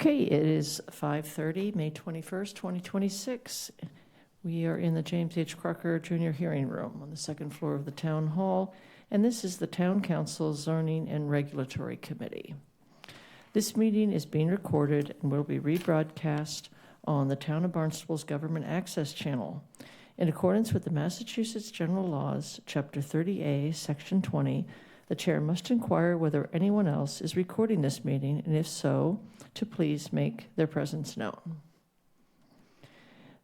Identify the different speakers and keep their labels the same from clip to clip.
Speaker 1: Okay, it is 5:30, May 21st, 2026. We are in the James H. Crocker Jr. Hearing Room on the second floor of the Town Hall, and this is the Town Council Zoning and Regulatory Committee. This meeting is being recorded and will be rebroadcast on the Town of Barnstable's Government Access Channel. In accordance with the Massachusetts General Laws, Chapter 30A, Section 20, the chair must inquire whether anyone else is recording this meeting, and if so, to please make their presence known.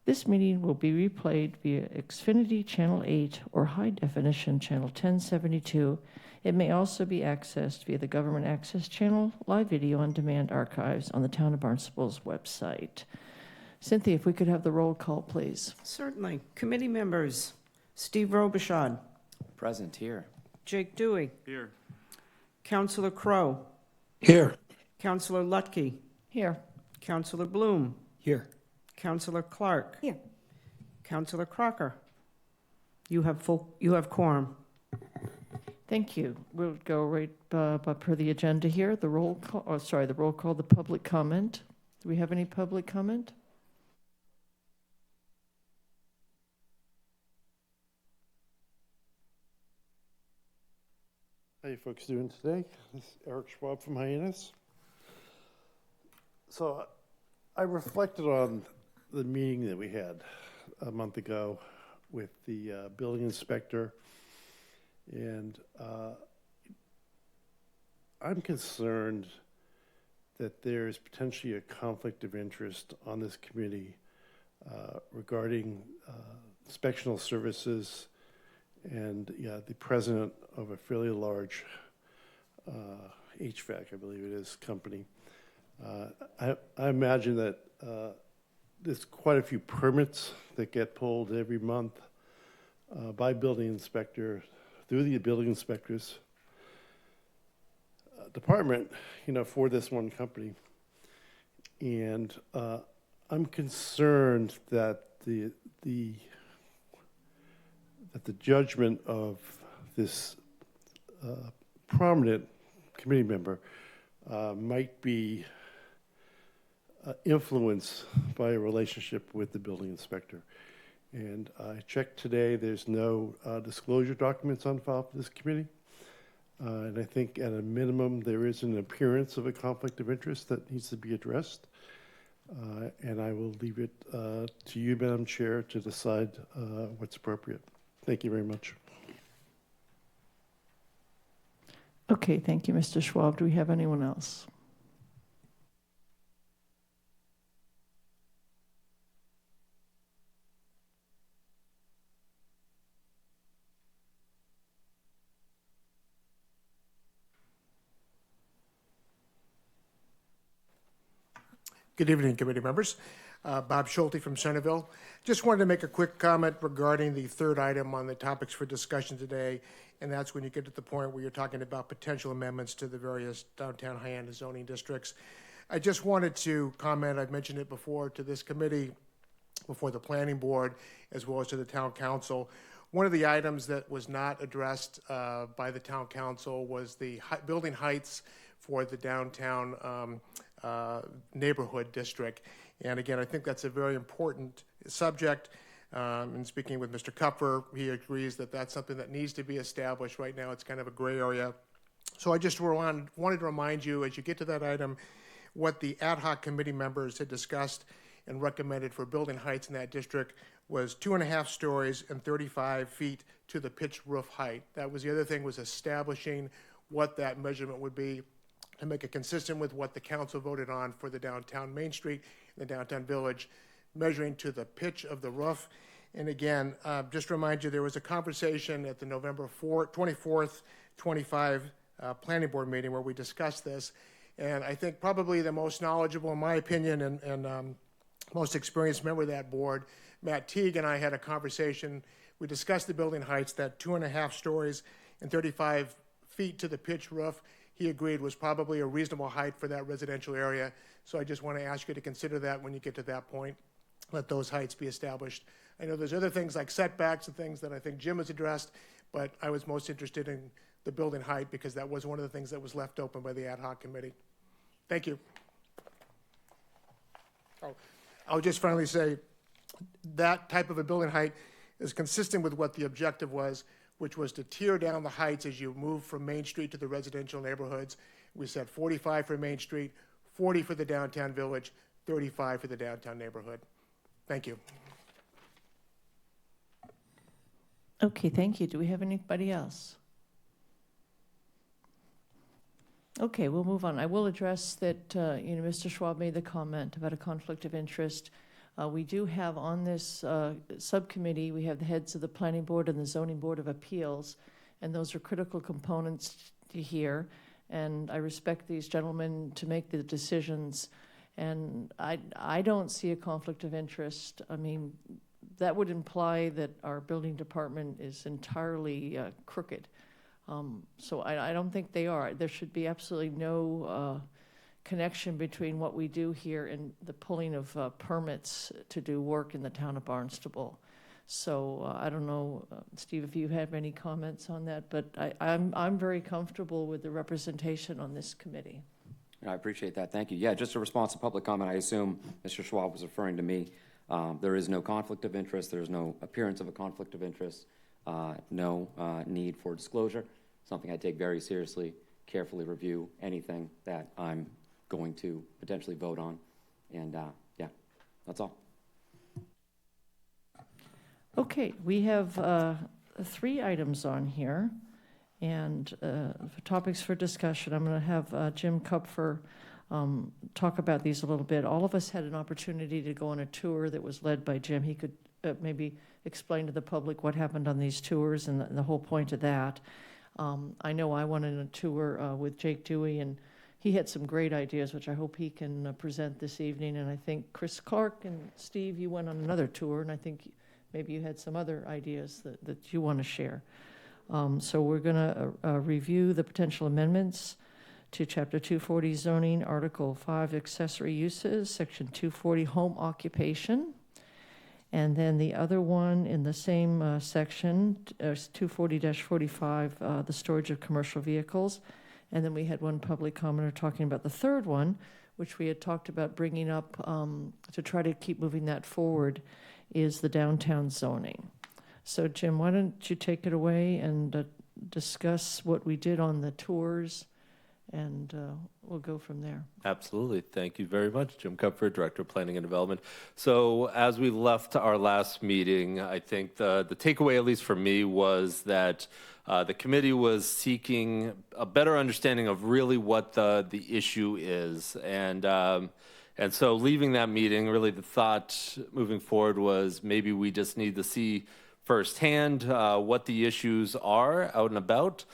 Speaker 1: This meeting will be replayed via Xfinity Channel 8 or High Definition Channel 1072. It may also be accessed via the Government Access Channel, live video on demand archives on the Town of Barnstable's website. Cynthia, if we could have the roll call, please.
Speaker 2: Certainly. Committee members: Steve Robichaud.
Speaker 3: Present here.
Speaker 2: Jake Dewey.
Speaker 4: Here.
Speaker 2: Councillor Crowe.
Speaker 5: Here.
Speaker 2: Councillor Lutke.
Speaker 1: Here.
Speaker 2: Councillor Bloom.
Speaker 5: Here.
Speaker 2: Councillor Clark.
Speaker 6: Here.
Speaker 2: Councillor Crocker. You have quorum.
Speaker 1: Thank you. We'll go right per the agenda here. The roll call, the public comment. Do we have any public comment?
Speaker 4: How you folks doing today? This is Eric Schwab from Hyannis. So I reflected on the meeting that we had a month ago with the building inspector, and I'm concerned that there is potentially a conflict of interest on this committee regarding inspectional services and the president of a fairly large HVAC, I believe it is, company. I imagine that there's quite a few permits that get pulled every month by building inspector through the building inspectors department, for this one company. And I'm concerned that the judgment of this prominent committee member might be influenced by a relationship with the building inspector. And I checked today, there's no disclosure documents on file for this committee. And I think at a minimum, there is an appearance of a conflict of interest that needs to be addressed. And I will leave it to you, Madam Chair, to decide what's appropriate. Thank you very much.
Speaker 1: Okay, thank you, Mr. Schwab. Do we have anyone else?
Speaker 5: Good evening, committee members. Bob Schulte from Centerville. Just wanted to make a quick comment regarding the third item on the topics for discussion today, and that's when you get to the point where you're talking about potential amendments to the various downtown high-end zoning districts. I just wanted to comment, I've mentioned it before to this committee, before the planning board, as well as to the town council. One of the items that was not addressed by the town council was the building heights for the downtown neighborhood district. And again, I think that's a very important subject. And speaking with Mr. Kupfer, he agrees that that's something that needs to be established. Right now, it's kind of a gray area. So I just wanted to remind you, as you get to that item, what the ad hoc committee members had discussed and recommended for building heights in that district was 2.5 stories and 35 feet to the pitched roof height. That was the other thing, was establishing what that measurement would be to make it consistent with what the council voted on for the downtown Main Street and the downtown village, measuring to the pitch of the roof. And again, just remind you, there was a conversation at the November 24th, 25 planning board meeting where we discussed this. And I think probably the most knowledgeable, in my opinion, and most experienced member of that board, Matt Teague, and I had a conversation. We discussed the building heights, that 2.5 stories and 35 feet to the pitch roof. He agreed was probably a reasonable height for that residential area. So I just want to ask you to consider that when you get to that point. Let those heights be established. I know there's other things like setbacks and things that I think Jim has addressed, but I was most interested in the building height because that was one of the things that was left open by the ad hoc committee. Thank you. I'll just finally say that type of a building height is consistent with what the objective was, which was to tear down the heights as you move from Main Street to the residential neighborhoods. We said 45 for Main Street, 40 for the downtown village, 35 for the downtown neighborhood. Thank you.
Speaker 1: Okay, thank you. Do we have anybody else? Okay, we'll move on. I will address that, Mr. Schwab made the comment about a conflict of interest. We do have on this subcommittee, we have the heads of the Planning Board and the Zoning Board of Appeals, and those are critical components to hear. And I respect these gentlemen to make the decisions. And I don't see a conflict of interest. I mean, that would imply that our building department is entirely crooked. So I don't think they are. There should be absolutely no connection between what we do here and the pulling of permits to do work in the town of Barnstable. So I don't know, Steve, if you have any comments on that, but I'm very comfortable with the representation on this committee.
Speaker 3: I appreciate that. Thank you. Yeah, just a response to public comment. I assume Mr. Schwab was referring to me. There is no conflict of interest. There's no appearance of a conflict of interest. No need for disclosure. Something I take very seriously, carefully review anything that I'm going to potentially vote on. And yeah, that's all.
Speaker 1: Okay, we have 3 items on here, and for topics for discussion. I'm going to have Jim Kupfer talk about these a little bit. All of us had an opportunity to go on a tour that was led by Jim. He could maybe explain to the public what happened on these tours and the whole point of that. I know I went on a tour with Jake Dewey, and he had some great ideas, which I hope he can present this evening. And I think Chris Clark and Steve, you went on another tour, and I think maybe you had some other ideas that you want to share. So we're going to review the potential amendments to Chapter 240 zoning, Article 5 accessory uses, Section 240 home occupation. And then the other one in the same section, 240-45, the storage of commercial vehicles. And then we had one public commenter talking about the third one, which we had talked about bringing up to try to keep moving that forward, is the downtown zoning. So Jim, why don't you take it away and discuss what we did on the tours, and we'll go from there.
Speaker 6: Absolutely. Thank you very much. Jim Kupfer, Director of Planning and Development. So as we left our last meeting, I think the takeaway, at least for me, was that the committee was seeking a better understanding of really what the issue is. And so leaving that meeting, really the thought moving forward was maybe we just need to see firsthand what the issues are out and about.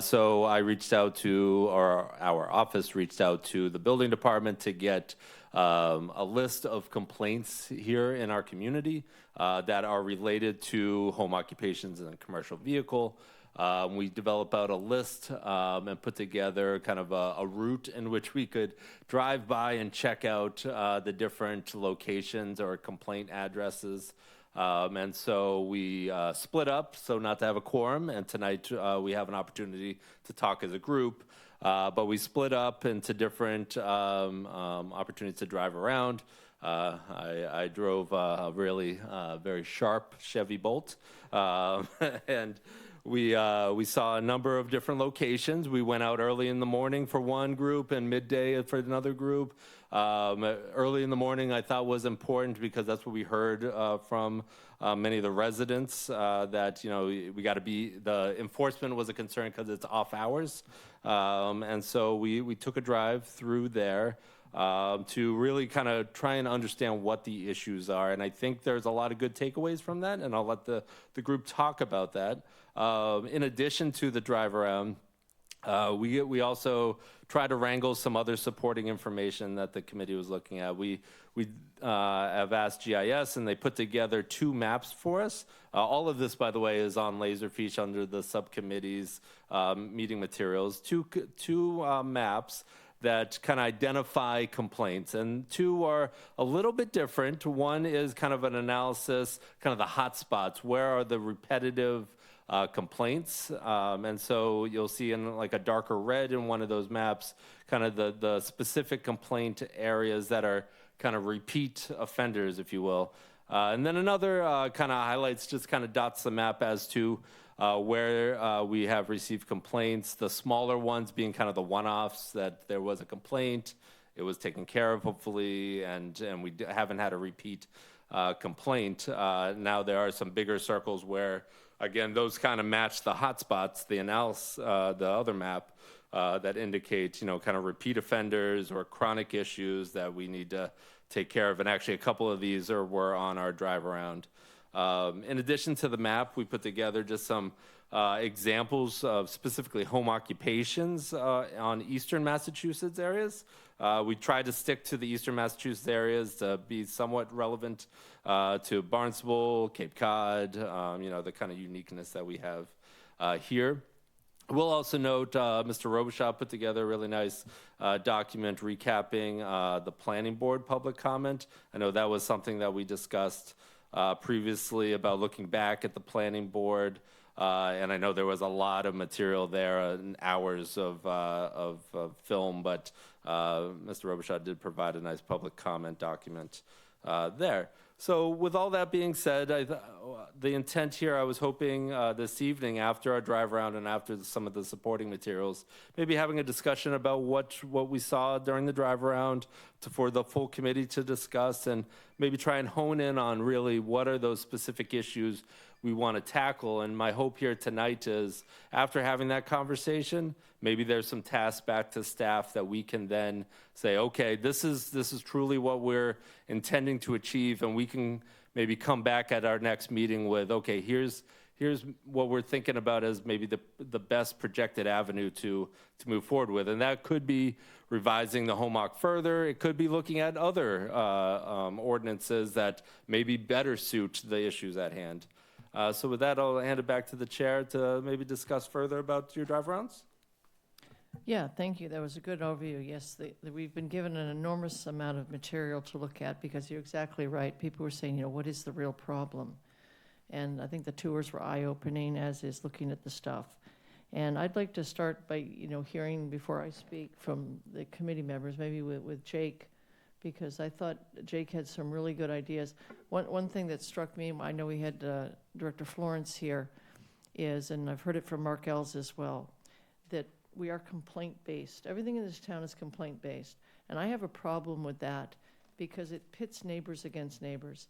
Speaker 6: So I reached out to, or our office reached out to the building department to get a list of complaints here in our community that are related to home occupations and commercial vehicle. We developed out a list and put together kind of a route in which we could drive by and check out the different locations or complaint addresses. And so we split up so not to have a quorum, and tonight we have an opportunity to talk as a group. But we split up into different opportunities to drive around. I drove a really very sharp Chevy Bolt, and we saw a number of different locations. We went out early in the morning for one group and midday for another group. Early in the morning I thought was important because that's what we heard from many of the residents, that, you know, we got to be, the enforcement was a concern because it's off hours. And so we took a drive through there to really kind of try and understand what the issues are. And I think there's a lot of good takeaways from that, and I'll let the group talk about that. In addition to the drive around, we also try to wrangle some other supporting information that the committee was looking at. We have asked GIS, and they put together 2 maps for us. All of this, by the way, is on Laserfiche under the subcommittee's meeting materials. Two maps that kind of identify complaints, and 2 are a little bit different. One is kind of an analysis, kind of the hot spots. Where are the repetitive complaints? And so you'll see in like a darker red in one of those maps, kind of the specific complaint areas that are kind of repeat offenders, if you will. And then another kind of highlights, just kind of dots the map as to where we have received complaints, the smaller ones being kind of the one-offs that there was a complaint, it was taken care of hopefully, and we haven't had a repeat complaint. Now there are some bigger circles where, again, those kind of match the hotspots, the analysis, the other map that indicate, kind of repeat offenders or chronic issues that we need to take care of. And actually, a couple of these were on our drive around. In addition to the map, we put together just some examples of specifically home occupations on eastern Massachusetts areas. We tried to stick to the eastern Massachusetts areas to be somewhat relevant to Barnstable, Cape Cod, the kind of uniqueness that we have here. We'll also note Mr. Robichaud put together a really nice document recapping the planning board public comment. I know that was something that we discussed previously about looking back at the planning board. And I know there was a lot of material there and hours of film, but Mr. Robichaud did provide a nice public comment document there. So with all that being said, the intent here, I was hoping this evening after our drive around and after some of the supporting materials, maybe having a discussion about what we saw during the drive around for the full committee to discuss, and maybe try and hone in on really what are those specific issues we want to tackle. And my hope here tonight is, after having that conversation, maybe there's some tasks back to staff that we can then say, okay, this is truly what we're intending to achieve, and we can maybe come back at our next meeting with, okay, here's what we're thinking about as maybe the best projected avenue to move forward with. And that could be revising the home occ further. It could be looking at other ordinances that maybe better suit the issues at hand. So with that, I'll hand it back to the chair to maybe discuss further about your drive rounds.
Speaker 1: Yeah, thank you. That was a good overview. Yes, we've been given an enormous amount of material to look at, because you're exactly right. People were saying, what is the real problem? And I think the tours were eye-opening, as is looking at the stuff. And I'd like to start by, hearing, before I speak, from the committee members, maybe with Jake, because I thought Jake had some really good ideas. One thing that struck me, I know we had Director Florence here, is, and I've heard it from Mark Ells as well, that we are complaint-based. Everything in this town is complaint-based. And I have a problem with that, because it pits neighbors against neighbors.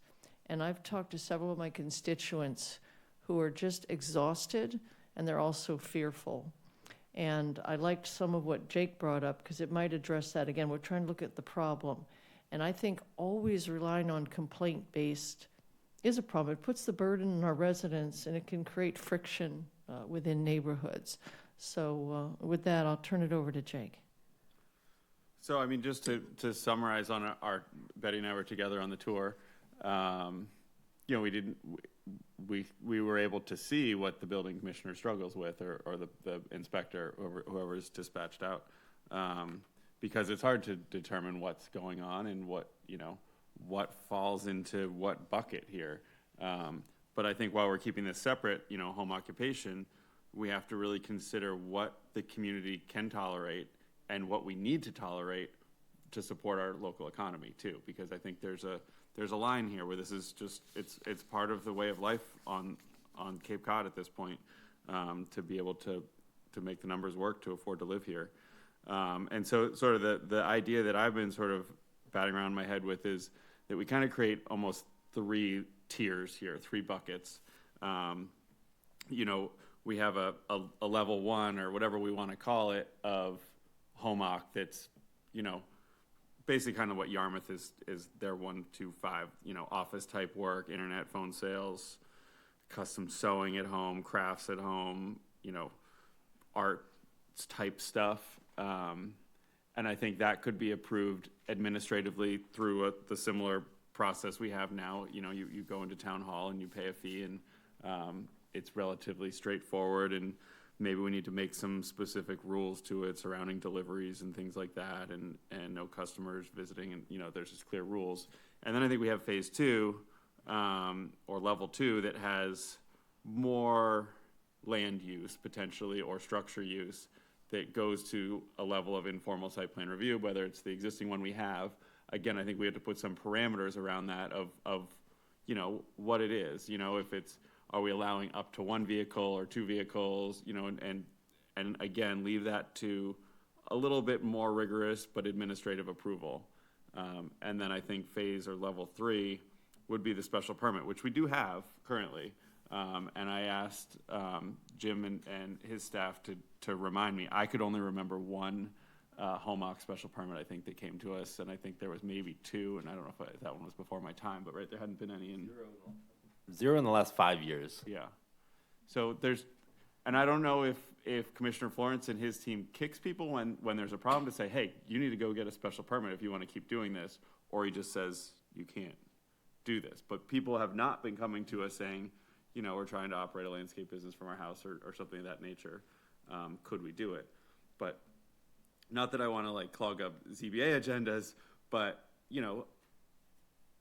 Speaker 1: And I've talked to several of my constituents who are just exhausted, and they're also fearful. And I liked some of what Jake brought up, because it might address that. Again, we're trying to look at the problem. And I think always relying on complaint-based is a problem. It puts the burden on our residents, and it can create friction within neighborhoods. So with that, I'll turn it over to Jake.
Speaker 7: So, just to summarize on Betty and I were together on the tour. We were able to see what the building commissioner struggles with, or the inspector, whoever's dispatched out, because it's hard to determine what's going on and what falls into what bucket here. But I think while we're keeping this separate, home occupation, we have to really consider what the community can tolerate and what we need to tolerate to support our local economy too, because I think there's a line here where this is just, it's part of the way of life on Cape Cod at this point, to be able to make the numbers work to afford to live here. And so sort of the idea that I've been sort of batting around my head with is that we kind of create almost 3 tiers here, 3 buckets. We have a level 1, or whatever we want to call it, of home occ that's, basically kind of what Yarmouth is their 1 to 5, office type work, internet, phone sales, custom sewing at home, crafts at home, art type stuff. And I think that could be approved administratively through the similar process we have now. You go into town hall and you pay a fee, and it's relatively straightforward, and maybe we need to make some specific rules to it surrounding deliveries and things like that, and no customers visiting, and there's just clear rules. And then I think we have phase 2, or level 2, that has more land use potentially, or structure use, that goes to a level of informal site plan review, whether it's the existing one we have, again, I think we have to put some parameters around that of, you know, what it is, you know, if it's, are we allowing up to one vehicle or two vehicles, you know, and again, leave that to a little bit more rigorous but administrative approval. And then I think phase or level 3 would be the special permit, which we do have currently. And I asked Jim and his staff to remind me. I could only remember one home occ special permit, I think, that came to us, and I think there was maybe 2, and I don't know if that one was before my time, but right, there hadn't been any in.
Speaker 6: Zero in the last 5 years.
Speaker 7: Yeah. So there's, and I don't know if Commissioner Florence and his team kicks people when there's a problem to say, hey, you need to go get a special permit if you want to keep doing this, or he just says, you can't do this. But people have not been coming to us saying, you know, we're trying to operate a landscape business from our house or something of that nature. Could we do it? But not that I want to like clog up ZBA agendas, but, you know,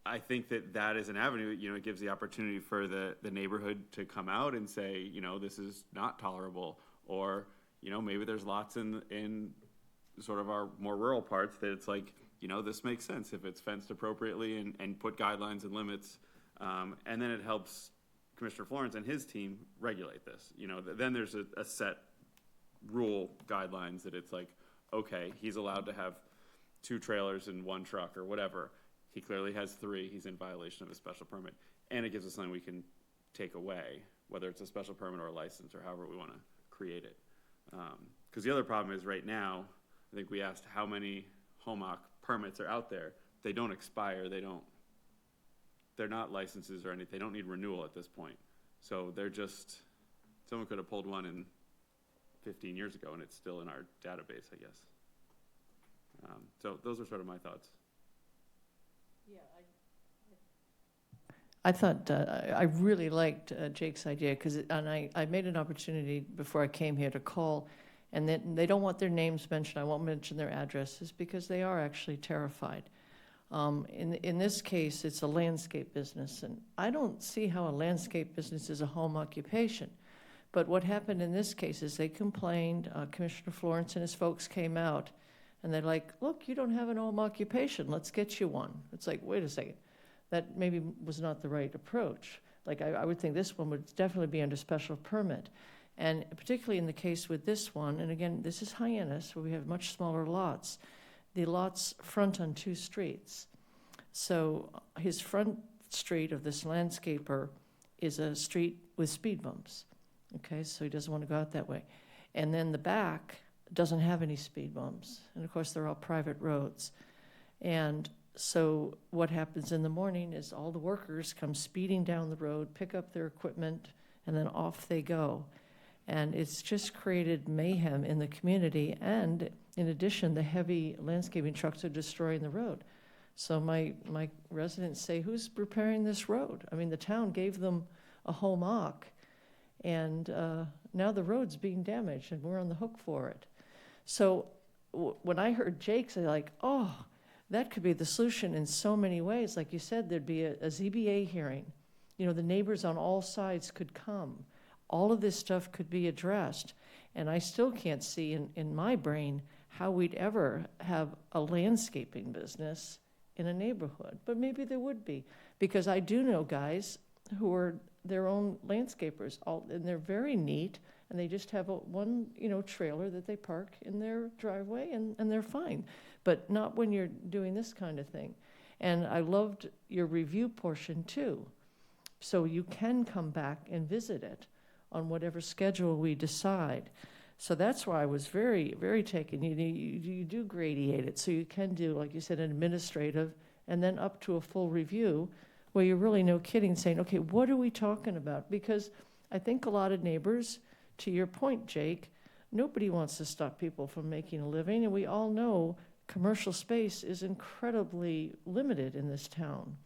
Speaker 7: I think that is an avenue, you know, it gives the opportunity for the neighborhood to come out and say, you know, this is not tolerable, or, you know, maybe there's lots in sort of our more rural parts that it's like, you know, this makes sense if it's fenced appropriately and put guidelines and limits. And then it helps Commissioner Florence and his team regulate this. You know, then there's a set rule guidelines that it's like, okay, he's allowed to have 2 trailers and 1 truck or whatever. He clearly has 3. He's in violation of a special permit. And it gives us something we can take away, whether it's a special permit or a license or however we want to create it. Because the other problem is right now, I think we asked how many home occ permits are out there. They don't expire. They're not licenses or anything. They don't need renewal at this point. So they're just, someone could have pulled one in 15 years ago and it's still in our database, I guess. So those are sort of my thoughts.
Speaker 1: Yeah, I thought, I really liked Jake's idea, and I made an opportunity before I came here to call, and they don't want their names mentioned. I won't mention their addresses because they are actually terrified. In this case, it's a landscape business, and I don't see how a landscape business is a home occupation. But what happened in this case is they complained, Commissioner Florence and his folks came out, and they're like, look, you don't have an home occupation, let's get you one. It's like, wait a second, that maybe was not the right approach. Like, I would think this one would definitely be under special permit. And particularly in the case with this one, and again, this is Hyannis, where we have much smaller lots. The lots front on 2 streets. So his front street of this landscaper is a street with speed bumps. Okay, so he doesn't want to go out that way. And then the back doesn't have any speed bumps. And of course, they're all private roads. And so what happens in the morning is all the workers come speeding down the road, pick up their equipment, and then off they go. And it's just created mayhem in the community. And in addition, the heavy landscaping trucks are destroying the road. So my residents say, who's repairing this road? I mean, the town gave them a home occ, and now the road's being damaged, and we're on the hook for it. So when I heard Jake say, like, oh, that could be the solution in so many ways. Like you said, there'd be a ZBA hearing. You know, the neighbors on all sides could come. All of this stuff could be addressed. And I still can't see in my brain how we'd ever have a landscaping business in a neighborhood. But maybe there would be, because I do know guys who are their own landscapers, and they're very neat, and they just have one, you know, trailer that they park in their driveway, and they're fine. But not when you're doing this kind of thing. And I loved your review portion too. So you can come back and visit it on whatever schedule we decide. So that's why I was very, very taken. You do gradiate it, so you can do, like you said, an administrative, and then up to a full review, where you're really, no kidding, saying, okay, what are we talking about? Because I think a lot of neighbors, to your point, Jake, nobody wants to stop people from making a living, and we all know commercial space is incredibly limited in this town.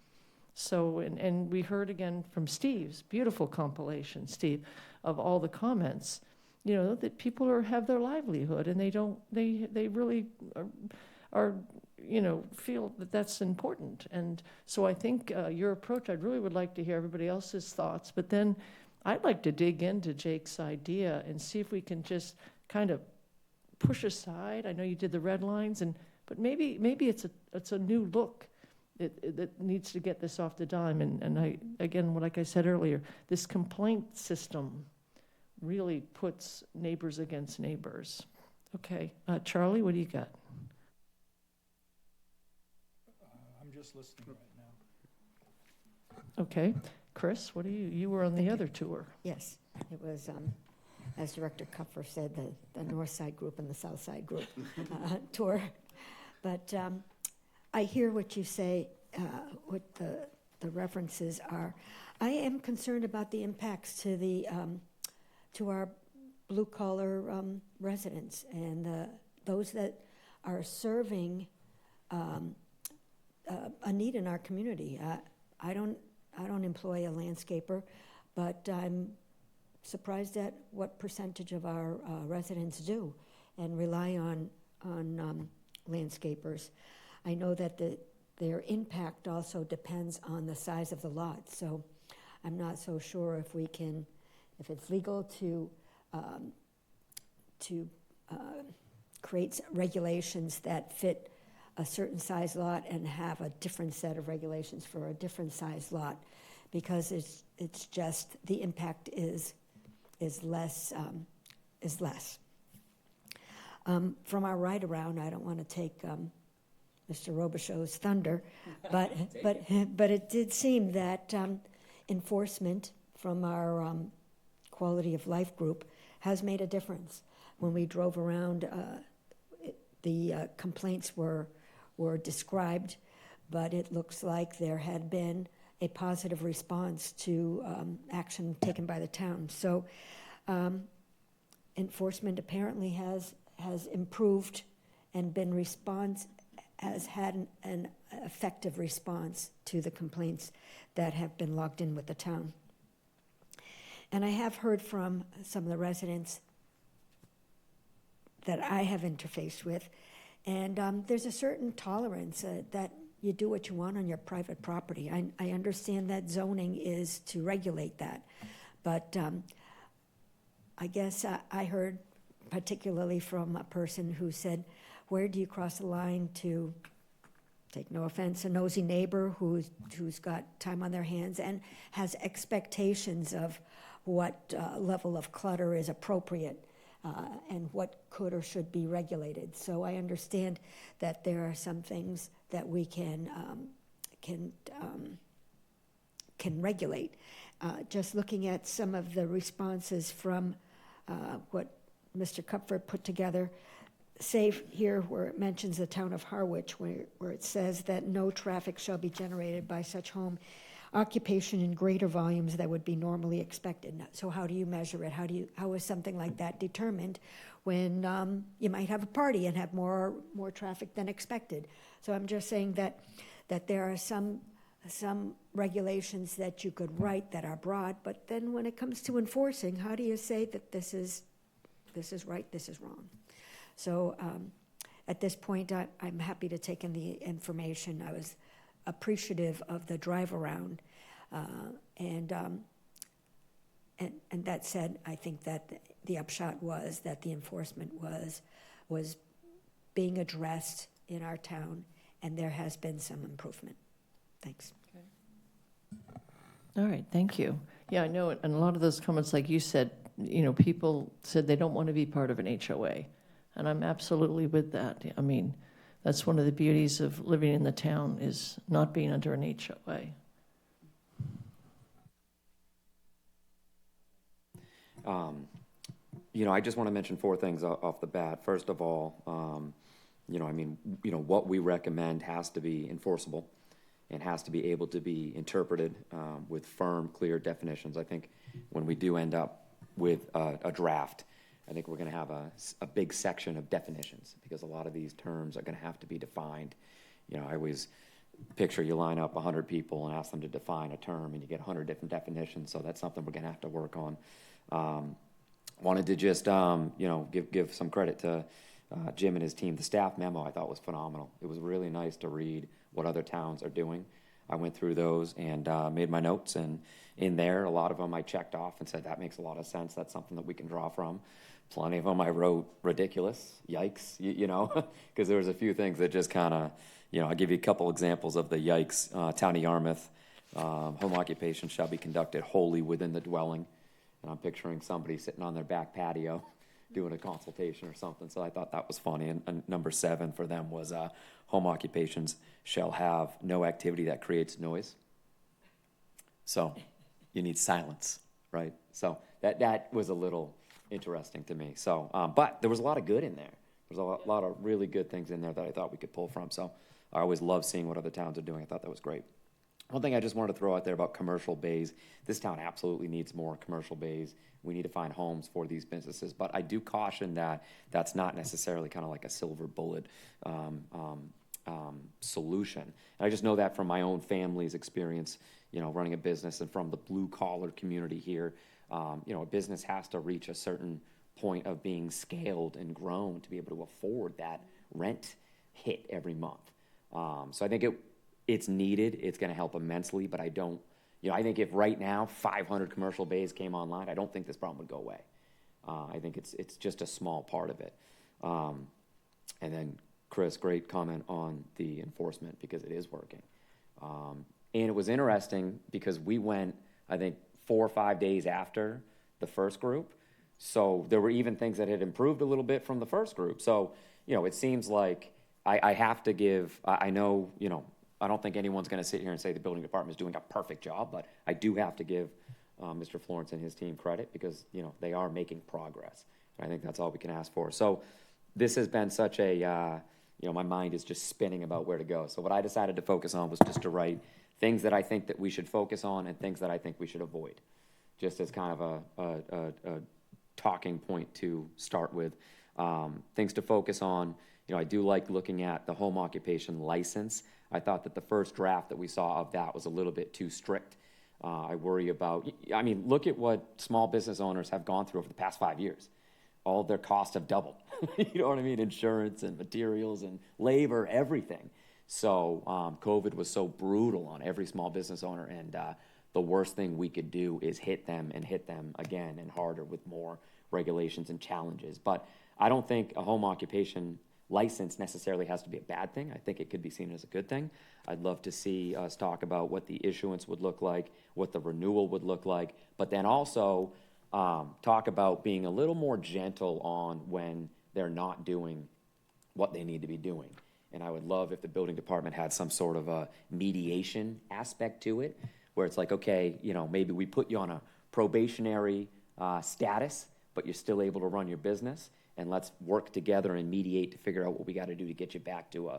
Speaker 1: So, and we heard again from Steve's beautiful compilation, Steve, of all the comments, you know, that people have their livelihood, and they really are, you know, feel that that's important. And so I think your approach, I really would like to hear everybody else's thoughts, but then I'd like to dig into Jake's idea and see if we can just kind of push aside. I know you did the red lines, but But maybe it's a new look that needs to get this off the dime. And again, like I said earlier, this complaint system really puts neighbors against neighbors. Okay, Charlie, what do you got?
Speaker 8: I'm just listening right now.
Speaker 1: Okay, Chris, what do you were on the other tour.
Speaker 9: Yes, it was, as Director Kupfer said, the North Side group and the South Side group tour. But I hear what you say, what the references are. I am concerned about the impacts to our blue-collar residents and those that are serving a need in our community. I don't employ a landscaper, but I'm surprised at what percentage of our residents do and rely on landscapers. I know that their impact also depends on the size of the lot, so I'm not so sure if it's legal to create regulations that fit a certain size lot and have a different set of regulations for a different size lot, because it's just the impact is less. From our ride around, I don't want to take Mr. Robichaud's thunder, but it did seem that enforcement from our quality of life group has made a difference. When we drove around, the complaints were described, but it looks like there had been a positive response to action taken by the town. So enforcement apparently has improved and has had an effective response to the complaints that have been logged in with the town. And I have heard from some of the residents that I have interfaced with, and there's a certain tolerance that you do what you want on your private property. I understand that zoning is to regulate that, but I guess I heard particularly from a person who said, where do you cross the line to, take no offense, a nosy neighbor who's got time on their hands and has expectations of what level of clutter is appropriate and what could or should be regulated. So I understand that there are some things that we can regulate. Just looking at some of the responses from what Mr. Kupfer put together, say here where it mentions the town of Harwich, where it says that no traffic shall be generated by such home occupation in greater volumes that would be normally expected. So how do you measure it? How is something like that determined when you might have a party and have more traffic than expected? So I'm just saying that there are some regulations that you could write that are broad, but then when it comes to enforcing, how do you say that this is right, this is wrong? So at this point, I'm happy to take in the information. I was appreciative of the drive around, and that said, I think that the upshot was that the enforcement was being addressed in our town, and there has been some improvement. Thanks.
Speaker 1: All right, thank you. Yeah, I know, and a lot of those comments, like you said, people said they don't want to be part of an HOA, and I'm absolutely with that. I mean, that's one of the beauties of living in the town is not being under an HOA.
Speaker 3: I just want to mention four things off the bat. First of all, what we recommend has to be enforceable and has to be able to be interpreted with firm, clear definitions. I think when we do end up with a draft, I think we're going to have a big section of definitions because a lot of these terms are going to have to be defined. I always picture you line up 100 people and ask them to define a term and you get 100 different definitions, so that's something we're going to have to work on. Wanted to just, give some credit to Jim and his team. The staff memo I thought was phenomenal. It was really nice to read what other towns are doing. I went through those and made my notes, and in there. A lot of them I checked off and said, that makes a lot of sense. That's something that we can draw from. Plenty of them I wrote ridiculous, yikes, you know, because there was a few things that just kind of, you know, I'll give you a couple examples of the yikes. Town of Yarmouth, home occupation shall be conducted wholly within the dwelling. And I'm picturing somebody sitting on their back patio doing a consultation or something. So I thought that was funny. And number 7 for them was home occupations shall have no activity that creates noise. So you need silence, right? So that was a little interesting to me. So, but there was a lot of good in there. There's a lot of really good things in there that I thought we could pull from. So I always love seeing what other towns are doing. I thought that was great. One thing I just wanted to throw out there about commercial bays, this town absolutely needs more commercial bays. We need to find homes for these businesses, but I do caution that that's not necessarily kind of like a silver bullet solution. And I just know that from my own family's experience, you know, running a business and from the blue collar community here. You know, a business has to reach a certain point of being scaled and grown to be able to afford that rent hit every month. So I think it's needed. It's going to help immensely, but I don't, you know, I think if right now 500 commercial bays came online, I don't think this problem would go away. I think it's just a small part of it. And then Chris, great comment on the enforcement because it is working. And it was interesting because we went, I think, 4 or 5 days after the first group. So there were even things that had improved a little bit from the first group. So, you know, it seems like I have to give, I know, you know, I don't think anyone's going to sit here and say the building department is doing a perfect job, but I do have to give Mr. Florence and his team credit because, you know, they are making progress. And I think that's all we can ask for. So this has been such a, you know, my mind is just spinning about where to go. So what I decided to focus on was just to write things that I think that we should focus on and things that I think we should avoid, just as kind of a talking point to start with. Things to focus on, you know, I do like looking at the home occupation license. I thought that the first draft that we saw of that was a little bit too strict. I worry about, I mean, look at what small business owners have gone through over the past 5 years. All of their costs have doubled. You know what I mean? Insurance and materials and labor, everything. So COVID was so brutal on every small business owner, and the worst thing we could do is hit them again and harder with more regulations and challenges. But I don't think a home occupation license necessarily has to be a bad thing. I think it could be seen as a good thing. I'd love to see us talk about what the issuance would look like, what the renewal would look like, but then also talk about being a little more gentle on when they're not doing what they need to be doing. And I would love if the building department had some sort of a mediation aspect to it, where it's like, okay, you know, maybe we put you on a probationary status, but you're still able to run your business, and let's work together and mediate to figure out what we got to do to get you back to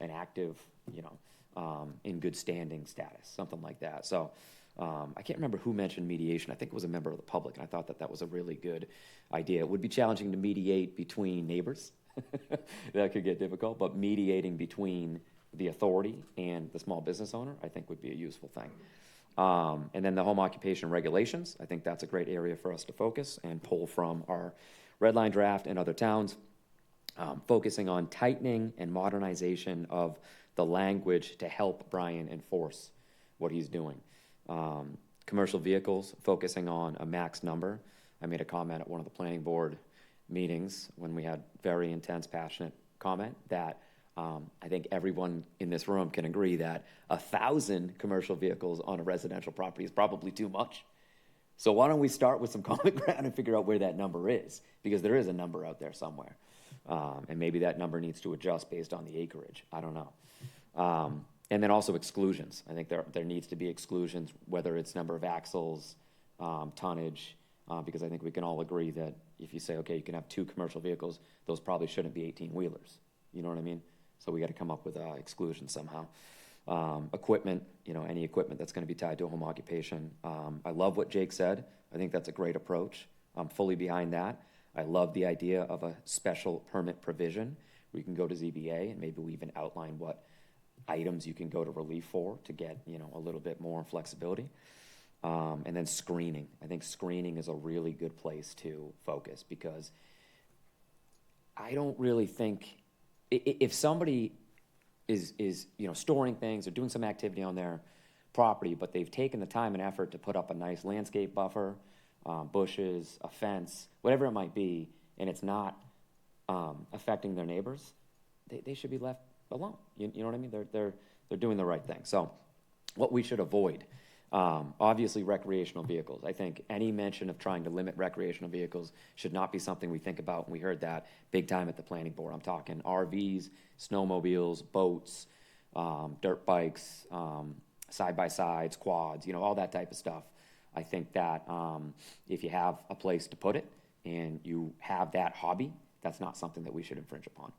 Speaker 3: an active, you know, in good standing status, something like that. So I can't remember who mentioned mediation. I think it was a member of the public, and I thought that that was a really good idea. It would be challenging to mediate between neighbors. That could get difficult, but mediating between the authority and the small business owner, I think would be a useful thing. And then the home occupation regulations, I think that's a great area for us to focus and pull from our red line draft and other towns, focusing on tightening and modernization of the language to help Brian enforce what he's doing. Commercial vehicles, focusing on a max number. I made a comment at one of the planning board meetings when we had very intense, passionate comment that I think everyone in this room can agree that 1,000 commercial vehicles on a residential property is probably too much. So why don't we start with some common ground and figure out where that number is, because there is a number out there somewhere. And maybe that number needs to adjust based on the acreage. I don't know. And then also exclusions. I think there needs to be exclusions, whether it's number of axles, tonnage, because I think we can all agree that if you say, okay, you can have 2 commercial vehicles, those probably shouldn't be 18-wheelers. You know what I mean? So we got to come up with exclusions somehow. Equipment, you know, any equipment that's going to be tied to a home occupation. I love what Jake said. I think that's a great approach. I'm fully behind that. I love the idea of a special permit provision. We can go to ZBA and maybe we even outline what items you can go to relief for to get, you know, a little bit more flexibility. And then screening. I think screening is a really good place to focus, because I don't really think if somebody is you know, storing things or doing some activity on their property, but they've taken the time and effort to put up a nice landscape buffer, bushes, a fence, whatever it might be, and it's not affecting their neighbors, they should be left alone. You know what I mean? They're doing the right thing. So what we should avoid, obviously recreational vehicles. I think any mention of trying to limit recreational vehicles should not be something we think about, and we heard that big time at the planning board. I'm talking RVs, snowmobiles, boats, dirt bikes, side-by-sides, quads, all that type of stuff. I think that if you have a place to put it and you have that hobby, that's not something that we should infringe upon.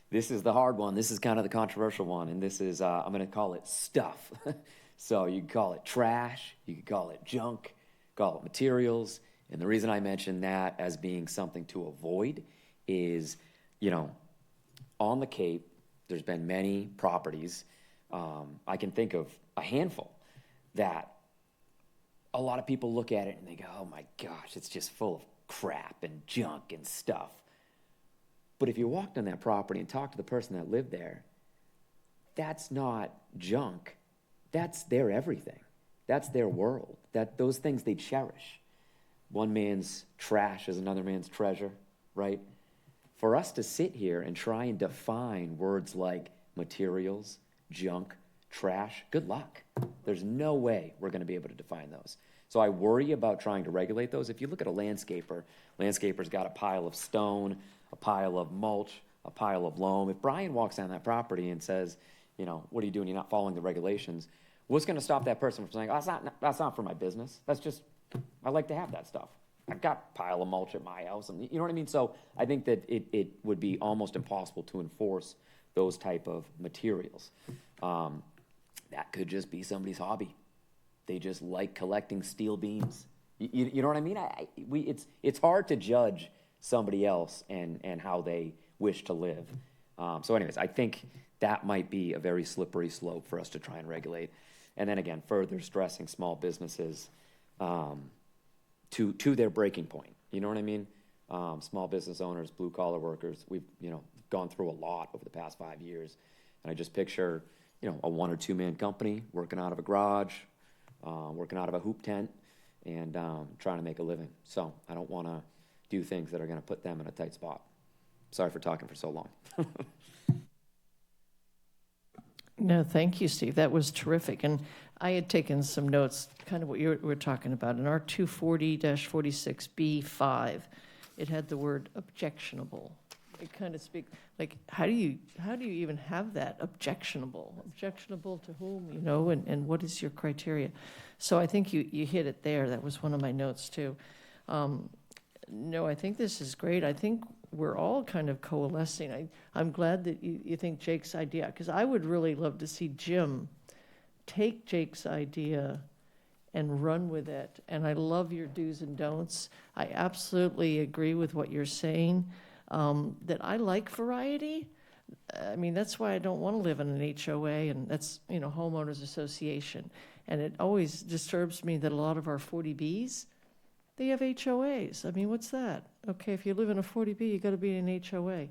Speaker 3: This is the hard one. This is kind of the controversial one, and this is, I'm going to call it stuff. So you can call it trash, you can call it junk, call it materials, and the reason I mention that as being something to avoid is, on the Cape, there's been many properties, I can think of a handful, that a lot of people look at it and they go, oh my gosh, it's just full of crap and junk and stuff. But if you walked on that property and talked to the person that lived there, that's not junk. That's their everything. That's their world. Those things they cherish. One man's trash is another man's treasure, right? For us to sit here and try and define words like materials, junk, trash, good luck. There's no way we're going to be able to define those. So I worry about trying to regulate those. If you look at a landscaper's got a pile of stone, a pile of mulch, a pile of loam. If Brian walks down that property and says, what are you doing? You're not following the regulations. What's going to stop that person from saying, oh, that's not for my business. That's just, I like to have that stuff. I've got a pile of mulch at my house. And you know what I mean? So I think that it would be almost impossible to enforce those type of materials. That could just be somebody's hobby. They just like collecting steel beams. You know what I mean? It's hard to judge somebody else and how they wish to live. So anyways, I think that might be a very slippery slope for us to try and regulate. And then again, further stressing small businesses to their breaking point. You know what I mean? Small business owners, blue collar workers, we've gone through a lot over the past 5 years. And I just picture, a 1 or 2 man company working out of a garage, working out of a hoop tent, and trying to make a living. So I don't want to do things that are going to put them in a tight spot. Sorry for talking for so long.
Speaker 1: No, thank you, Steve. That was terrific. And I had taken some notes, kind of what you were talking about. In our 240-46B5, it had the word objectionable. It kind of speaks, like, how do you even have that objectionable? Objectionable to whom, and what is your criteria? So I think you hit it there. That was one of my notes, too. No, I think this is great. I think we're all kind of coalescing. I'm glad that you think Jake's idea, because I would really love to see Jim take Jake's idea and run with it. And I love your do's and don'ts. I absolutely agree with what you're saying, that I like variety. I mean, that's why I don't want to live in an HOA, and that's, homeowners association. And it always disturbs me that a lot of our 40Bs, they have HOAs. I mean, what's that? Okay, if you live in a 40B, you got to be in an HOA.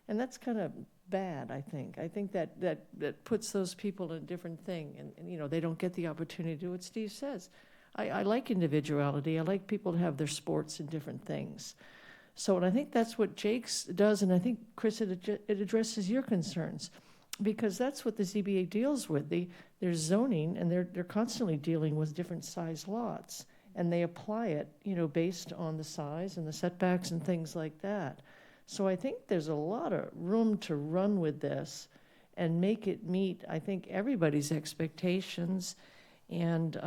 Speaker 1: And that's kind of bad, I think. I think that puts those people in a different thing. And they don't get the opportunity to do what Steve says. I like individuality. I like people to have their sports and different things. So, and I think that's what Jake's does. And I think, Chris, it addresses your concerns. Because that's what the ZBA deals with. There's zoning, and they're constantly dealing with different size lots. And they apply it, based on the size and the setbacks and things like that. So I think there's a lot of room to run with this and make it meet, I think, everybody's expectations. And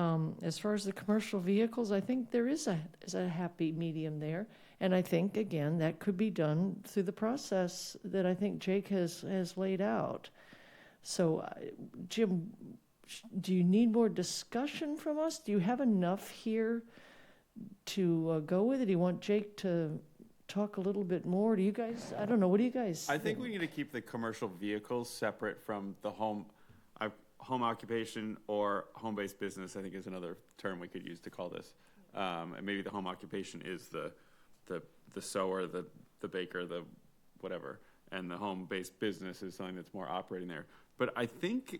Speaker 1: as far as the commercial vehicles, I think there is a happy medium there. And I think, again, that could be done through the process that I think Jake has laid out. So, Jim, do you need more discussion from us? Do you have enough here to go with it? Do you want Jake to talk a little bit more? Do you guys, I don't know, what do you guys
Speaker 7: I think we need to keep the commercial vehicles separate from the home occupation or home-based business, I think is another term we could use to call this. And maybe the home occupation is the sewer, the baker, the whatever, and the home-based business is something that's more operating there. But I think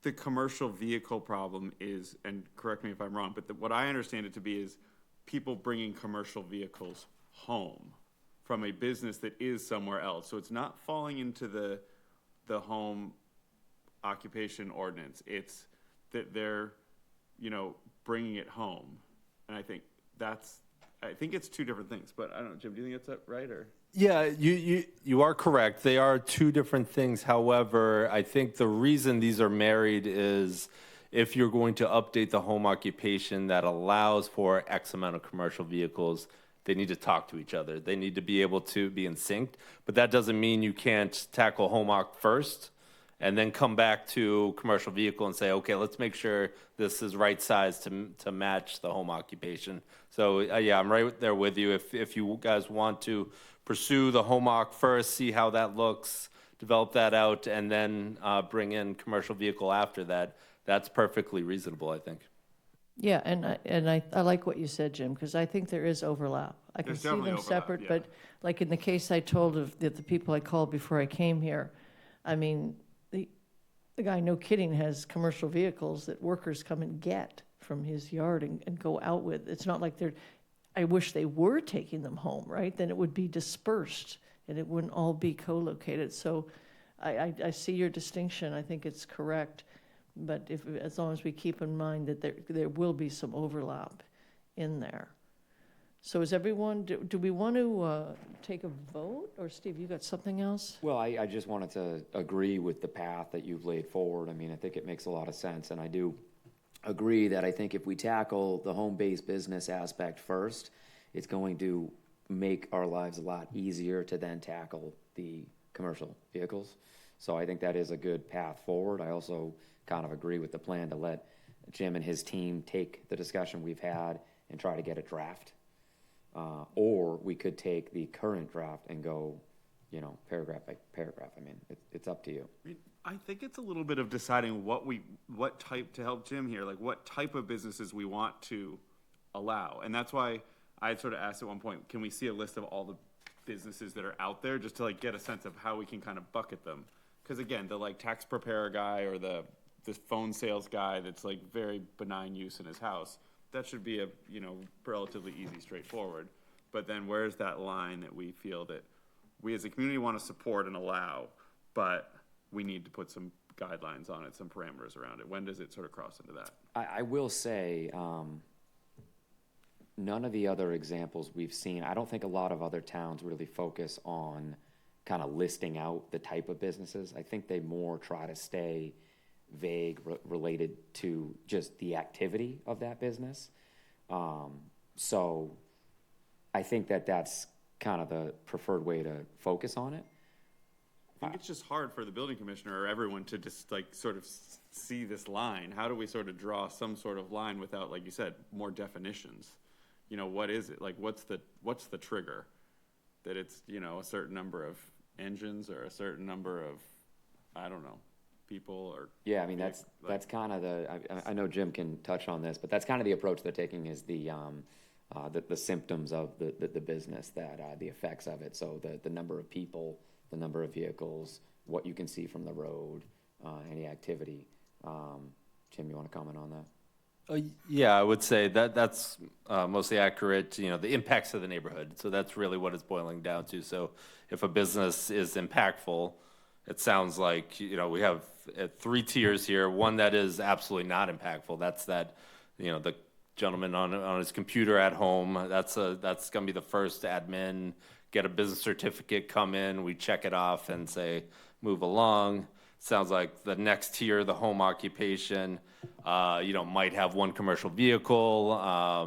Speaker 7: the commercial vehicle problem is, and correct me if I'm wrong, but what I understand it to be is people bringing commercial vehicles home from a business that is somewhere else. So it's not falling into the home occupation ordinance. It's that they're, bringing it home. And I think it's two different things, but I don't know, Jim, do you think that's right, or?
Speaker 6: Yeah, you are correct. They are two different things. However, I think the reason these are married is if you're going to update the home occupation that allows for X amount of commercial vehicles, they need to talk to each other. They need to be able to be in sync. But that doesn't mean you can't tackle home occ first and then come back to commercial vehicle and say, okay, let's make sure this is right size to match the home occupation. So yeah, I'm right there with you. If you guys want to pursue the home occ first, see how that looks, develop that out, and then bring in commercial vehicle after that, that's perfectly reasonable, I think.
Speaker 1: Yeah, and I like what you said, Jim, because I think there is overlap. I can
Speaker 7: There's
Speaker 1: see them
Speaker 7: definitely overlap,
Speaker 1: separate,
Speaker 7: yeah.
Speaker 1: but like in the case I told of the people I called before I came here, I mean, the guy, no kidding, has commercial vehicles that workers come and get from his yard and go out with. It's not like I wish they were taking them home, right? Then it would be dispersed and it wouldn't all be co-located. So I see your distinction. I think it's correct. But as long as we keep in mind that there will be some overlap in there. So is everyone, do we want to take a vote? Or Steve, you got something else?
Speaker 3: Well, I just wanted to agree with the path that you've laid forward. I mean, I think it makes a lot of sense, and I do agree that I think if we tackle the home-based business aspect first, it's going to make our lives a lot easier to then tackle the commercial vehicles. So I think that is a good path forward. I also kind of agree with the plan to let Jim and his team take the discussion we've had and try to get a draft. Or we could take the current draft and go, paragraph by paragraph. I mean, it's up to you.
Speaker 7: I mean, I think it's a little bit of deciding what type, to help Jim here, like what type of businesses we want to allow. And that's why I sort of asked at one point, can we see a list of all the businesses that are out there just to get a sense of how we can kind of bucket them? Because again, the tax preparer guy or the phone sales guy that's very benign use in his house, that should be a relatively easy, straightforward. But then where's that line that we feel that we as a community want to support and allow, but we need to put some guidelines on it, some parameters around it? When does it sort of cross into that?
Speaker 3: I will say, none of the other examples we've seen, I don't think a lot of other towns really focus on kind of listing out the type of businesses. I think they more try to stay vague related to just the activity of that business. So I think that's kind of the preferred way to focus on it.
Speaker 7: I think it's just hard for the building commissioner or everyone to just sort of see this line. How do we sort of draw some sort of line without, like you said, more definitions? What is it? What's the trigger? That it's, a certain number of engines or a certain number of, I don't know, people or.
Speaker 3: Yeah, I mean, that's kind of I know Jim can touch on this, but that's kind of the approach they're taking is the symptoms of the business, that the effects of it. So the number of people, the number of vehicles, what you can see from the road, any activity. Jim, you want to comment on that?
Speaker 6: Yeah, I would say that's mostly accurate. The impacts of the neighborhood. So that's really what it's boiling down to. So if a business is impactful, it sounds like we have 3 tiers here. One that is absolutely not impactful. That's the gentleman on his computer at home. That's going to be the first admin. Get a business certificate, come in, we check it off and say move along. Sounds like the next tier, the home occupation, might have one commercial vehicle,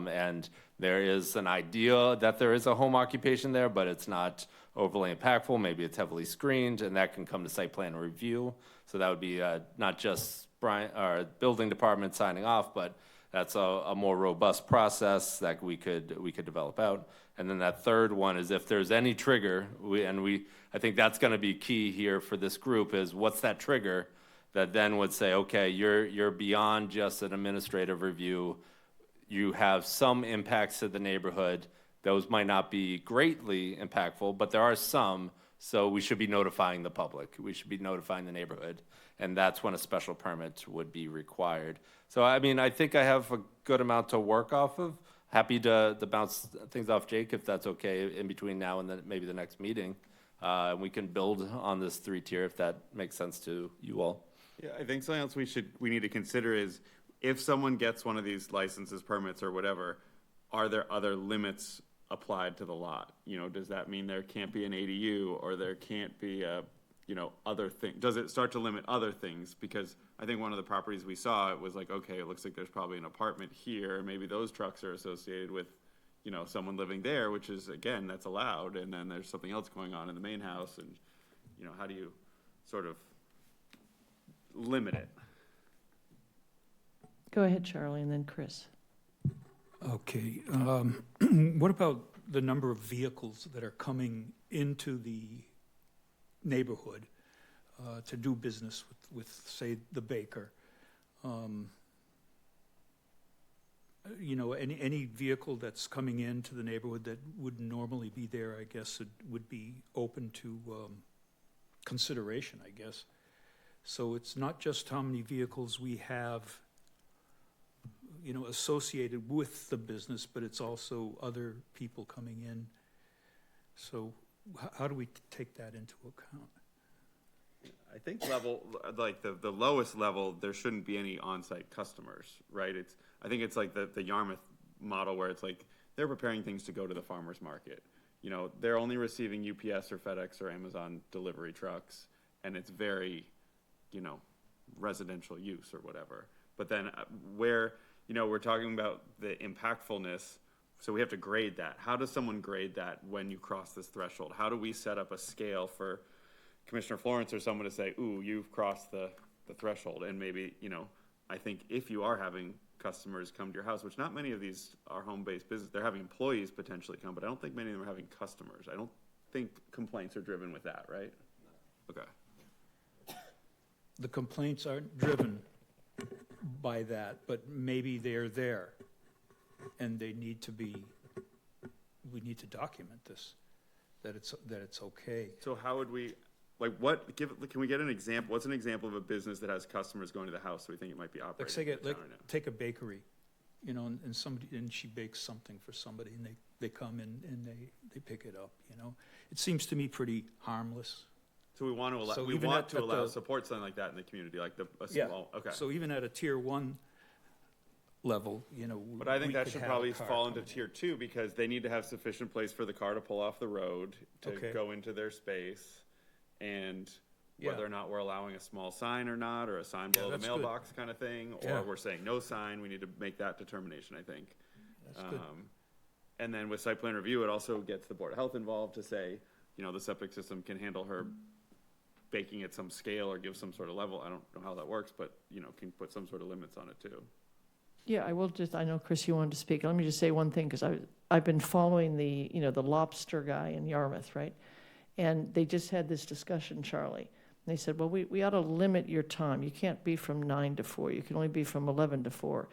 Speaker 6: and there is an idea that there is a home occupation there, but it's not overly impactful. Maybe it's heavily screened, and that can come to site plan review. So that would be not just building department signing off, but that's a more robust process that we could develop out. And then that third one is if there's any trigger, I think that's going to be key here for this group is what's that trigger that then would say, okay, you're beyond just an administrative review. You have some impacts to the neighborhood. Those might not be greatly impactful, but there are some. So we should be notifying the public. We should be notifying the neighborhood. And that's when a special permit would be required. So, I mean, I think I have a good amount to work off of. Happy to bounce things off Jake if that's okay in between now and then maybe the next meeting. We can build on this 3-tier if that makes sense to you all.
Speaker 7: Yeah, I think something else we need to consider is if someone gets one of these licenses, permits, or whatever, are there other limits applied to the lot? You know, does that mean there can't be an ADU or there can't be a, you know, other thing? Does it start to limit other things? Because I think one of the properties we saw, it was like, okay, it looks like there's probably an apartment here. Maybe those trucks are associated with, you know, someone living there, which is, again, that's allowed. And then there's something else going on in the main house. And, you know, how do you sort of limit it?
Speaker 1: Go ahead, Charlie, and then Chris.
Speaker 8: Okay, what about the number of vehicles that are coming into the neighborhood to do business with, say, the baker? You know, any vehicle that's coming into the neighborhood that would normally be there, I guess, it would be open to consideration, I guess. So it's not just how many vehicles we have, you know, associated with the business, but it's also other people coming in. So how do we take that into account?
Speaker 7: I think level, like the lowest level, there shouldn't be any on-site customers, right? I think it's like the Yarmouth model where it's like they're preparing things to go to the farmer's market. You know, they're only receiving UPS or FedEx or Amazon delivery trucks, and it's very, you know, residential use or whatever. But then where, you know, we're talking about the impactfulness, so we have to grade that. How does someone grade that when you cross this threshold? How do we set up a scale for Commissioner Florence or someone to say, ooh, you've crossed the threshold? And maybe, you know, I think if you are having customers come to your house, which not many of these are home-based business, they're having employees potentially come, but I don't think many of them are having customers. I don't think complaints are driven with that, right? Okay.
Speaker 8: The complaints aren't driven by that, but maybe they're there, and they need to be, we need to document this, that it's okay.
Speaker 7: So how would we, like, can we get an example? What's an example of a business that has customers going to the house so we think it might be operating?
Speaker 8: Like, say,
Speaker 7: in the town right now?
Speaker 8: take a bakery, you know, and somebody, and she bakes something for somebody, and they come in and they pick it up, you know? It seems to me pretty harmless.
Speaker 7: So we want to allow,
Speaker 8: So
Speaker 7: we
Speaker 8: even
Speaker 7: want
Speaker 8: at
Speaker 7: to allow
Speaker 8: the-
Speaker 7: support something like that in the community, like a
Speaker 8: Yeah.
Speaker 7: small, okay.
Speaker 8: So even at a tier 1 level, you know.
Speaker 7: But I think
Speaker 8: we
Speaker 7: that
Speaker 8: could
Speaker 7: should
Speaker 8: have a
Speaker 7: probably
Speaker 8: car
Speaker 7: fall into
Speaker 8: coming in.
Speaker 7: tier 2 because they need to have sufficient place for the car to pull off the road, to
Speaker 8: Okay.
Speaker 7: go into their space, and
Speaker 8: Yeah.
Speaker 7: whether or not we're allowing a small sign or not, or a sign below the
Speaker 8: that's good.
Speaker 7: mailbox kind of thing, or
Speaker 8: Yeah.
Speaker 7: we're saying no sign, we need to make that determination, I think.
Speaker 8: That's good.
Speaker 7: And then with site plan review, it also gets the Board of Health involved to say, you know, the septic system can handle her baking at some scale or give some sort of level. I don't know how that works, but, you know, can put some sort of limits on it too.
Speaker 1: Yeah, I know, Chris, you wanted to speak. Let me just say one thing, because I've been following the lobster guy in Yarmouth, right? And they just had this discussion, Charlie. And they said, well, we ought to limit your time. You can't be from 9 to 4. You can only be from 11 to 4.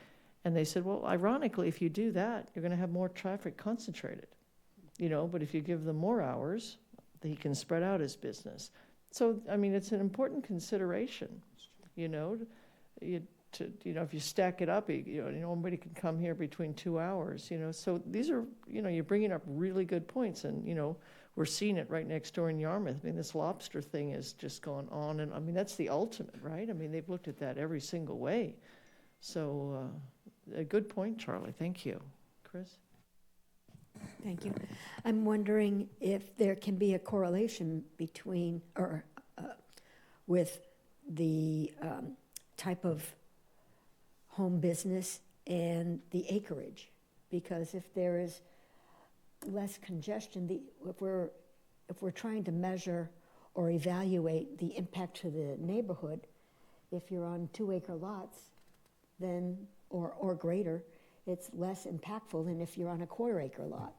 Speaker 1: And they said, well, ironically, if you do that, you're going to have more traffic concentrated, you know, but if you give them more hours, he can spread out his business. So, I mean, it's an important consideration, you know, if you stack it up, nobody can come here between 2 hours, you know. So these are, you know, you're bringing up really good points, and, you know, we're seeing it right next door in Yarmouth. I mean, this lobster thing has just gone on, and I mean, that's the ultimate, right? I mean, they've looked at that every single way. So, a good point, Charlie. Thank you. Chris?
Speaker 9: Thank you. I'm wondering if there can be a correlation between, or with the type of home business and the acreage. Because if there is less congestion, if we're trying to measure or evaluate the impact to the neighborhood, if you're on 2-acre lots, then, or greater, it's less impactful than if you're on a 1/4-acre lot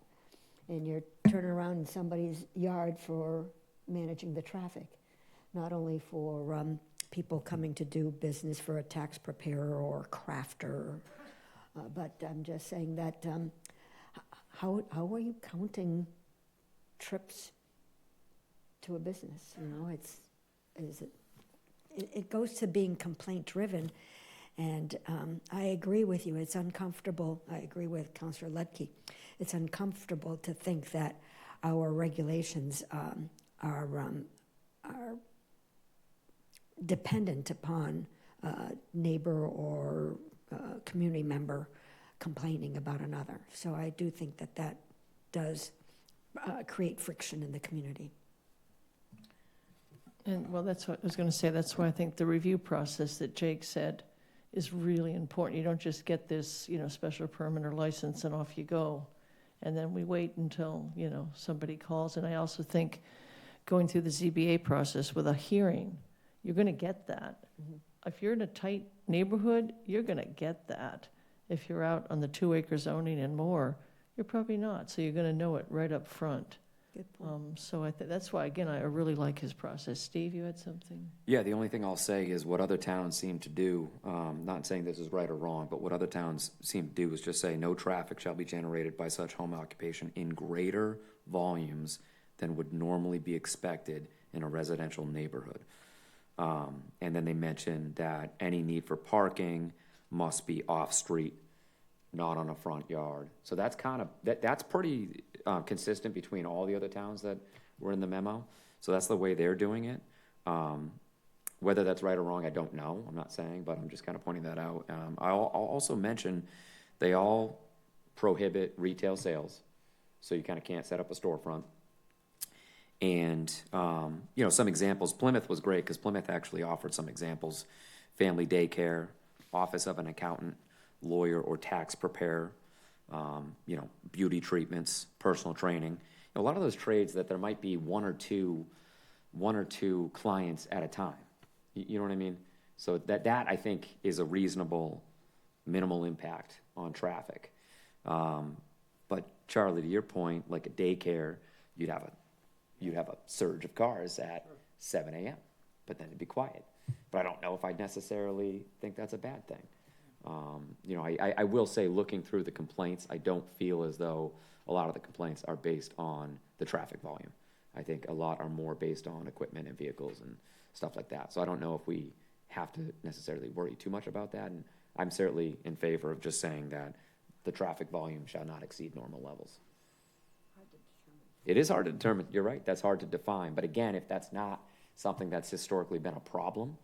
Speaker 9: and you're turning around in somebody's yard for managing the traffic, not only for people coming to do business for a tax preparer or crafter, but I'm just saying that how are you counting trips to a business, you know, it goes to being complaint-driven. And I agree with you, it's uncomfortable, I agree with Councillor Ledke, it's uncomfortable to think that our regulations are dependent upon neighbor or community member complaining about another. So I do think that that does create friction in the community.
Speaker 1: And, well, that's what I was going to say. That's why I think the review process that Jake said is really important. You don't just get this, special permit or license and off you go. And then we wait until, somebody calls. And I also think going through the ZBA process with a hearing, you're going to get that. Mm-hmm. If you're in a tight neighborhood, you're going to get that. If you're out on the 2-acre zoning and more, you're probably not. So you're going to know it right up front.
Speaker 9: Good point.
Speaker 1: So I think that's why, again, I really like his process. Steve, you had something?
Speaker 3: Yeah, the only thing I'll say is what other towns seem to do, not saying this is right or wrong, but what other towns seem to do is just say no traffic shall be generated by such home occupation in greater volumes than would normally be expected in a residential neighborhood. And then they mentioned that any need for parking must be off-street, not on a front yard. So that's kind of, that's pretty consistent between all the other towns that were in the memo. So that's the way they're doing it. Whether that's right or wrong, I don't know. I'm not saying, but I'm just kind of pointing that out. I'll also mention they all prohibit retail sales. So you kind of can't set up a storefront. And, some examples, Plymouth was great because Plymouth actually offered some examples. Family daycare, office of an accountant, lawyer or tax preparer, beauty treatments, personal training. A lot of those trades that there might be one or two clients at a time. You know what I mean? So that I think is a reasonable minimal impact on traffic. But Charlie, to your point, like a daycare, you'd have a surge of cars at 7 a.m., but then it'd be quiet. But I don't know if I'd necessarily think that's a bad thing. I will say, looking through the complaints, I don't feel as though a lot of the complaints are based on the traffic volume. I think a lot are more based on equipment and vehicles and stuff like that. So I don't know if we have to necessarily worry too much about that. And I'm certainly in favor of just saying that the traffic volume shall not exceed normal levels. It is hard to determine. You're right. That's hard to define. But again, if that's not something that's historically been a problem,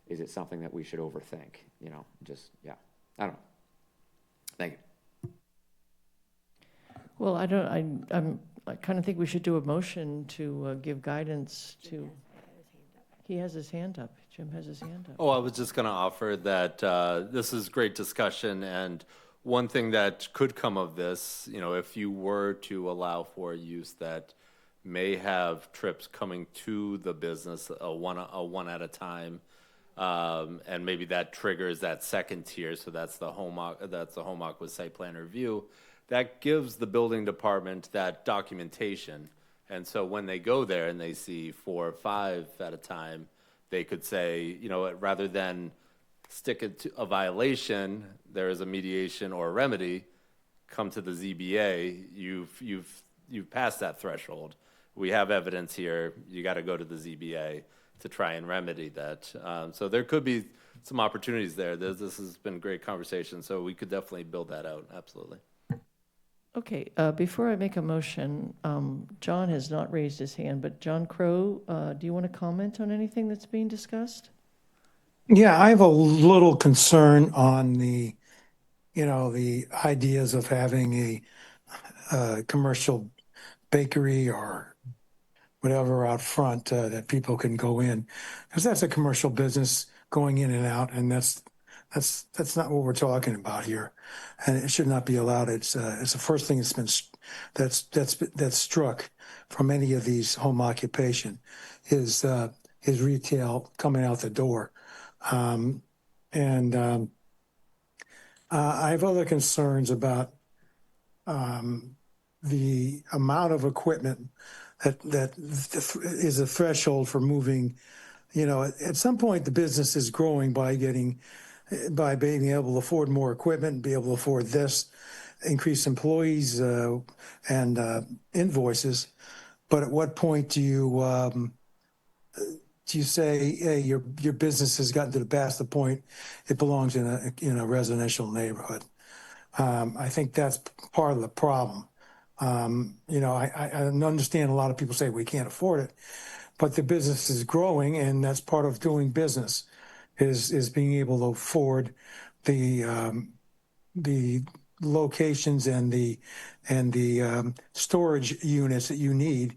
Speaker 3: is it something that we should overthink? I don't know. Thank you.
Speaker 1: Well, I kind of think we should do a motion to give guidance to. He has his hand up. Jim has his hand up.
Speaker 6: Oh, I was just going to offer that this is great discussion, and one thing that could come of this, if you were to allow for a use that may have trips coming to the business a one at a time, and maybe that triggers that second tier. So that's the home with site plan review. That gives the building department that documentation, and so when they go there and they see 4 or 5 at a time, they could say, rather than stick it to a violation, there is a mediation or a remedy. Come to the ZBA. You've passed that threshold. We have evidence here. You got to go to the ZBA to try and remedy that. So there could be some opportunities there. This has been a great conversation, so we could definitely build that out. Absolutely.
Speaker 1: Okay, before I make a motion, John has not raised his hand, but John Crow, do you want to comment on anything that's being discussed?
Speaker 10: Yeah, I have a little concern on the ideas of having a commercial bakery or whatever out front that people can go in, because that's a commercial business going in and out, and that's not what we're talking about here, and it should not be allowed. It's the first thing that's struck from any of these home occupation is retail coming out the door. I have other concerns about the amount of equipment that is a threshold for moving. At some point, the business is growing by being able to afford more equipment and be able to afford this, increase employees and invoices. But at what point do you say, hey, your business has gotten to the past the point it belongs in a residential neighborhood? I think that's part of the problem. I understand a lot of people say we can't afford it, but the business is growing, and that's part of doing business, is being able to afford the locations and the storage units that you need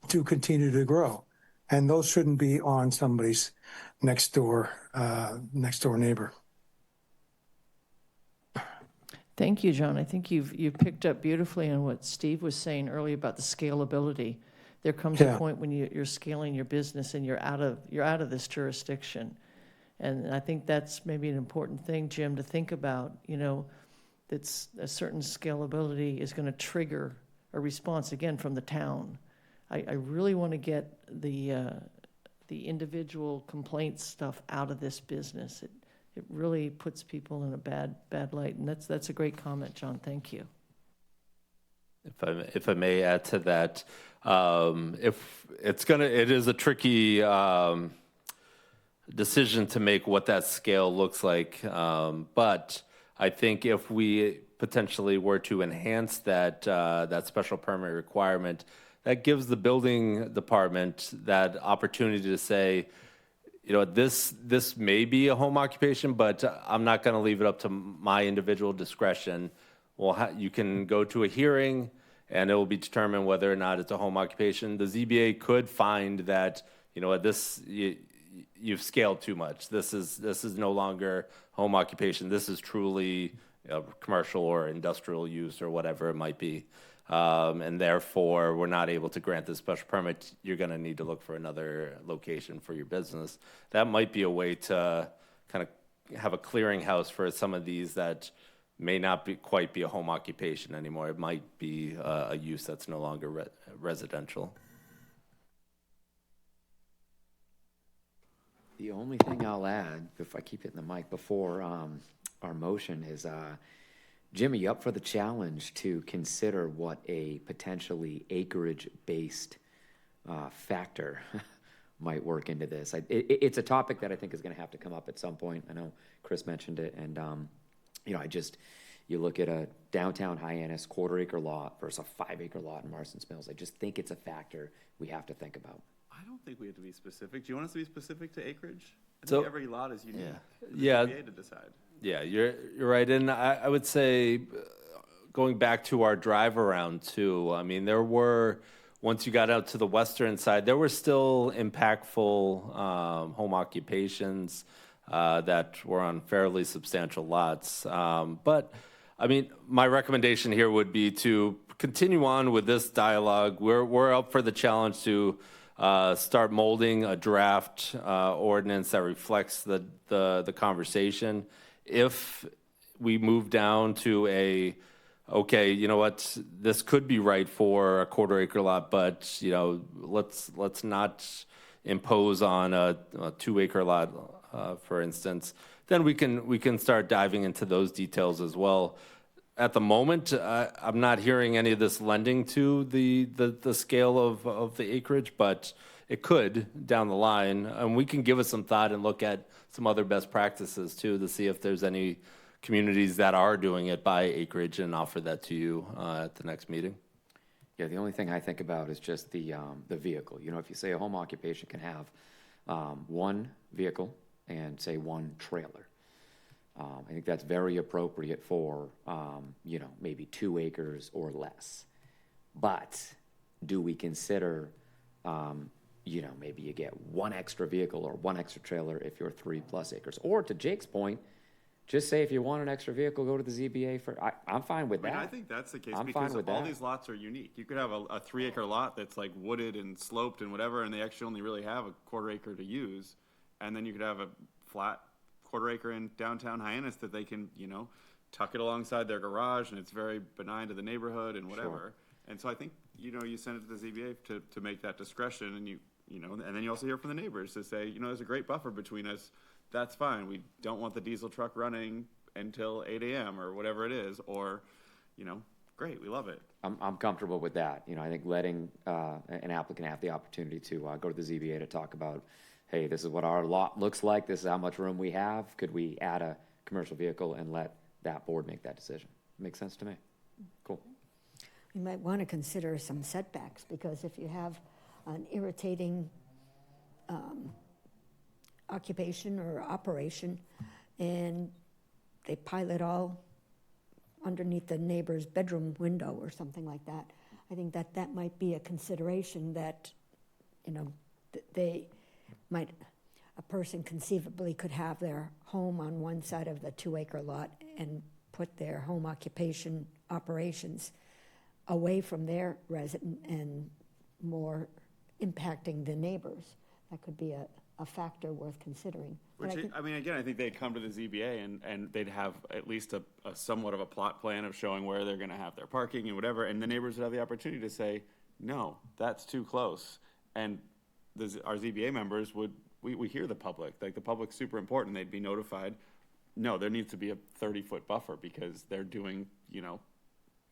Speaker 10: to continue to grow, and those shouldn't be on somebody's next door neighbor.
Speaker 1: Thank you, John. I think you've picked up beautifully on what Steve was saying earlier about the scalability. There comes a
Speaker 10: Yeah.
Speaker 1: point when you're scaling your business and you're out of this jurisdiction. And I think that's maybe an important thing, Jim, to think about, that's a certain scalability is going to trigger a response again from the town. I really want to get the individual complaint stuff out of this business. It really puts people in a bad light, and that's a great comment, John. Thank you.
Speaker 6: If I may add to that, it is a tricky decision to make what that scale looks like. But I think if we potentially were to enhance that special permit requirement, that gives the building department that opportunity to say, this may be a home occupation, but I'm not going to leave it up to my individual discretion. Well, you can go to a hearing, and it will be determined whether or not it's a home occupation. The ZBA could find that, you've scaled too much. This is no longer home occupation. This is truly commercial or industrial use or whatever it might be. And therefore, we're not able to grant this special permit. You're going to need to look for another location for your business. That might be a way to kind of have a clearinghouse for some of these that may not quite be a home occupation anymore. It might be a use that's no longer residential.
Speaker 3: The only thing I'll add, if I keep hitting the mic before our motion, is Jim, are you up for the challenge to consider what a potentially acreage-based factor might work into this? It's a topic that I think is going to have to come up at some point. I know Chris mentioned it, and you look at a downtown Hyannis quarter-acre lot versus a 5-acre lot in Marston's Mills. I just think it's a factor we have to think about.
Speaker 7: I don't think we have to be specific. Do you want us to be specific to acreage? I
Speaker 6: So-
Speaker 7: think every lot is unique.
Speaker 6: Yeah.
Speaker 7: For the ZBA to decide.
Speaker 6: Yeah, you're right. And I would say, going back to our drive around too, I mean, once you got out to the western side, there were still impactful home occupations that were on fairly substantial lots. But I mean, my recommendation here would be to continue on with this dialogue. We're up for the challenge to start molding a draft ordinance that reflects the conversation. If we move down to okay, you know what, this could be right for a quarter-acre lot, but let's not impose on a 2-acre lot, for instance. Then we can start diving into those details as well. At the moment, I'm not hearing any of this lending to the scale of the acreage, but it could down the line. And we can give it some thought and look at some other best practices too to see if there's any communities that are doing it by acreage and offer that to you at the next meeting.
Speaker 3: Yeah, the only thing I think about is just the vehicle. If you say a home occupation can have one vehicle and say one trailer, I think that's very appropriate for, maybe 2 acres or less. But do we consider, maybe you get one extra vehicle or one extra trailer if you're 3+ acres? Or to Jake's point, just say if you want an extra vehicle, go to the ZBA for, I'm fine with that.
Speaker 7: I think that's the case
Speaker 3: I'm
Speaker 7: because
Speaker 3: fine with
Speaker 7: all
Speaker 3: that.
Speaker 7: these lots are unique. You could have a 3-acre lot that's like wooded and sloped and whatever, and they actually only really have a quarter-acre to use. And then you could have a flat quarter-acre in downtown Hyannis that they can, tuck it alongside their garage, and it's very benign to the neighborhood and whatever.
Speaker 3: Sure.
Speaker 7: And so I think, you send it to the ZBA to make that discretion, and and then you also hear from the neighbors to say, there's a great buffer between us. That's fine. We don't want the diesel truck running until 8 a.m. or whatever it is, or, great, we love it.
Speaker 3: I'm comfortable with that. You know, I think letting an applicant have the opportunity to go to the ZBA to talk about, hey, this is what our lot looks like, this is how much room we have, could we add a commercial vehicle and let that board make that decision? Makes sense to me. Cool.
Speaker 9: You might want to consider some setbacks, because if you have an irritating occupation or operation, and they pile it all underneath the neighbor's bedroom window or something like that, I think that that might be a consideration that, you know, they might, a person conceivably could have their home on one side of the 2-acre lot and put their home occupation operations away from their resident and more impacting the neighbors. That could be a factor worth considering. But
Speaker 7: Which, I mean, again, I think they'd come to the ZBA and they'd have at least a somewhat of a plot plan of showing where they're gonna have their parking and whatever, and the neighbors would have the opportunity to say, no, that's too close. And our ZBA members we hear the public, like the public's super important, they'd be notified, no, there needs to be a 30-foot buffer because they're doing, you know,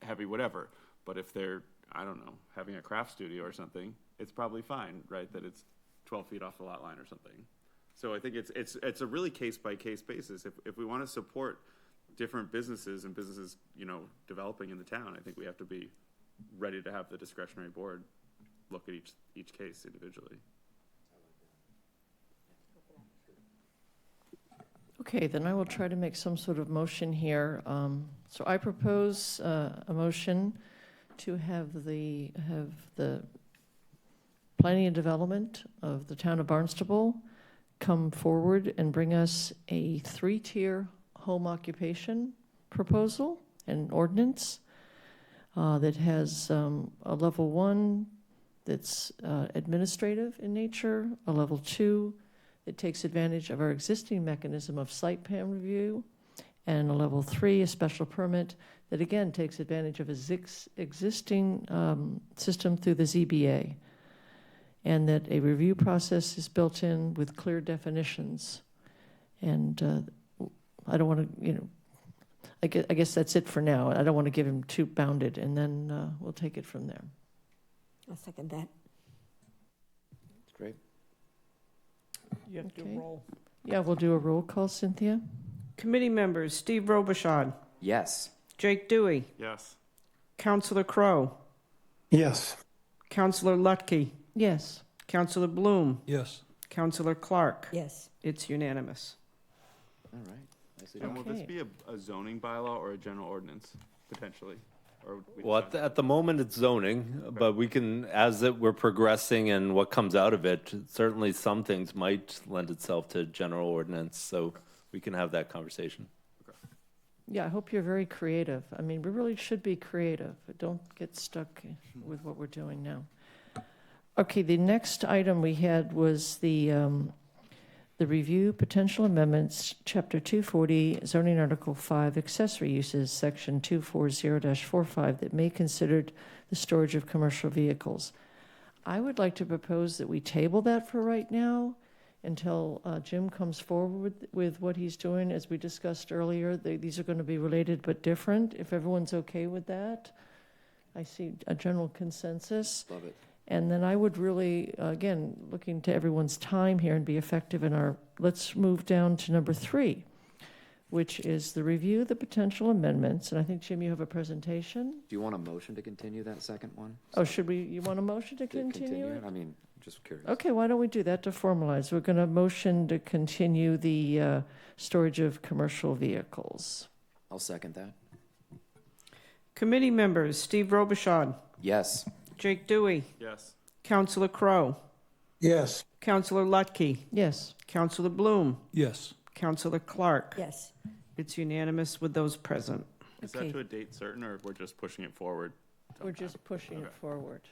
Speaker 7: heavy whatever. But if they're, I don't know, having a craft studio or something, it's probably fine, right, that it's 12 feet off the lot line or something. So I think it's a really case-by-case basis. If we want to support different businesses and businesses, you know, developing in the town, I think we have to be ready to have the discretionary board look at each case individually.
Speaker 1: Okay, then I will try to make some sort of motion here. So I propose a motion to have the planning and development of the town of Barnstable come forward and bring us a 3-tier home occupation proposal and ordinance that has a level 1 that's administrative in nature, a level 2 that takes advantage of our existing mechanism of site plan review, and a level 3, a special permit that again takes advantage of existing system through the ZBA, and that a review process is built in with clear definitions. And I don't want to, you know, I guess that's it for now. I don't want to give him too bounded, and then we'll take it from there.
Speaker 9: I'll second that.
Speaker 3: That's great.
Speaker 2: You have to
Speaker 1: Okay.
Speaker 2: roll.
Speaker 1: Yeah, we'll do a roll call, Cynthia.
Speaker 2: Committee members, Steve Robichaud,
Speaker 3: Yes.
Speaker 2: Jake Dewey,
Speaker 7: Yes.
Speaker 2: Counselor Crowe,
Speaker 10: Yes.
Speaker 2: Counselor Lutke,
Speaker 1: Yes.
Speaker 2: Counselor Bloom,
Speaker 8: Yes.
Speaker 2: Counselor Clark.
Speaker 9: Yes.
Speaker 2: It's unanimous.
Speaker 3: All right. Nicely
Speaker 7: And
Speaker 3: done.
Speaker 7: will this
Speaker 1: Okay.
Speaker 7: be a zoning bylaw or a general ordinance, potentially? Or we
Speaker 6: Well,
Speaker 7: decide?
Speaker 6: at the moment, it's zoning, but we can, we're progressing and what comes out of it, certainly some things might lend itself to general ordinance, so we can have that conversation.
Speaker 1: Yeah, I hope you're very creative. I mean, we really should be creative. Don't get stuck with what we're doing now. Okay, the next item we had was the review potential amendments, Chapter 240, zoning Article 5, accessory uses, Section 240-45, that may consider the storage of commercial vehicles. I would like to propose that we table that for right now until Jim comes forward with what he's doing. As we discussed earlier, these are going to be related but different, if everyone's okay with that. I see a general consensus.
Speaker 3: Love it.
Speaker 1: And then I would really, again, looking to everyone's time here and be effective in our, let's move down to number 3, which is the review of the potential amendments. And I think, Jim, you have a presentation.
Speaker 3: Do you want a motion to continue that second one?
Speaker 1: Oh, you want a motion to continue it?
Speaker 3: I mean, just curious.
Speaker 1: Okay, why don't we do that to formalize? We're going to motion to continue the storage of commercial vehicles.
Speaker 3: I'll second that.
Speaker 2: Committee members, Steve Robichaud,
Speaker 3: Yes.
Speaker 2: Jake Dewey,
Speaker 7: Yes.
Speaker 2: Counselor Crowe,
Speaker 10: Yes.
Speaker 2: Counselor Lutke,
Speaker 1: Yes.
Speaker 2: Counselor Bloom,
Speaker 8: Yes.
Speaker 2: Counselor Clark.
Speaker 9: Yes.
Speaker 2: It's unanimous with those present.
Speaker 7: Is
Speaker 1: Okay.
Speaker 7: that to a date certain, or we're just pushing it forward?
Speaker 1: We're just pushing it
Speaker 7: Okay.
Speaker 1: forward.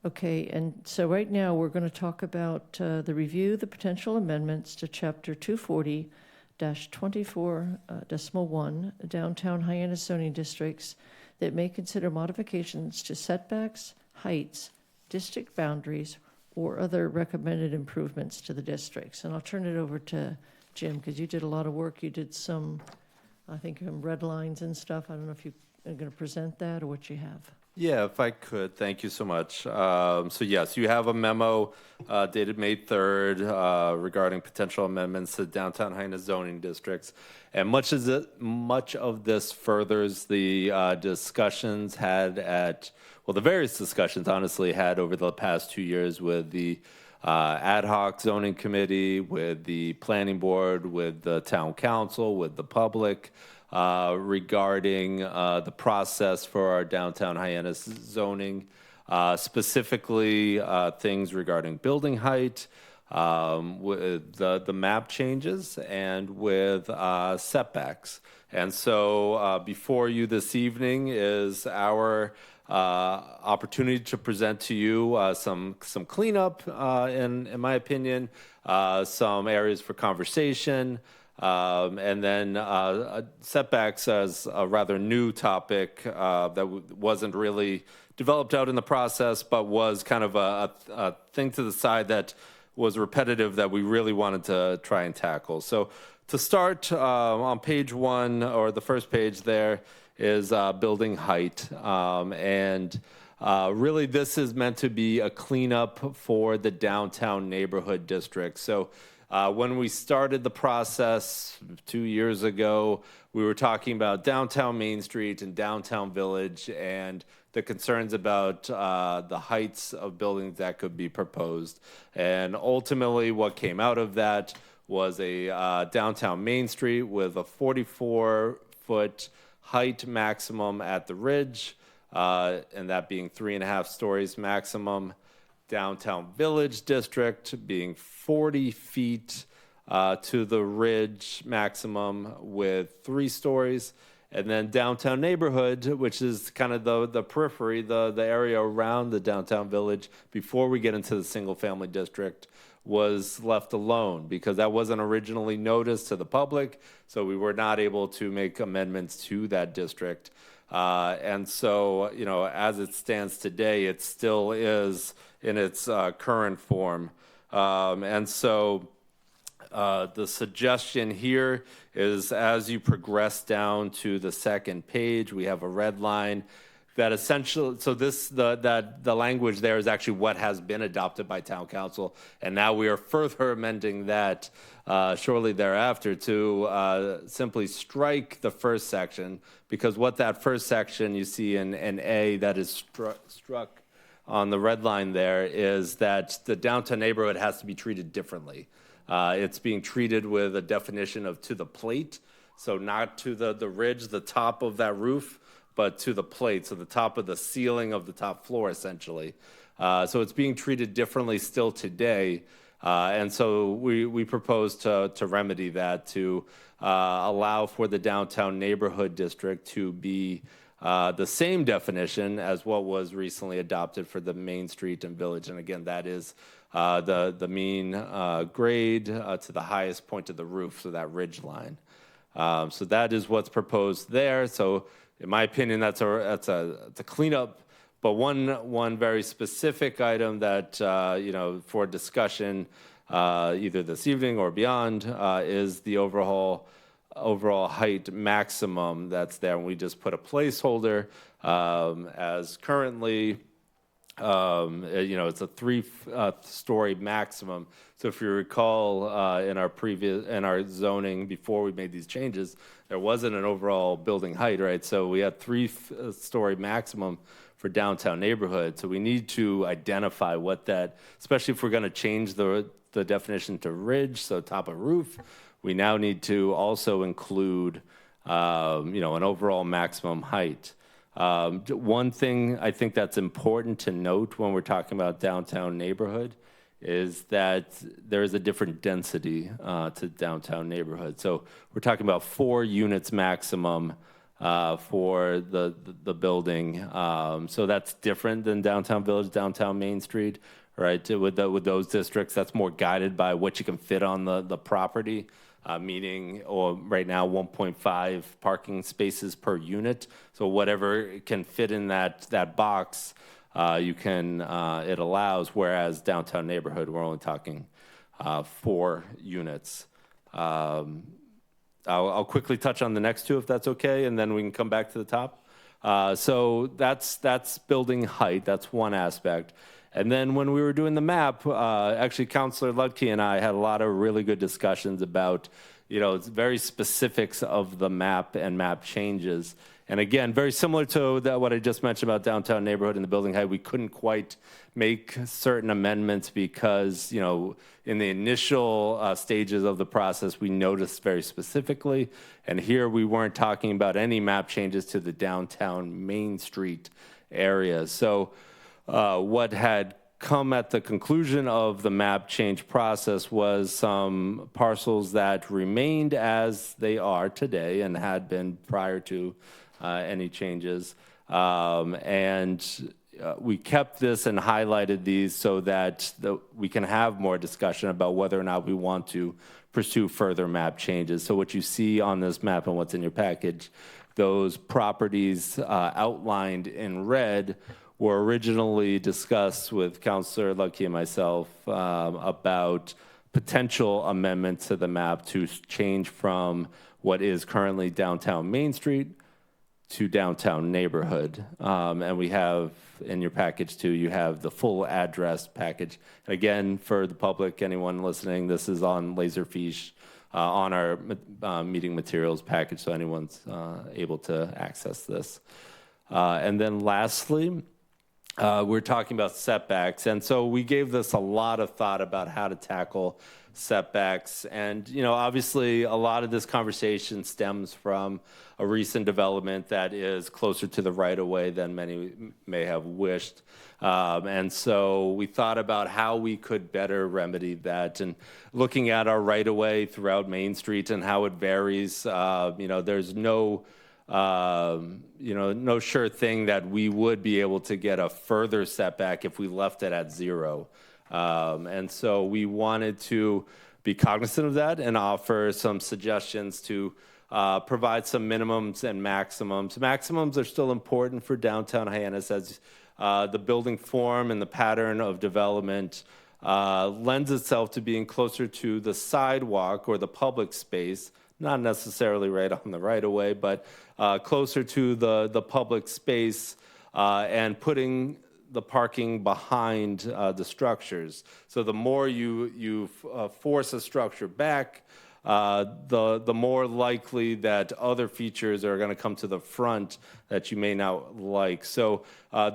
Speaker 1: Okay, and so right now, we're going to talk about the review, the potential amendments to Chapter 240-24-1, downtown Hyannis zoning districts that may consider modifications to setbacks, heights, district boundaries, or other recommended improvements to the districts. And I'll turn it over to Jim, because you did a lot of work. You did some, I think, red lines and stuff. I don't know if you going to present that or what you have?
Speaker 6: Yeah, if I could, thank you so much. So yes, you have a memo dated May 3rd regarding potential amendments to downtown Hyannis zoning districts. And much of this furthers the discussions had the various discussions, honestly, had over the past 2 years with the ad hoc zoning committee, with the planning board, with the town council, with the public, regarding the process for our downtown Hyannis zoning, specifically things regarding building height, with the map changes, and with setbacks. And so before you this evening is our opportunity to present to you some cleanup, in my opinion, some areas for conversation, and then setbacks as a rather new topic that wasn't really developed out in the process, but was kind of a thing to the side that was repetitive that we really wanted to try and tackle. So to start, on page 1, or the first page there, is building height. And really this is meant to be a cleanup for the downtown neighborhood district. So when we started the process 2 years ago, we were talking about downtown Main Street and downtown Village and the concerns about the heights of buildings that could be proposed. And ultimately what came out of that was a downtown Main Street with a 44-foot height maximum at the ridge, and that being 3.5 stories maximum. Downtown Village District being 40 feet to the ridge maximum with 3 stories. And then downtown neighborhood, which is kind of the periphery, the area around the downtown village before we get into the single family district, was left alone because that wasn't originally noticed to the public. So we were not able to make amendments to that district. And so, as it stands today, it still is in its current form. And so the suggestion here is as you progress down to the second page, we have a red line that essentially, so the language there is actually what has been adopted by town council. And now we are further amending that shortly thereafter to simply strike the first section, because what that first section you see in A that is struck on the red line there is that the downtown neighborhood has to be treated differently. It's being treated with a definition of to the plate, so not to the ridge, the top of that roof, but to the plate, so the top of the ceiling of the top floor, essentially. So it's being treated differently still today, and so we propose to remedy that, to allow for the downtown neighborhood district to be the same definition as what was recently adopted for the Main Street and Village. And again, that is the mean grade to the highest point of the roof, so that ridge line. So that is what's proposed there. So in my opinion, that's a cleanup. But one very specific item that for discussion either this evening or beyond is the overall height maximum that's there. And we just put a placeholder as currently, it's a 3-story maximum. So if you recall, in our zoning before we made these changes, there wasn't an overall building height, right? So we had 3-story maximum for downtown neighborhood. So we need to identify what that, especially if we're going to change the definition to ridge, so top of roof. We now need to also include, an overall maximum height. One thing I think that's important to note when we're talking about downtown neighborhood is that there is a different density to downtown neighborhood. So we're talking about 4 units maximum for the building. So that's different than downtown Village, downtown Main Street, right? With those districts, that's more guided by what you can fit on the property. Meaning, or right now, 1.5 parking spaces per unit. So whatever can fit in that box, it allows. Whereas downtown neighborhood, we're only talking 4 units. I'll quickly touch on the next 2 if that's okay, and then we can come back to the top. So that's building height. That's one aspect. And then when we were doing the map, actually Councilor Ludke and I had a lot of really good discussions about, it's very specifics of the map and map changes. And again, very similar to what I just mentioned about downtown neighborhood and the building height, we couldn't quite make certain amendments because, in the initial stages of the process, we noticed very specifically. And here we weren't talking about any map changes to the downtown Main Street area. So what had come at the conclusion of the map change process was some parcels that remained as they are today and had been prior to any changes. We kept this and highlighted these so that we can have more discussion about whether or not we want to pursue further map changes. So what you see on this map and what's in your package, those properties outlined in red were originally discussed with Councilor Lucky and myself about potential amendments to the map to change from what is currently downtown Main Street to downtown neighborhood. And we have in your package too, you have the full address package. And again, for the public, anyone listening, this is on Laserfiche on our meeting materials package, so anyone's able to access this. And then lastly, we're talking about setbacks. And so we gave this a lot of thought about how to tackle setbacks. And, obviously a lot of this conversation stems from a recent development that is closer to the right of way than many may have wished. And so we thought about how we could better remedy that, and looking at our right of way throughout Main Street and how it varies. There's no sure thing that we would be able to get a further setback if we left it at 0. And so we wanted to be cognizant of that and offer some suggestions to provide some minimums and maximums. Maximums are still important for downtown Hyannis as the building form and the pattern of development lends itself to being closer to the sidewalk or the public space, not necessarily right on the right of way, but closer to the public space and putting the parking behind the structures. So the more you force a structure back, the more likely that other features are going to come to the front that you may not like. So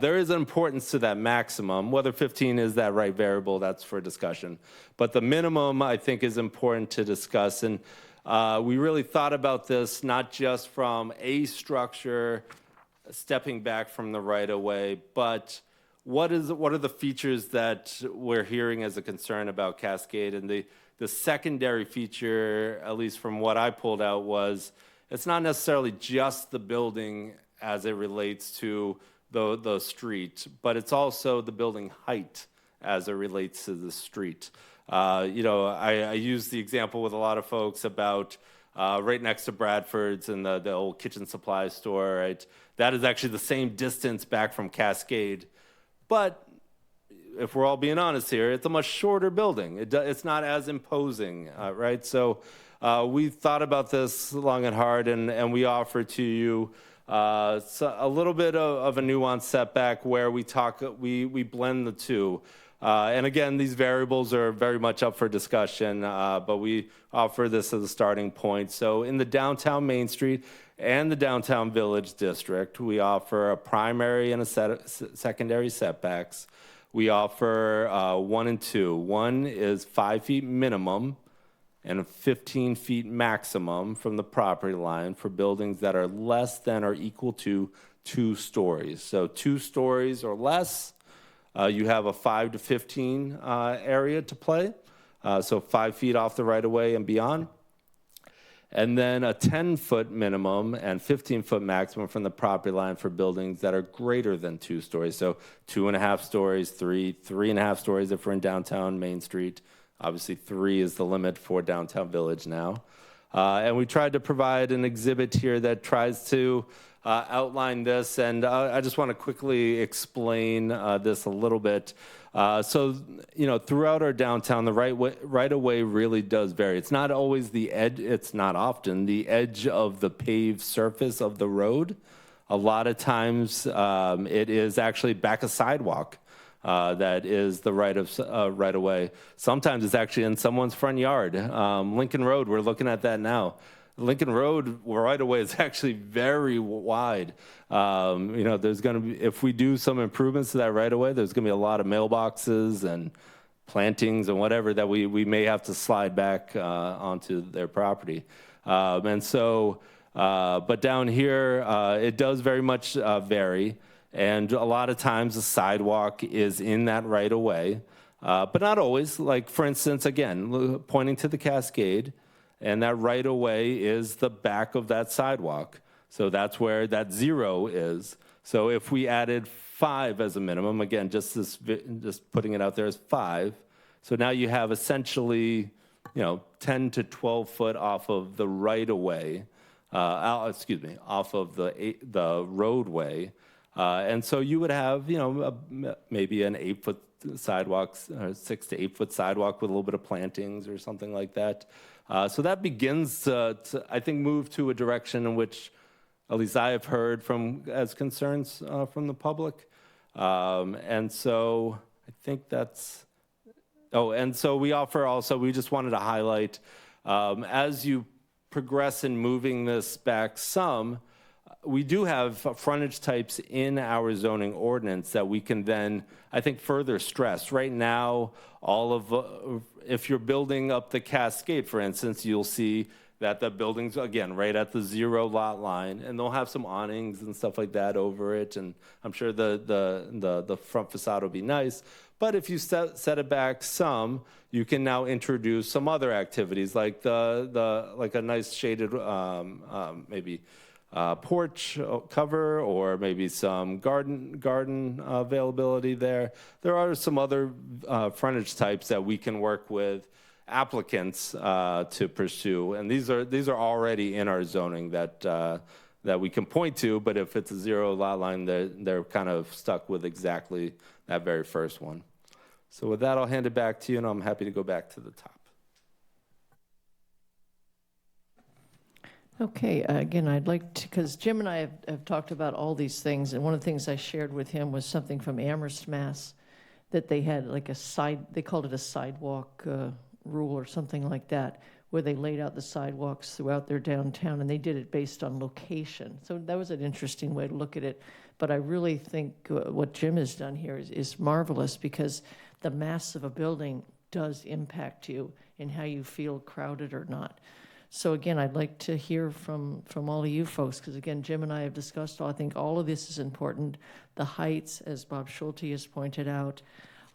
Speaker 6: there is an importance to that maximum. Whether 15 is that right variable, that's for discussion. But the minimum, I think, is important to discuss. And we really thought about this not just from a structure stepping back from the right-of-way, but what are the features that we're hearing as a concern about Cascade? And the secondary feature, at least from what I pulled out, was it's not necessarily just the building as it relates to the street, but it's also the building height as it relates to the street. I use the example with a lot of folks about right next to Bradford's and the old kitchen supply store, right? That is actually the same distance back from Cascade. But if we're all being honest here, it's a much shorter building. It's not as imposing, right? So we thought about this long and hard, and we offer to you a little bit of a nuanced setback where we blend the two. And again, these variables are very much up for discussion, but we offer this as a starting point. So in the downtown Main Street and the downtown Village District, we offer a primary and a secondary setbacks. We offer 1 and 2. 1 is 5 feet minimum and 15 feet maximum from the property line for buildings that are less than or equal to 2 stories. So 2 stories or less, you have a 5 to 15 area to play, so 5 feet off the right-of-way and beyond. And then a 10-foot minimum and 15-foot maximum from the property line for buildings that are greater than 2 stories. So 2.5 stories, 3.5 stories if we're in downtown Main Street. Obviously, 3 is the limit for downtown Village now. And we tried to provide an exhibit here that tries to outline this, and I just want to quickly explain this a little bit. So, throughout our downtown, the right-of-way really does vary. It's not always the edge, it's not often the edge of the paved surface of the road. A lot of times, it is actually back a sidewalk that is the right of way. Sometimes it's actually in someone's front yard. Lincoln Road, we're looking at that now. Lincoln Road right of way is actually very wide. There's going to be, if we do some improvements to that right of way, there's going to be a lot of mailboxes and plantings and whatever that we may have to slide back onto their property. But down here, it does very much vary. And a lot of times the sidewalk is in that right of way, but not always. Like, for instance, again, pointing to the Cascade, and that right of way is the back of that sidewalk. So that's where that 0 is. So if we added 5 as a minimum, again, just putting it out there as 5. So now you have essentially, 10 to 12 foot off of the right of way, off of the roadway. And so you would have, maybe an 8-foot sidewalk, 6 to 8 foot sidewalk with a little bit of plantings or something like that. So that begins to, I think, move to a direction in which, at least I have heard as concerns from the public. And so I think that's, and so we offer also, we just wanted to highlight, as you progress in moving this back some, we do have frontage types in our zoning ordinance that we can then, I think, further stress. Right now, if you're building up the Cascade, for instance, you'll see that the building's, again, right at the 0 lot line, and they'll have some awnings and stuff like that over it, and I'm sure the front facade will be nice. But if you set it back some, you can now introduce some other activities, like like a nice shaded, maybe porch cover, or maybe some garden availability there. There are some other frontage types that we can work with applicants to pursue, and these are already in our zoning that we can point to. But if it's a 0 lot line, they're kind of stuck with exactly that very first one. So with that, I'll hand it back to you, and I'm happy to go back to the top.
Speaker 1: Okay, again, I'd like to, because Jim and I have talked about all these things, and one of the things I shared with him was something from Amherst, Mass, that they had like they called it a sidewalk rule or something like that, where they laid out the sidewalks throughout their downtown, and they did it based on location. So that was an interesting way to look at it. But I really think what Jim has done here is marvelous, because the mass of a building does impact you in how you feel crowded or not. So again, I'd like to hear from all of you folks, because again, Jim and I have discussed, I think all of this is important. The heights, as Bob Schulte has pointed out,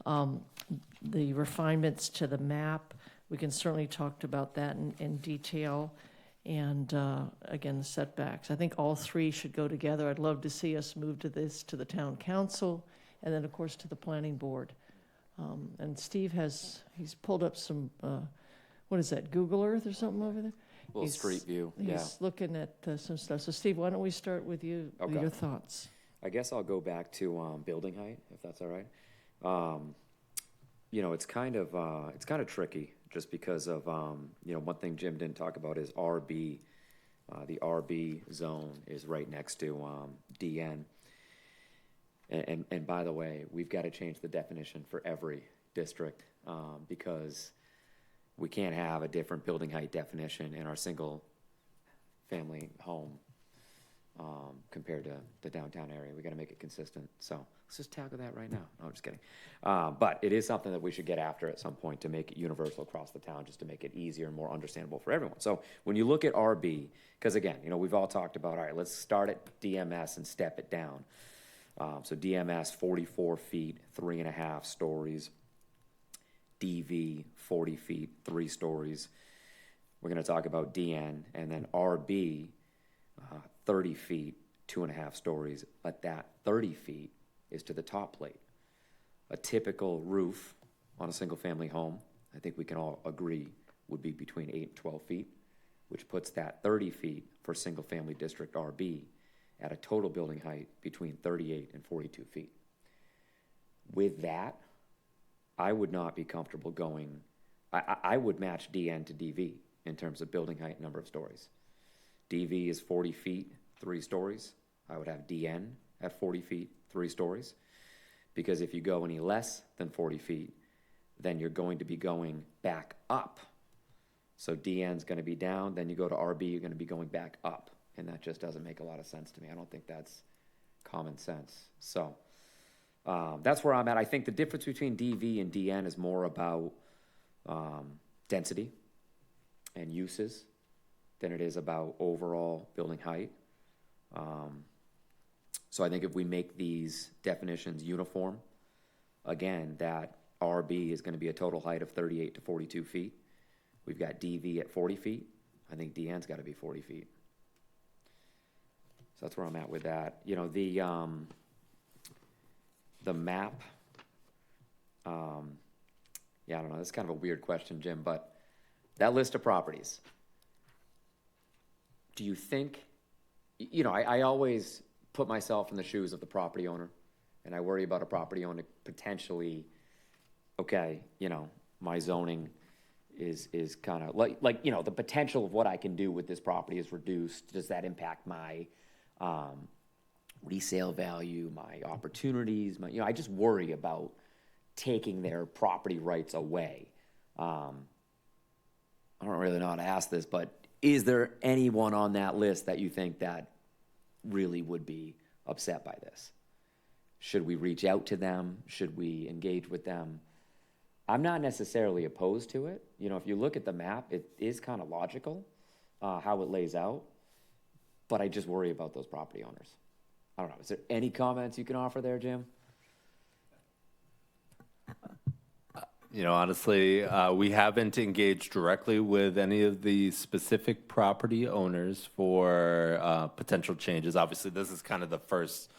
Speaker 1: the refinements to the map, we can certainly talk about that in detail. And again, the setbacks. I think all three should go together. I'd love to see us move to the town council, and then of course to the planning board. And Steve he's pulled up some, what is that, Google Earth or something over there?
Speaker 3: Little street view, yeah.
Speaker 1: He's looking at some stuff. So Steve, why don't we start with you, with your thoughts?
Speaker 3: I guess I'll go back to building height, if that's all right. It's kind of tricky, just because of one thing Jim didn't talk about is RB. The RB zone is right next to DN. And by the way, we've got to change the definition for every district, because we can't have a different building height definition in our single family home compared to the downtown area. We got to make it consistent. So let's just tackle that right now. No, I'm just kidding. But it is something that we should get after at some point to make it universal across the town, just to make it easier and more understandable for everyone. So when you look at RB, because again, we've all talked about, all right, let's start at DMS and step it down. So DMS, 44 feet, 3.5 stories. DV, 40 feet, 3 stories. We're going to talk about DN, and then RB, 30 feet, 2.5 stories. But that 30 feet is to the top plate. A typical roof on a single-family home, I think we can all agree, would be between 8 and 12 feet, which puts that 30 feet for single-family district RB at a total building height between 38 and 42 feet. With that, I would not be comfortable going, I would match DN to DV in terms of building height, number of stories. DV is 40 feet, 3 stories. I would have DN at 40 feet, 3 stories. Because if you go any less than 40 feet, then you're going to be going back up. So DN's going to be down, then you go to RB, you're going to be going back up. And that just doesn't make a lot of sense to me. I don't think that's common sense. So that's where I'm at. I think the difference between DV and DN is more about density and uses than it is about overall building height. So I think if we make these definitions uniform, again, that RB is going to be a total height of 38 to 42 feet. We've got DV at 40 feet. I think DN's got to be 40 feet. So that's where I'm at with that. You know, the map, yeah, I don't know, that's kind of a weird question, Jim, but that list of properties, do you think, you know, I always put myself in the shoes of the property owner, and I worry about a property owner potentially, okay, you know, my zoning is kind of like, you know, the potential of what I can do with this property is reduced. Does that impact my resale value, my opportunities? You know, I just worry about taking their property rights away. I don't really know how to ask this, but is there anyone on that list that you think that really would be upset by this? Should we reach out to them? Should we engage with them? I'm not necessarily opposed to it. You know, if you look at the map, it is kind of logical how it lays out, but I just worry about those property owners. I don't know. Is there any comments you can offer there, Jim?
Speaker 6: You know, honestly, we haven't engaged directly with any of the specific property owners for potential changes. Obviously, this is kind of the first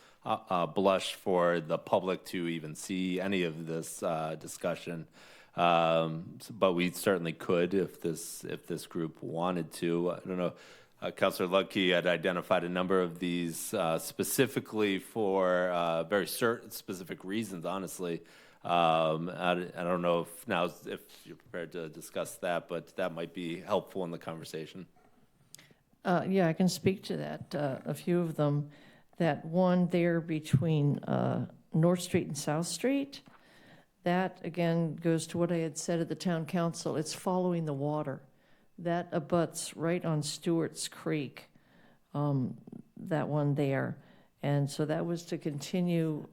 Speaker 6: blush for the public to even see any of this discussion. But we certainly could if this group wanted to. I don't know. Councillor Ludke had identified a number of these specifically for very certain specific reasons, honestly. I don't know if you're prepared to discuss that, but that might be helpful in the conversation.
Speaker 1: Yeah, I can speak to that. A few of them. That one there between North Street and South Street, that again goes to what I had said at the town council. It's following the water. That abuts right on Stewart's Creek, that one there. And so that was to continue.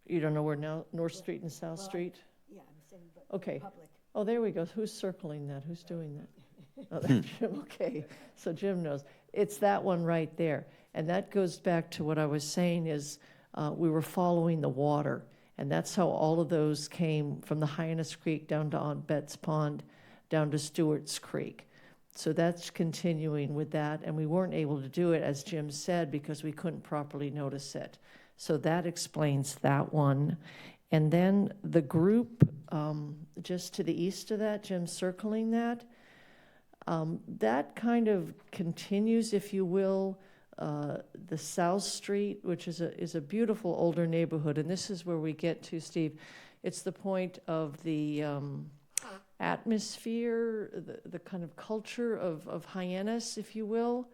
Speaker 1: You don't know where now North Street and South Street?
Speaker 9: Yeah, I'm saying, but
Speaker 1: Okay.
Speaker 9: public.
Speaker 1: Oh, there we go. Who's circling that? Who's doing that? Oh, that's Jim. Okay. So Jim knows. It's that one right there. And that goes back to what I was saying is we were following the water. And that's how all of those came from the Hyannis Creek down to Aunt Bet's Pond, down to Stewart's Creek. So that's continuing with that. And we weren't able to do it, as Jim said, because we couldn't properly notice it. So that explains that one. And then the group just to the east of that, Jim circling that, that kind of continues, if you will, the South Street, which is a beautiful older neighborhood. And this is where we get to, Steve. It's the point of the atmosphere, the kind of culture of Hyannis, if you will.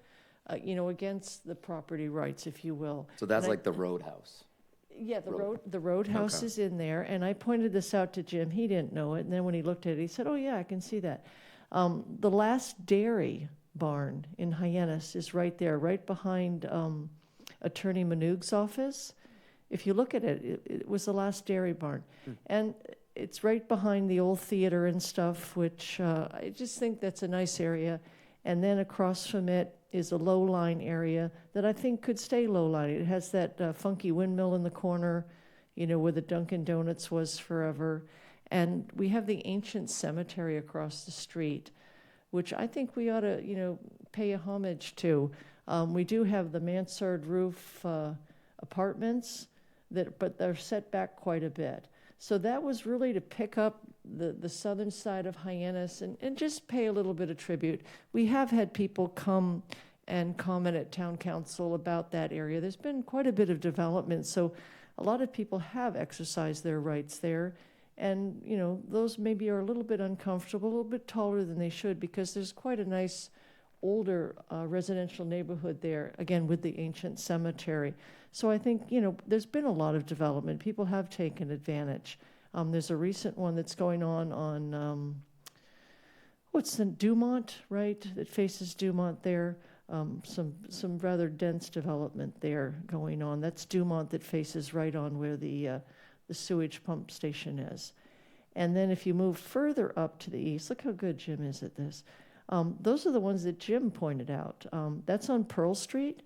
Speaker 1: You know, against the property rights, if you will.
Speaker 3: So that's like the roadhouse.
Speaker 1: Yeah, the roadhouse
Speaker 3: Okay.
Speaker 1: is in there, and I pointed this out to Jim. He didn't know it, and then when he looked at it, he said, "Oh yeah, I can see that." The last dairy barn in Hyannis is right there, right behind Attorney Manoog's office. If you look at it, it was the last dairy barn, and it's right behind the old theater and stuff, which I just think that's a nice area. And then across from it is a low-line area that I think could stay low-line. It has that funky windmill in the corner, you know, where the Dunkin' Donuts was forever. And we have the ancient cemetery across the street, which I think we ought to, you know, pay a homage to. We do have the mansard roof apartments, but they're set back quite a bit. So that was really to pick up the southern side of Hyannis and just pay a little bit of tribute. We have had people come and comment at town council about that area. There's been quite a bit of development, so a lot of people have exercised their rights there. And, you know, those maybe are a little bit uncomfortable, a little bit taller than they should, because there's quite a nice older residential neighborhood there, again, with the ancient cemetery. So I think, there's been a lot of development. People have taken advantage. There's a recent one that's going on what's the Dumont, right? That faces Dumont there. Some rather dense development there going on. That's Dumont that faces right on where the sewage pump station is. And then if you move further up to the east, look how good Jim is at this. Those are the ones that Jim pointed out. That's on Pearl Street.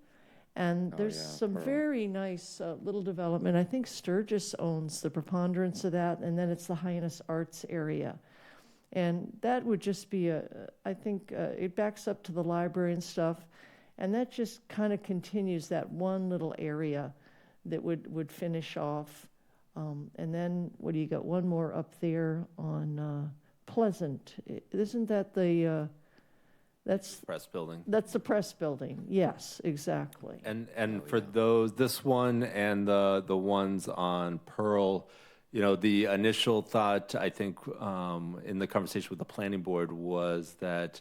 Speaker 1: And there's some
Speaker 3: Pearl.
Speaker 1: very nice little development. I think Sturgis owns the preponderance of that, and then it's the Hyannis Arts area. And that would just be I think it backs up to the library and stuff, and that just kind of continues that one little area that would finish off. And then, what do you got? One more up there on Pleasant. Isn't that that's
Speaker 6: Press building.
Speaker 1: That's the press building. Yes, exactly.
Speaker 6: And for those, this one and the ones on Pearl, the initial thought, I think, in the conversation with the planning board was that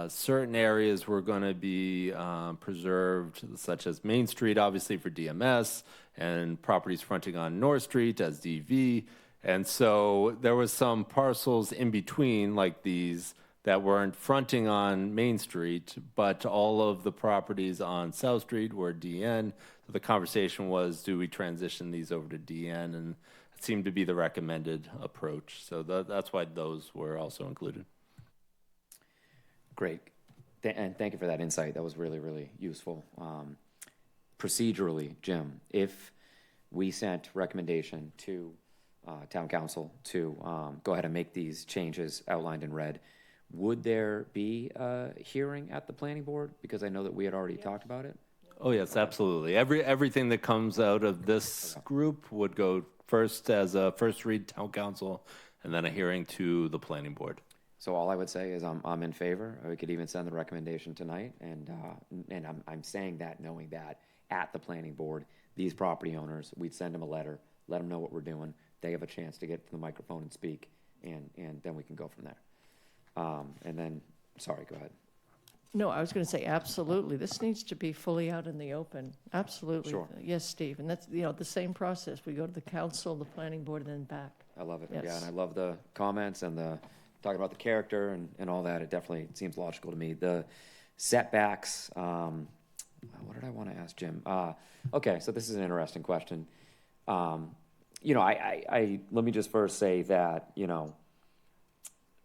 Speaker 6: certain areas were going to be preserved, such as Main Street, obviously for DMS, and properties fronting on North Street as DV. And so there was some parcels in between, like these, that weren't fronting on Main Street, but all of the properties on South Street were DN. So the conversation was, do we transition these over to DN? And it seemed to be the recommended approach. So that's why those were also included.
Speaker 3: Great. And thank you for that insight. That was really, really useful. Procedurally, Jim, if we sent recommendation to town council to go ahead and make these changes outlined in red, would there be a hearing at the planning board? Because I know that we had already talked about it.
Speaker 6: Oh, yes, absolutely. Everything that comes out of this group would go first as a first read town council and then a hearing to the planning board.
Speaker 3: So all I would say is I'm in favor. We could even send the recommendation tonight, and I'm saying that knowing that at the planning board, these property owners, we'd send them a letter, let them know what we're doing. They have a chance to get to the microphone and speak, and then we can go from there. And then, sorry, go ahead.
Speaker 1: No, I was going to say absolutely. This needs to be fully out in the open. Absolutely.
Speaker 3: Sure.
Speaker 1: Yes, Steve. And that's the same process. We go to the council, the planning board, and then back.
Speaker 3: I love it.
Speaker 1: Yes.
Speaker 3: Yeah, and I love the comments and the talking about the character and all that. It definitely seems logical to me. The setbacks, what did I want to ask Jim? Okay, so this is an interesting question. I let me just first say that,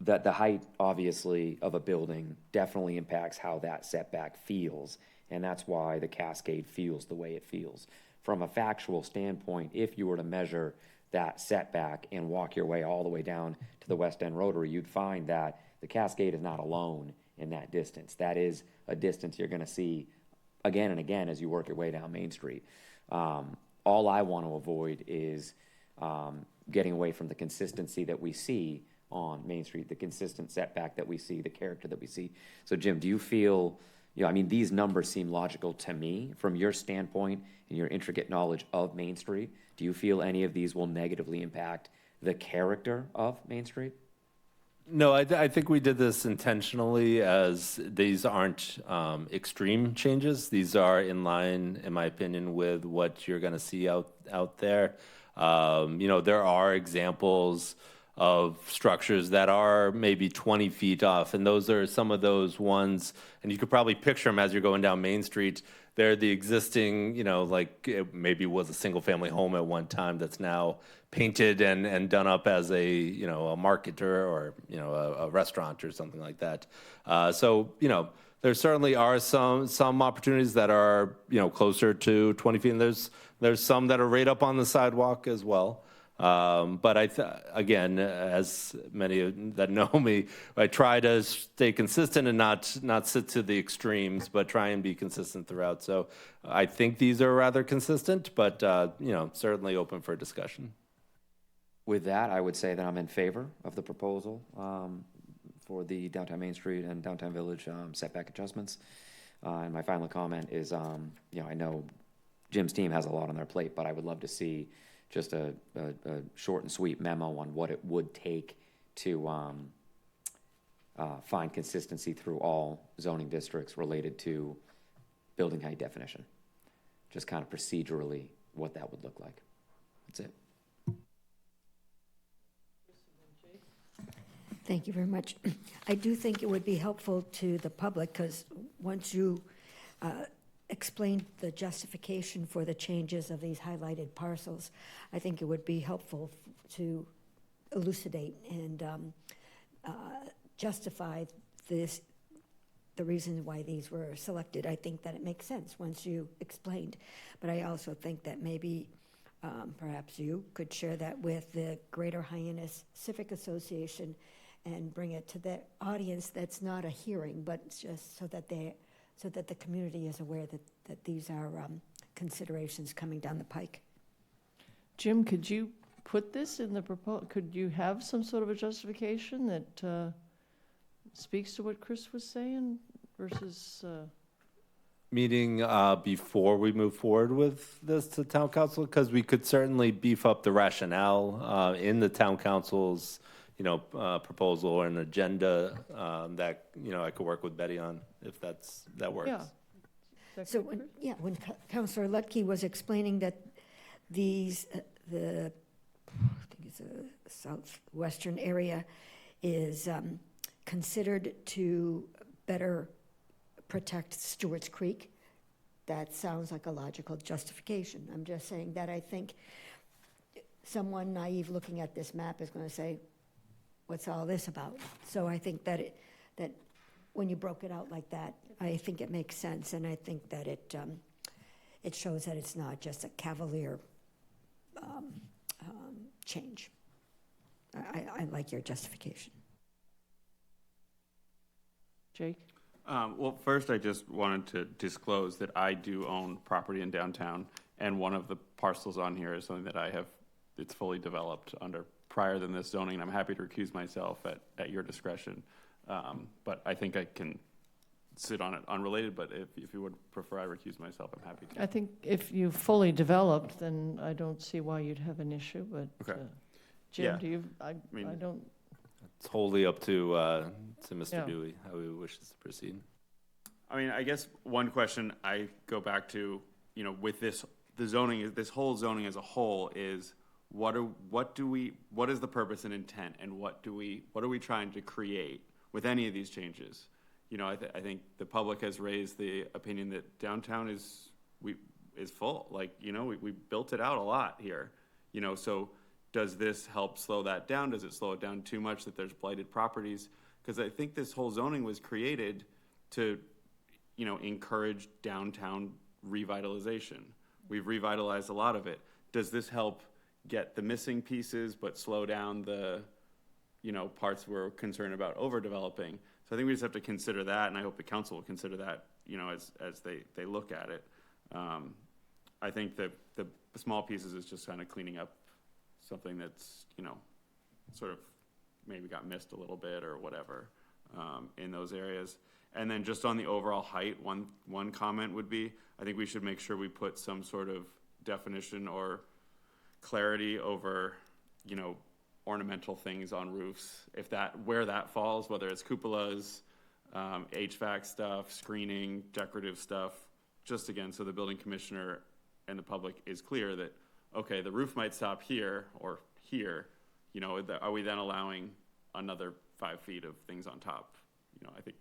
Speaker 3: that the height, obviously, of a building definitely impacts how that setback feels, and that's why the cascade feels the way it feels. From a factual standpoint, if you were to measure that setback and walk your way all the way down to the West End Rotary, you'd find that the cascade is not alone in that distance. That is a distance you're going to see again and again as you work your way down Main Street. All I want to avoid is getting away from the consistency that we see on Main Street, the consistent setback that we see, the character that we see. So, Jim, do you feel, these numbers seem logical to me from your standpoint and your intricate knowledge of Main Street. Do you feel any of these will negatively impact the character of Main Street?
Speaker 6: No, I think we did this intentionally, as these aren't extreme changes. These are in line, in my opinion, with what you're going to see out there. There are examples of structures that are maybe 20 feet off, and those are some of those ones, and you could probably picture them as you're going down Main Street. They're the existing, like it maybe was a single-family home at one time that's now painted and done up as a marketer or a restaurant or something like that. There certainly are some opportunities that are closer to 20 feet, and there's some that are right up on the sidewalk as well. But again, as many that know me, I try to stay consistent and not sit to the extremes, but try and be consistent throughout. So I think these are rather consistent, but certainly open for discussion.
Speaker 3: With that, I would say that I'm in favor of the proposal for the downtown Main Street and downtown Village setback adjustments. And my final comment is, I know Jim's team has a lot on their plate, but I would love to see just a short and sweet memo on what it would take to find consistency through all zoning districts related to building height definition. Just kind of procedurally what that would look like. That's it.
Speaker 9: Thank you very much. I do think it would be helpful to the public, because once you explained the justification for the changes of these highlighted parcels, I think it would be helpful to elucidate and justify the reason why these were selected. I think that it makes sense once you explained, but I also think that maybe perhaps you could share that with the Greater Hyannis Civic Association and bring it to the audience that's not a hearing, but it's just so that the community is aware that these are considerations coming down the pike.
Speaker 1: Jim, could you put this in the could you have some sort of a justification that speaks to what Chris was saying versus?
Speaker 6: Meeting before we move forward with this to town council, because we could certainly beef up the rationale in the town council's, proposal or an agenda that, I could work with Betty on if that works.
Speaker 1: Yeah.
Speaker 9: So when Councillor Lutke was explaining that these, I think it's a southwestern area is considered to better protect Stewart's Creek, that sounds like a logical justification. I'm just saying that I think someone naive looking at this map is going to say, what's all this about? So I think that that when you broke it out like that, I think it makes sense, and I think that it shows that it's not just a cavalier change. I like your justification.
Speaker 1: Jake?
Speaker 7: Well, first, I just wanted to disclose that I do own property in downtown, and one of the parcels on here is something that it's fully developed under prior than this zoning, and I'm happy to recuse myself at your discretion. But I think I can sit on it unrelated, but if you would prefer I recuse myself, I'm happy to.
Speaker 1: I think if you fully developed, then I don't see why you'd have an issue, but
Speaker 7: Okay.
Speaker 1: Jim,
Speaker 7: Yeah.
Speaker 1: do you, I
Speaker 7: mean-
Speaker 1: don't,
Speaker 6: It's wholly up to Mr.
Speaker 1: Yeah.
Speaker 6: Dewey how he wishes to proceed.
Speaker 7: I mean, I guess one question I go back to, with this whole zoning as a whole is what is the purpose and intent, and what are we trying to create with any of these changes? I think the public has raised the opinion that downtown is full. Like, we built it out a lot here. So does this help slow that down? Does it slow it down too much that there's blighted properties? Because I think this whole zoning was created to, encourage downtown revitalization. We've revitalized a lot of it. Does this help get the missing pieces but slow down the, parts we're concerned about overdeveloping? So I think we just have to consider that, and I hope the council will consider that, as they look at it. I think that the small pieces is just kind of cleaning up something that's, sort of maybe got missed a little bit or whatever in those areas. And then just on the overall height, one comment would be, I think we should make sure we put some sort of definition or clarity over, ornamental things on roofs. Where that falls, whether it's cupolas, HVAC stuff, screening, decorative stuff, just again, so the building commissioner and the public is clear that, okay, the roof might stop here or here, are we then allowing another 5 feet of things on top? I think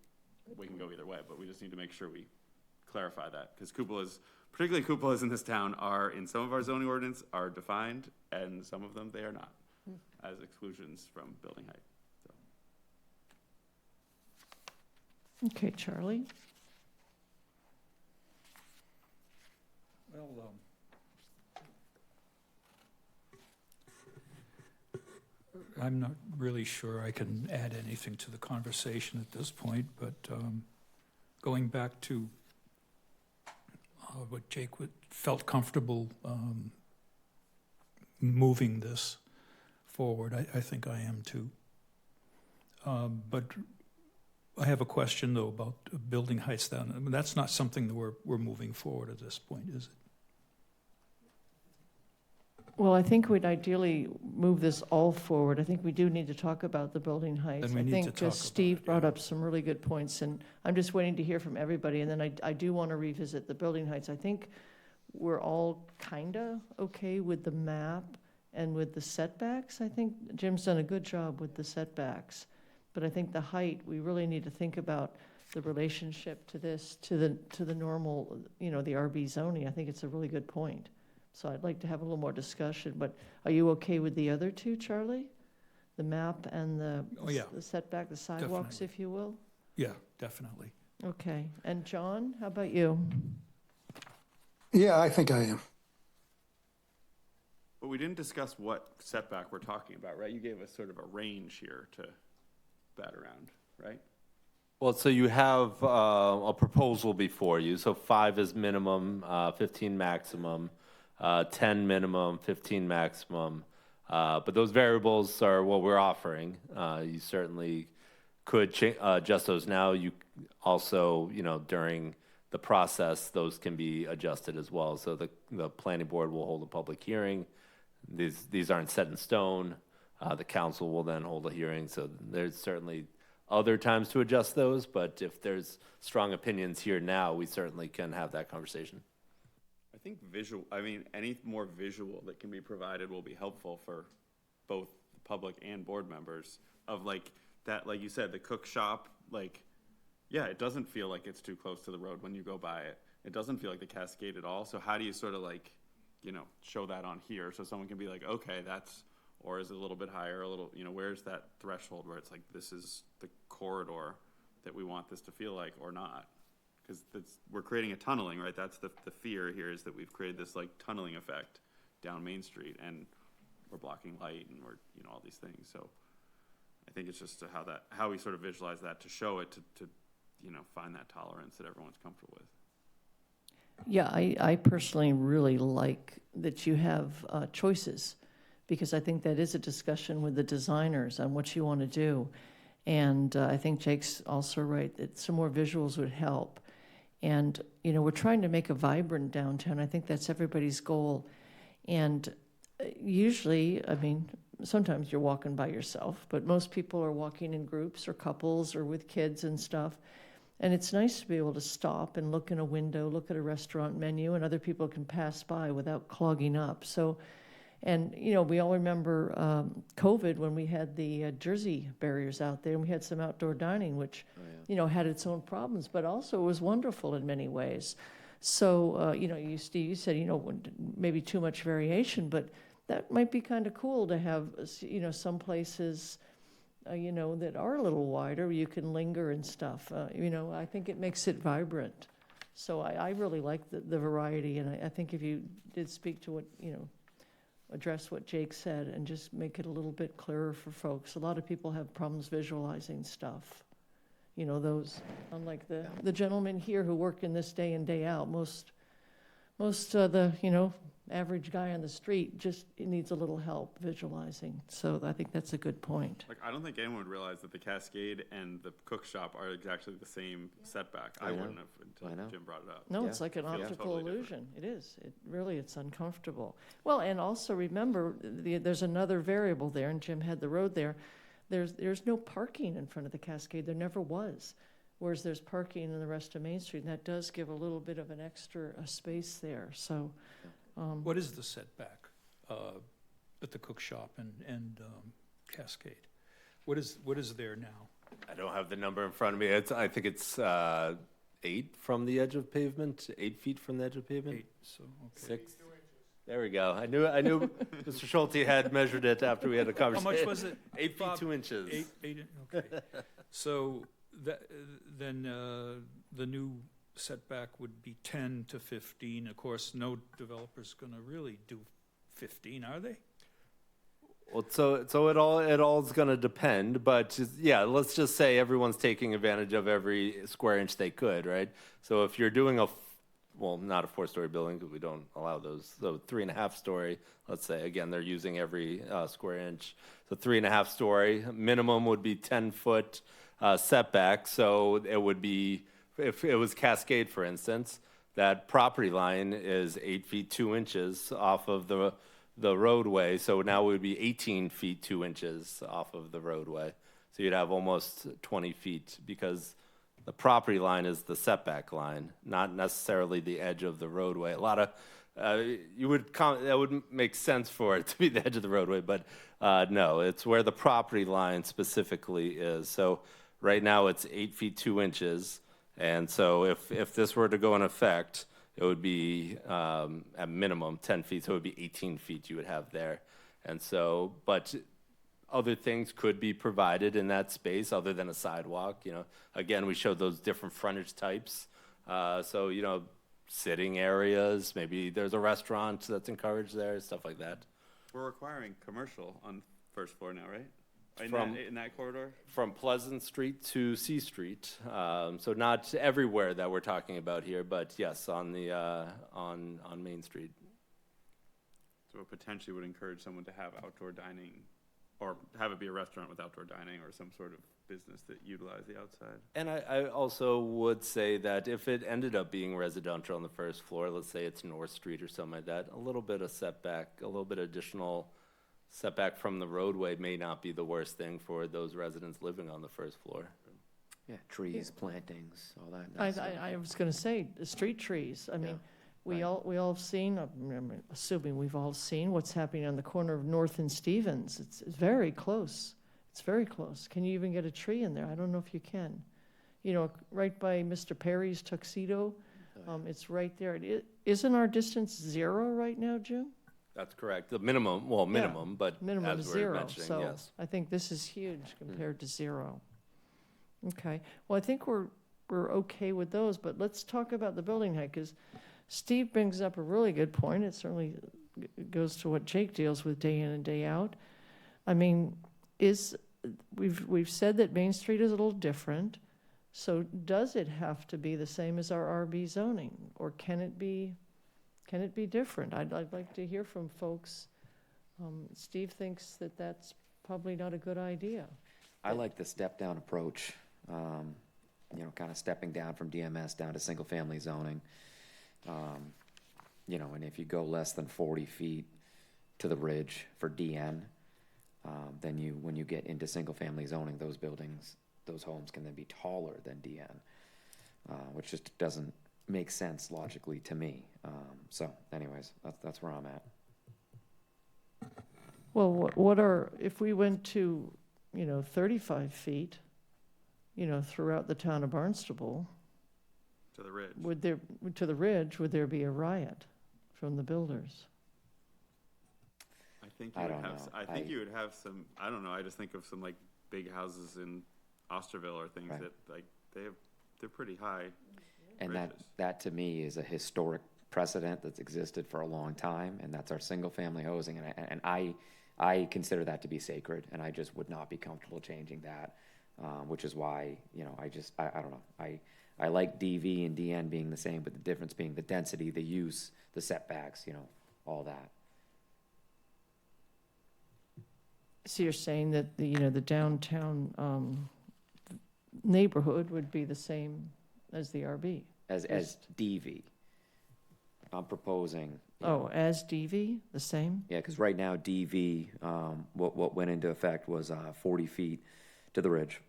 Speaker 7: we can go either way, but we just need to make sure we clarify that, because particularly cupolas in this town are, in some of our zoning ordinance, are defined, and some of them they are not, as exclusions from building height. So.
Speaker 1: okay, Charlie?
Speaker 8: Well, I'm not really sure I can add anything to the conversation at this point, but going back to what Jake felt comfortable moving this forward, I think I am too. But I have a question, though, about building heights down. I mean, that's not something that we're moving forward at this point, is it?
Speaker 1: Well, I think we'd ideally move this all forward. I think we do need to talk about the building heights.
Speaker 8: Then we
Speaker 1: I
Speaker 8: need to
Speaker 1: think
Speaker 8: talk about
Speaker 1: Steve
Speaker 8: it,
Speaker 1: brought
Speaker 8: yeah.
Speaker 1: up some really good points, and I'm just waiting to hear from everybody. And then I do want to revisit the building heights. I think we're all kind of okay with the map and with the setbacks. I think Jim's done a good job with the setbacks. But I think the height, we really need to think about the relationship to this, to the normal, the RB zoning. I think it's a really good point. So I'd like to have a little more discussion, but are you okay with the other two, Charlie? The map and the
Speaker 8: Oh, yeah.
Speaker 1: the setback, the sidewalks,
Speaker 8: Definitely.
Speaker 1: if you will?
Speaker 8: Yeah, definitely.
Speaker 1: Okay, and John, how about you?
Speaker 10: Yeah, I think I am.
Speaker 7: But we didn't discuss what setback we're talking about, right? You gave us sort of a range here to bat around, right?
Speaker 6: Well, so you have a proposal before you. So 5 is minimum, 15 maximum, 10 minimum, 15 maximum. But those variables are what we're offering. You certainly could adjust those now. You also, during the process, those can be adjusted as well. So the planning board will hold a public hearing. These aren't set in stone. The council will then hold a hearing. So there's certainly other times to adjust those, but if there's strong opinions here now, we certainly can have that conversation.
Speaker 7: I think any more visual that can be provided will be helpful for both the public and board members of like you said, the cook shop, it doesn't feel like it's too close to the road when you go by it. It doesn't feel like the Cascade at all. So how do you sort of show that on here so someone can be like, okay, or is it a little bit higher, where's that threshold where it's like, this is the corridor that we want this to feel like or not? Because we're creating a tunneling, right? That's the fear here, is that we've created this tunneling effect down Main Street, and we're blocking light, and we're, all these things. So I think it's just how we sort of visualize that to show it, to find that tolerance that everyone's comfortable with.
Speaker 1: Yeah, I personally really like that you have choices, because I think that is a discussion with the designers on what you want to do. And I think Jake's also right that some more visuals would help. And, we're trying to make a vibrant downtown. I think that's everybody's goal. And usually, sometimes you're walking by yourself, but most people are walking in groups or couples or with kids and stuff. And it's nice to be able to stop and look in a window, look at a restaurant menu, and other people can pass by without clogging up. So, and, we all remember COVID when we had the Jersey barriers out there, and we had some outdoor dining, which, had its own problems, but also was wonderful in many ways. So, Steve, you said, maybe too much variation, but that might be kind of cool to have, some places, that are a little wider, where you can linger and stuff. I think it makes it vibrant. So I really like the variety, and I think if you did speak to what, address what Jake said and just make it a little bit clearer for folks. A lot of people have problems visualizing stuff. Those, unlike the gentlemen here who work in this day in, day out, most the, average guy on the street just needs a little help visualizing. So I think that's a good point.
Speaker 7: I don't think anyone would realize that the Cascade and the cook shop are exactly the same setback. I wouldn't have until Jim brought it up.
Speaker 1: No,
Speaker 3: Yeah.
Speaker 1: it's like an
Speaker 7: Yeah.
Speaker 1: optical
Speaker 7: Totally
Speaker 1: illusion. It is. It's uncomfortable. Well, and also remember, there's another variable there, and Jim had the road there. There's no parking in front of the Cascade. There never was. Whereas there's parking in the rest of Main Street, and that does give a little bit of an extra space there. So,
Speaker 8: What is the setback at the cook shop and Cascade? What is there now?
Speaker 6: I don't have the number in front of me. I think it's 8 from the edge of pavement, 8 feet from the edge of pavement.
Speaker 8: 8, so, okay.
Speaker 6: 6. There we go. I knew Mr. Schulte had measured it after we had a
Speaker 8: How
Speaker 6: conversation.
Speaker 8: much was it?
Speaker 6: 8 feet
Speaker 8: Bob?
Speaker 6: 2 inches.
Speaker 8: 8, okay. So then the new setback would be 10 to 15. Of course, no developer's going to really do 15, are they?
Speaker 6: Well, so it all's going to depend, but let's just say everyone's taking advantage of every square inch they could, right? So if you're doing not a 4-story building, because we don't allow those, so 3.5-story, let's say, again, they're using every square inch. So 3.5-story, minimum would be 10-foot setback, so it would be, if it was Cascade, for instance, that property line is 8 feet 2 inches off of the roadway. So now we would be 18 feet 2 inches off of the roadway. So you'd have almost 20 feet because the property line is the setback line, not necessarily the edge of the roadway. A lot of that would make sense for it to be the edge of the roadway, but no, it's where the property line specifically is. So right now it's 8 feet 2 inches, and so if this were to go in effect, it would be at minimum 10 feet, so it would be 18 feet you would have there. And so, but other things could be provided in that space other than a sidewalk. Again, we showed those different frontage types. So, sitting areas, maybe there's a restaurant that's encouraged there, stuff like that.
Speaker 7: We're requiring commercial on first floor now, right?
Speaker 6: From-
Speaker 7: In that corridor?
Speaker 6: From Pleasant Street to C Street. So not everywhere that we're talking about here, but yes, on the on Main Street.
Speaker 7: So it potentially would encourage someone to have outdoor dining, or have it be a restaurant with outdoor dining, or some sort of business that utilize the outside.
Speaker 6: And I also would say that if it ended up being residential on the first floor, let's say it's North Street or something like that, a little bit of setback, a little bit additional setback from the roadway may not be the worst thing for those residents living on the first floor.
Speaker 3: Yeah, trees, plantings, all that.
Speaker 1: I was going to say, the street trees. I mean, we
Speaker 3: right.
Speaker 1: all have seen, I'm assuming we've all seen what's happening on the corner of North and Stevens. It's very close. It's very close. Can you even get a tree in there? I don't know if you can. Right by Mr. Perry's tuxedo, it's right there. Isn't our distance 0 right now, Jim?
Speaker 6: That's correct. The minimum, but
Speaker 1: Minimum
Speaker 6: as we're
Speaker 1: 0.
Speaker 6: mentioning,
Speaker 1: So
Speaker 6: yes.
Speaker 1: I think this is huge compared to 0. Okay. Well, I think we're okay with those, but let's talk about the building height, because Steve brings up a really good point. It certainly goes to what Jake deals with day in and day out. I mean, we've said that Main Street is a little different. So does it have to be the same as our RB zoning, or can it be different? I'd like to hear from folks. Steve thinks that that's probably not a good idea.
Speaker 3: I like the step-down approach, kind of stepping down from DMS down to single-family zoning. And if you go less than 40 feet to the ridge for DN, then when you get into single-family zoning, those homes can then be taller than DN, which just doesn't make sense logically to me. So anyways, that's where I'm at.
Speaker 1: Well, if we went to, 35 feet, throughout the town of Barnstable,
Speaker 7: To the ridge.
Speaker 1: would there be a riot from the builders?
Speaker 7: I think
Speaker 3: I
Speaker 7: you would
Speaker 3: don't
Speaker 7: have.
Speaker 3: know.
Speaker 7: I think you would have some. I don't know. I just think of some like big houses in Osterville or things
Speaker 3: Right.
Speaker 7: that they're pretty high.
Speaker 3: And
Speaker 7: ridges.
Speaker 3: that to me is a historic precedent that's existed for a long time, and that's our single-family housing, and I consider that to be sacred, and I just would not be comfortable changing that, which is why, I don't know. I like DV and DN being the same, but the difference being the density, the use, the setbacks, all that.
Speaker 1: So you're saying that the downtown neighborhood would be the same as the RB?
Speaker 3: As DV. I'm proposing.
Speaker 1: As DV, the same?
Speaker 3: Yeah, because right now DV, what went into effect was 40 feet to the ridge,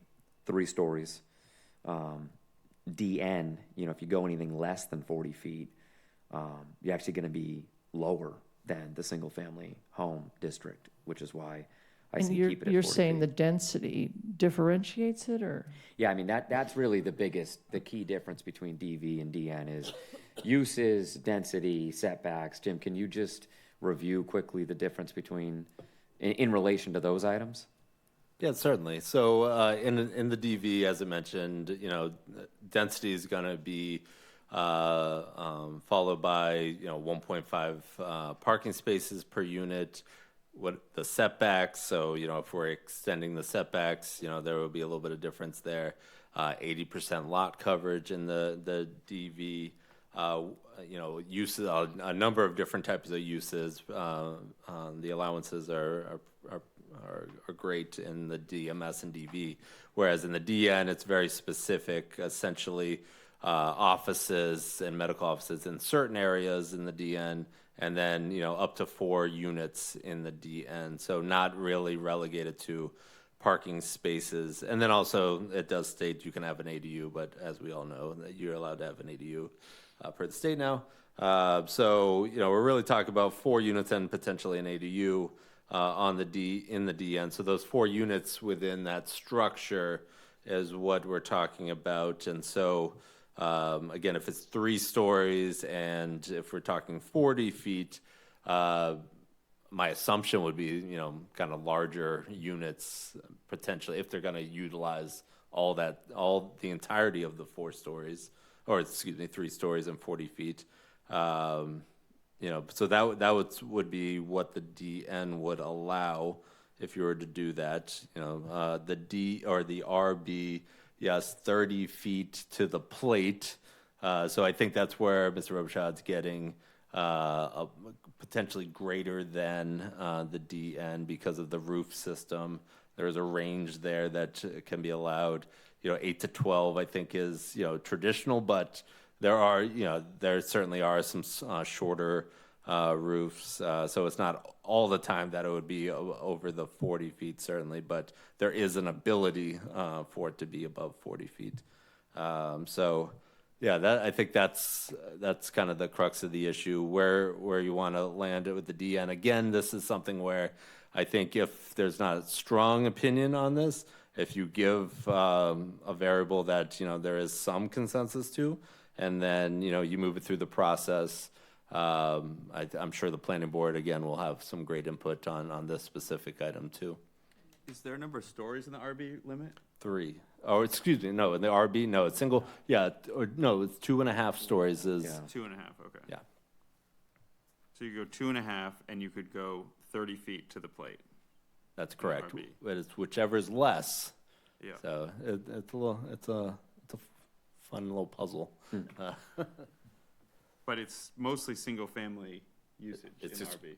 Speaker 3: 3 stories. DN, if you go anything less than 40 feet, you're actually going to be lower than the single-family home district, which is why I
Speaker 1: And
Speaker 3: say keep it at 40
Speaker 1: you're saying the
Speaker 3: feet.
Speaker 1: density differentiates it, or?
Speaker 3: Yeah, I mean, that's really the key difference between DV and DN is uses, density, setbacks. Jim, can you just review quickly the difference in relation to those items?
Speaker 6: Yeah, certainly. So in the DV, as I mentioned, density is going to be followed by 1.5 parking spaces per unit. What the setbacks? So if we're extending the setbacks, there will be a little bit of difference there. 80% lot coverage in the DV. Uses a number of different types of uses. The allowances are great in the DMS and DV, whereas in the DN it's very specific. Essentially, offices and medical offices in certain areas in the DN, and then, up to 4 units in the DN. So not really relegated to parking spaces. And then also, it does state you can have an ADU, but as we all know, that you're allowed to have an ADU per the state now. So, we're really talking about 4 units and potentially an ADU in the DN. So those 4 units within that structure is what we're talking about. And so, again, if it's 3 stories and if we're talking 40 feet, my assumption would be, kind of larger units potentially if they're going to utilize all the entirety of the 4 stories, or excuse me, 3 stories and 40 feet. So that would be what the DN would allow if you were to do that. The D or the RB, yes, 30 feet to the plate. So I think that's where Mr. Robichaud's getting potentially greater than the DN because of the roof system. There's a range there that can be allowed. 8 to 12, I think, is traditional, but there certainly are some shorter roofs. So it's not all the time that it would be over the 40 feet, certainly, but there is an ability for it to be above 40 feet. Yeah, I think that's kind of the crux of the issue, where you want to land it with the DN. Again, this is something where I think if there's not a strong opinion on this, if you give a variable that there is some consensus to, and then you move it through the process, I'm sure the planning board again will have some great input on this specific item too.
Speaker 7: Is there a number of stories in the RB limit?
Speaker 6: 3. Oh, excuse me, no, in the RB, no, it's single, yeah, or no, it's 2.5 stories is,
Speaker 3: Yeah.
Speaker 7: 2.5, okay.
Speaker 6: yeah.
Speaker 7: So you go 2.5, and you could go 30 feet to the plate.
Speaker 6: That's correct.
Speaker 7: RB.
Speaker 6: But it's whichever is less.
Speaker 7: Yeah.
Speaker 6: So it's a fun little puzzle.
Speaker 7: But it's mostly single-family usage
Speaker 6: It's
Speaker 7: in
Speaker 6: just-
Speaker 7: RB.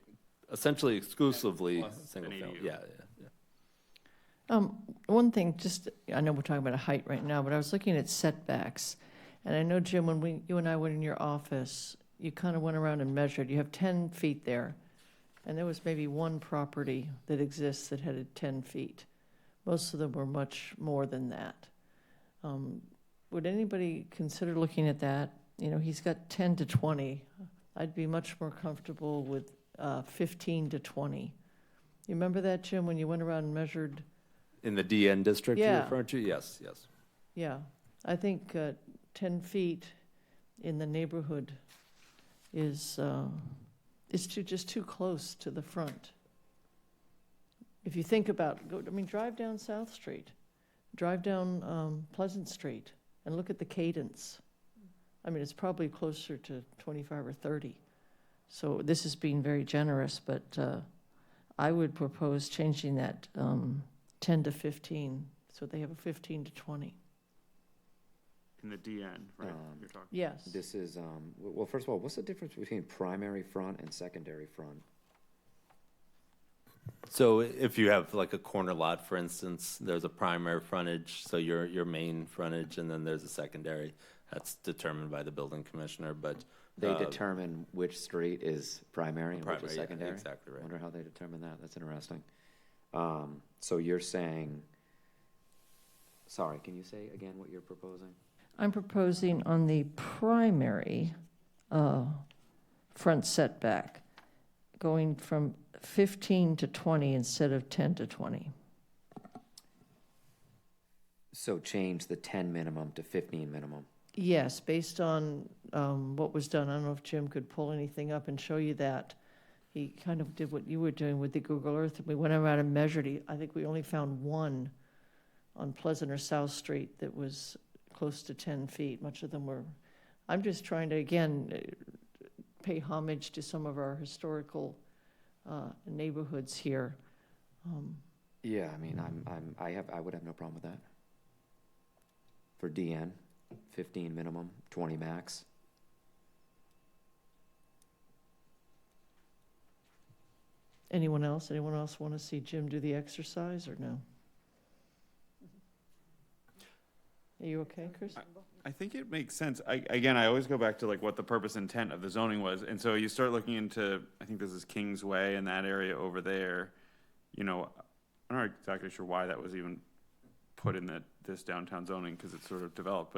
Speaker 6: Essentially exclusively
Speaker 7: Plus
Speaker 6: single
Speaker 7: an
Speaker 6: family.
Speaker 7: ADU.
Speaker 6: Yeah.
Speaker 1: One thing, I know we're talking about a height right now, but I was looking at setbacks. And I know, Jim, when you and I went in your office, you kind of went around and measured. You have 10 feet there. And there was maybe one property that exists that had 10 feet. Most of them were much more than that. Would anybody consider looking at that? He's got 10 to 20. I'd be much more comfortable with 15 to 20. You remember that, Jim, when you went around and measured?
Speaker 6: In the DN district you're
Speaker 1: Yeah.
Speaker 6: referring to? Yes.
Speaker 1: Yeah, I think 10 feet in the neighborhood is just too close to the front. If you think about, drive down South Street, drive down Pleasant Street, and look at the cadence. It's probably closer to 25 or 30. So this is being very generous, but I would propose changing that 10 to 15, so they have a 15 to 20.
Speaker 7: In the DN, right? You're talking.
Speaker 1: Yes.
Speaker 3: This is, well, first of all, what's the difference between primary front and secondary front?
Speaker 6: So if you have like a corner lot, for instance, there's a primary frontage, so your main frontage, and then there's a secondary. That's determined by the building commissioner, but
Speaker 3: They determine which street is primary and which
Speaker 6: primary,
Speaker 3: is
Speaker 6: yeah,
Speaker 3: secondary?
Speaker 6: exactly right.
Speaker 3: Wonder how they determine that. That's interesting. So you're saying, sorry, can you say again what you're proposing?
Speaker 1: I'm proposing on the primary front setback, going from 15 to 20 instead of 10 to 20.
Speaker 3: So change the 10 minimum to 15 minimum.
Speaker 1: Yes, based on what was done. I don't know if Jim could pull anything up and show you that. He kind of did what you were doing with the Google Earth. We went around and measured. I think we only found one on Pleasant or South Street that was close to 10 feet. Much of them were. I'm just trying to, again, pay homage to some of our historical neighborhoods here.
Speaker 3: Yeah, I would have no problem with that. For DN, 15 minimum, 20 max.
Speaker 1: Anyone else? Anyone else want to see Jim do the exercise or no? Are you okay, Chris?
Speaker 7: I think it makes sense. Again, I always go back to like what the purpose intent of the zoning was. And so you start looking into, I think this is Kings Way and that area over there. You know, I'm not exactly sure why that was even put in this downtown zoning because it's sort of developed.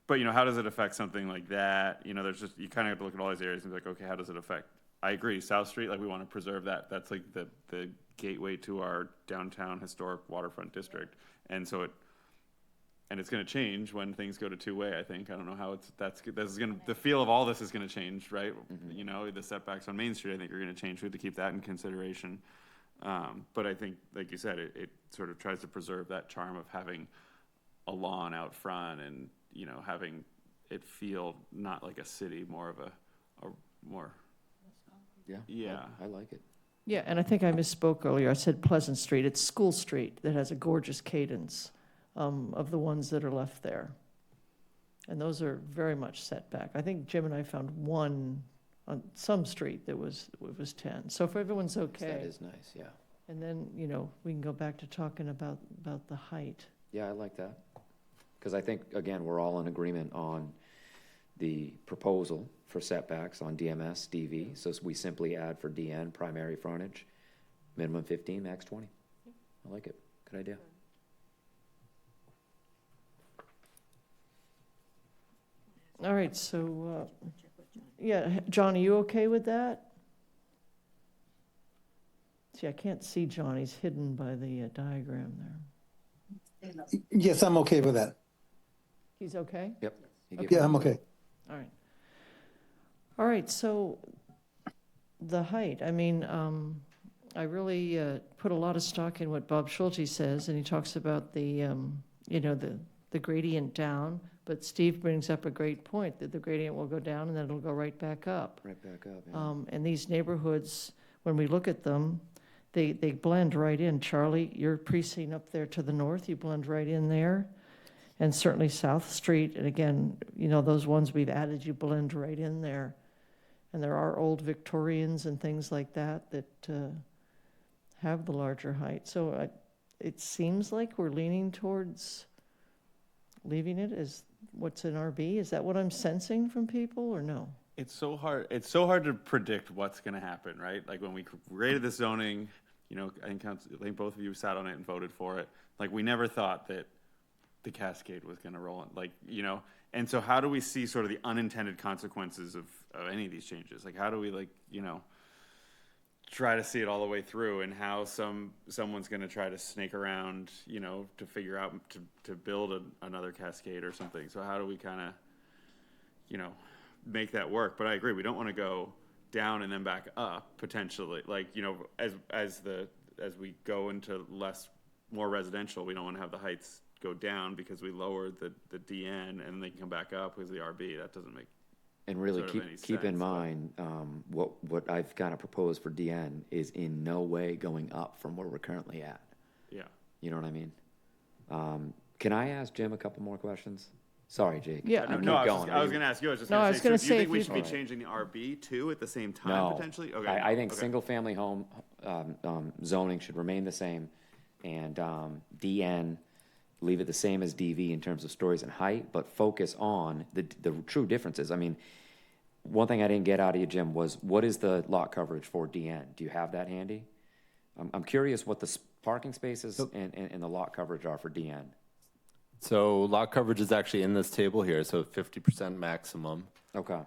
Speaker 7: But you know, how does it affect something like that? You know, there's just, you kind of have to look at all these areas and be like, okay, how does it affect? I agree. South Street, like we want to preserve that. That's like the gateway to our downtown historic waterfront district. And so it's going to change when things go to two-way, I think. I don't know how the feel of all this is going to change, right?
Speaker 3: Mm-hmm.
Speaker 7: You know, the setbacks on Main Street, I think are going to change. We have to keep that in consideration. But I think, like you said, it sort of tries to preserve that charm of having a lawn out front and, you know, having it feel not like a city, more of a more.
Speaker 3: Yeah.
Speaker 7: Yeah.
Speaker 3: I like it.
Speaker 1: Yeah, and I think I misspoke earlier. I said Pleasant Street. It's School Street that has a gorgeous cadence of the ones that are left there. And those are very much set back. I think Jim and I found one on some street that was 10. So if everyone's okay.
Speaker 3: That is nice, yeah.
Speaker 1: And then, you know, we can go back to talking about the height.
Speaker 3: Yeah, I like that. Because I think, again, we're all in agreement on the proposal for setbacks on DMS, DV. So we simply add for DN, primary frontage, minimum 15, max 20. I like it. Good idea.
Speaker 1: All right, so, yeah, John, are you okay with that? See, I can't see John. He's hidden by the diagram there.
Speaker 10: Yes, I'm okay with that.
Speaker 1: He's okay?
Speaker 3: Yep. You get
Speaker 10: Yeah,
Speaker 3: one.
Speaker 10: I'm okay.
Speaker 1: All right. All right, so the height, I mean, I really put a lot of stock in what Bob Schulte says, and he talks about the, you know, the gradient down, but Steve brings up a great point, that the gradient will go down and then it'll go right back up.
Speaker 3: Right back up, yeah.
Speaker 1: And these neighborhoods, when we look at them, they blend right in. Charlie, your precinct up there to the north, you blend right in there. And certainly South Street, and again, you know, those ones we've added, you blend right in there. And there are old Victorians and things like that have the larger height. So it seems like we're leaning towards leaving it as what's in RB. Is that what I'm sensing from people, or no?
Speaker 7: It's so hard to predict what's going to happen, right? Like when we created the zoning, you know, I think both of you sat on it and voted for it. Like we never thought that the cascade was going to roll in, like, you know. And so how do we see sort of the unintended consequences of any of these changes? Like how do we, like, you know, try to see it all the way through, and how someone's going to try to snake around, you know, to figure out to build another cascade or something. So how do we kind of, you know, make that work? But I agree, we don't want to go down and then back up potentially. Like, you know, as we go into more residential, we don't want to have the heights go down because we lowered the DN and they can come back up because of the RB. That doesn't make
Speaker 3: And really
Speaker 7: sort of any
Speaker 3: keep in
Speaker 7: sense,
Speaker 3: mind, what I've kind of proposed for DN is in no way going up from where we're currently at.
Speaker 7: Yeah.
Speaker 3: You know what I mean? Can I ask Jim a couple more questions? Sorry, Jake.
Speaker 1: Yeah.
Speaker 3: I keep
Speaker 7: I
Speaker 3: going.
Speaker 7: was going to ask you. I was just
Speaker 1: No, I
Speaker 7: going
Speaker 1: was
Speaker 7: to
Speaker 1: gonna
Speaker 7: say. So do you
Speaker 1: say
Speaker 7: think we
Speaker 1: if
Speaker 7: should
Speaker 1: you-
Speaker 7: be changing the RB too at the same time
Speaker 3: No.
Speaker 7: potentially? Okay.
Speaker 3: I think
Speaker 7: Okay.
Speaker 3: single-family home zoning should remain the same, and DN, leave it the same as DV in terms of stories and height, but focus on the true differences. I mean, one thing I didn't get out of you, Jim, was what is the lot coverage for DN? Do you have that handy? I'm curious what the parking spaces and the lot coverage are for DN.
Speaker 6: So lot coverage is actually in this table here, so 50% maximum.
Speaker 3: Okay.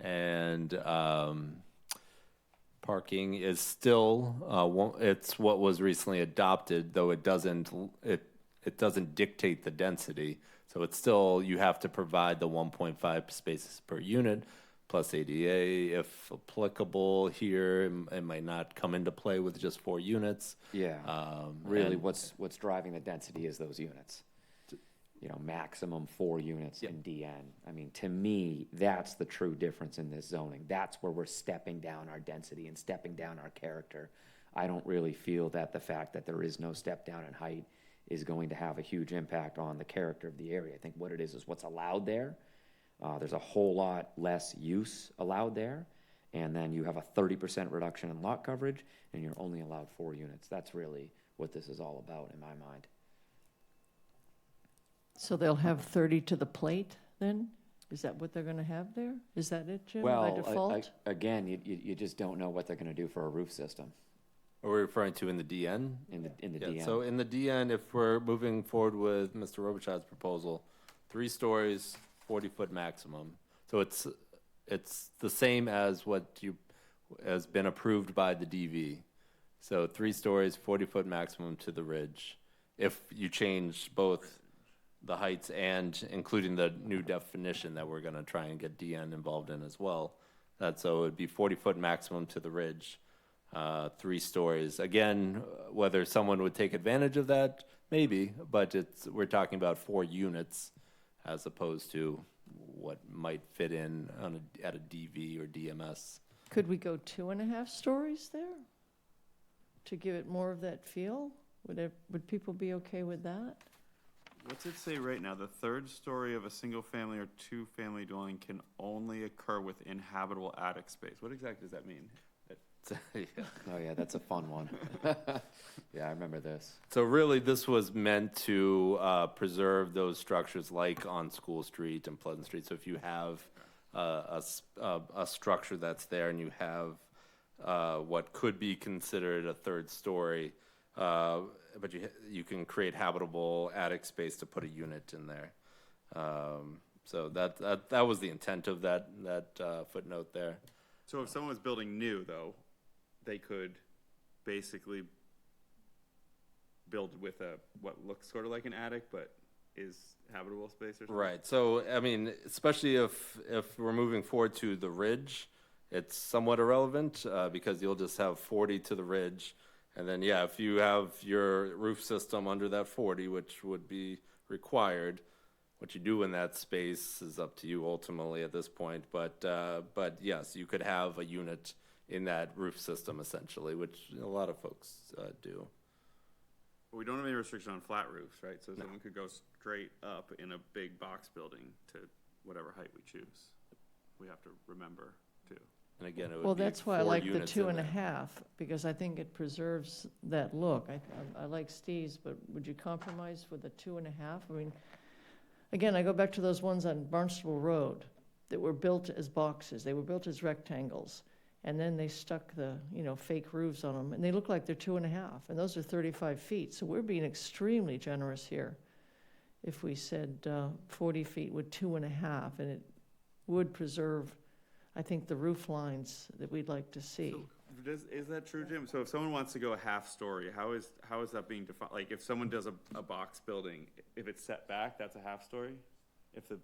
Speaker 6: And parking is still, it's what was recently adopted, though it doesn't dictate the density. So it's still, you have to provide the 1.5 spaces per unit, plus ADA, if applicable here. It might not come into play with just 4 units.
Speaker 3: Yeah. Really,
Speaker 6: and-
Speaker 3: what's driving the density is those units. You know, maximum 4 units in DN. I mean, to me, that's the true difference in this zoning. That's where we're stepping down our density and stepping down our character. I don't really feel that the fact that there is no step down in height is going to have a huge impact on the character of the area. I think what it is what's allowed there. There's a whole lot less use allowed there, and then you have a 30% reduction in lot coverage, and you're only allowed 4 units. That's really what this is all about in my mind.
Speaker 1: So they'll have 30 to the plate then? Is that what they're going to have there? Is that it, Jim, by
Speaker 3: Well,
Speaker 1: default?
Speaker 3: again, you just don't know what they're gonna do for a roof system
Speaker 6: Are we referring to in the DN?
Speaker 3: in the
Speaker 6: Yeah,
Speaker 3: DM.
Speaker 6: so in the DN, if we're moving forward with Mr. Robichaud's proposal, 3 stories, 40-foot maximum. So it's the same as has been approved by the DV. So 3 stories, 40-foot maximum to the ridge. If you change both the heights and including the new definition that we're gonna try and get DN involved in as well. So it'd be 40-foot maximum to the ridge. 3 stories. Again, whether someone would take advantage of that, maybe, but we're talking about 4 units as opposed to what might fit in at a DV or DMS.
Speaker 1: Could we go 2.5 stories there to give it more of that feel? Would people be okay with that?
Speaker 7: What's it say right now? The third story of a single-family or two-family dwelling can only occur with inhabitable attic space. What exactly does that mean?
Speaker 6: Yeah.
Speaker 3: Oh, yeah, that's a fun one. Yeah, I remember this.
Speaker 6: So really, this was meant to preserve those structures like on School Street and Pleasant Street. So if you have a structure that's there and you have what could be considered a third story, but you can create habitable attic space to put a unit in there. So that was the intent of that footnote there.
Speaker 7: So if someone was building new, though, they could basically build with what looks sort of like an attic, but is habitable space or something?
Speaker 6: Right. So, I mean, especially if we're moving forward to the ridge, it's somewhat irrelevant because you'll just have 40 to the ridge. And then, yeah, if you have your roof system under that 40, which would be required, what you do in that space is up to you ultimately at this point. But yes, you could have a unit in that roof system essentially, which a lot of folks do.
Speaker 7: We don't have any restriction on flat roofs, right? So someone could go straight up in a big box building to whatever height we choose. We have to remember too.
Speaker 6: And again, it would
Speaker 1: Well,
Speaker 6: be
Speaker 1: that's why I
Speaker 6: 4
Speaker 1: like the
Speaker 6: units in there.
Speaker 1: 2.5, because I think it preserves that look. I like Steve's, but would you compromise with the 2.5? I mean, again, I go back to those ones on Barnstable Road that were built as boxes. They were built as rectangles. And then they stuck the, fake roofs on them, and they look like they're 2.5, and those are 35 feet. So we're being extremely generous here if we said 40 feet with 2.5, and it would preserve, I think, the roof lines that we'd like to see.
Speaker 7: So is that true, Jim? So if someone wants to go a half story, how is that being defined? Like if someone does a box building, if it's set back, that's a half story? If the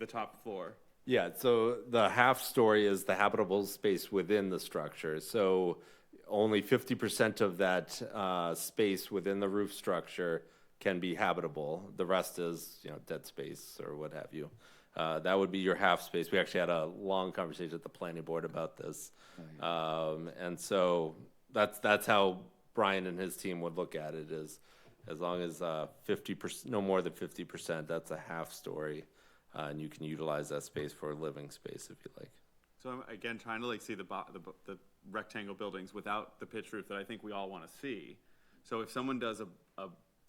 Speaker 7: top floor.
Speaker 6: Yeah, so the half story is the habitable space within the structure. So only 50% of that space within the roof structure can be habitable. The rest is, dead space or what have you. That would be your half space. We actually had a long conversation at the planning board about this. And so that's how Brian and his team would look at it, is as long as 50%, no more than 50%, that's a half story. And you can utilize that space for a living space if you like.
Speaker 7: So I'm again trying to see the rectangle buildings without the pitch roof that I think we all want to see. So if someone does a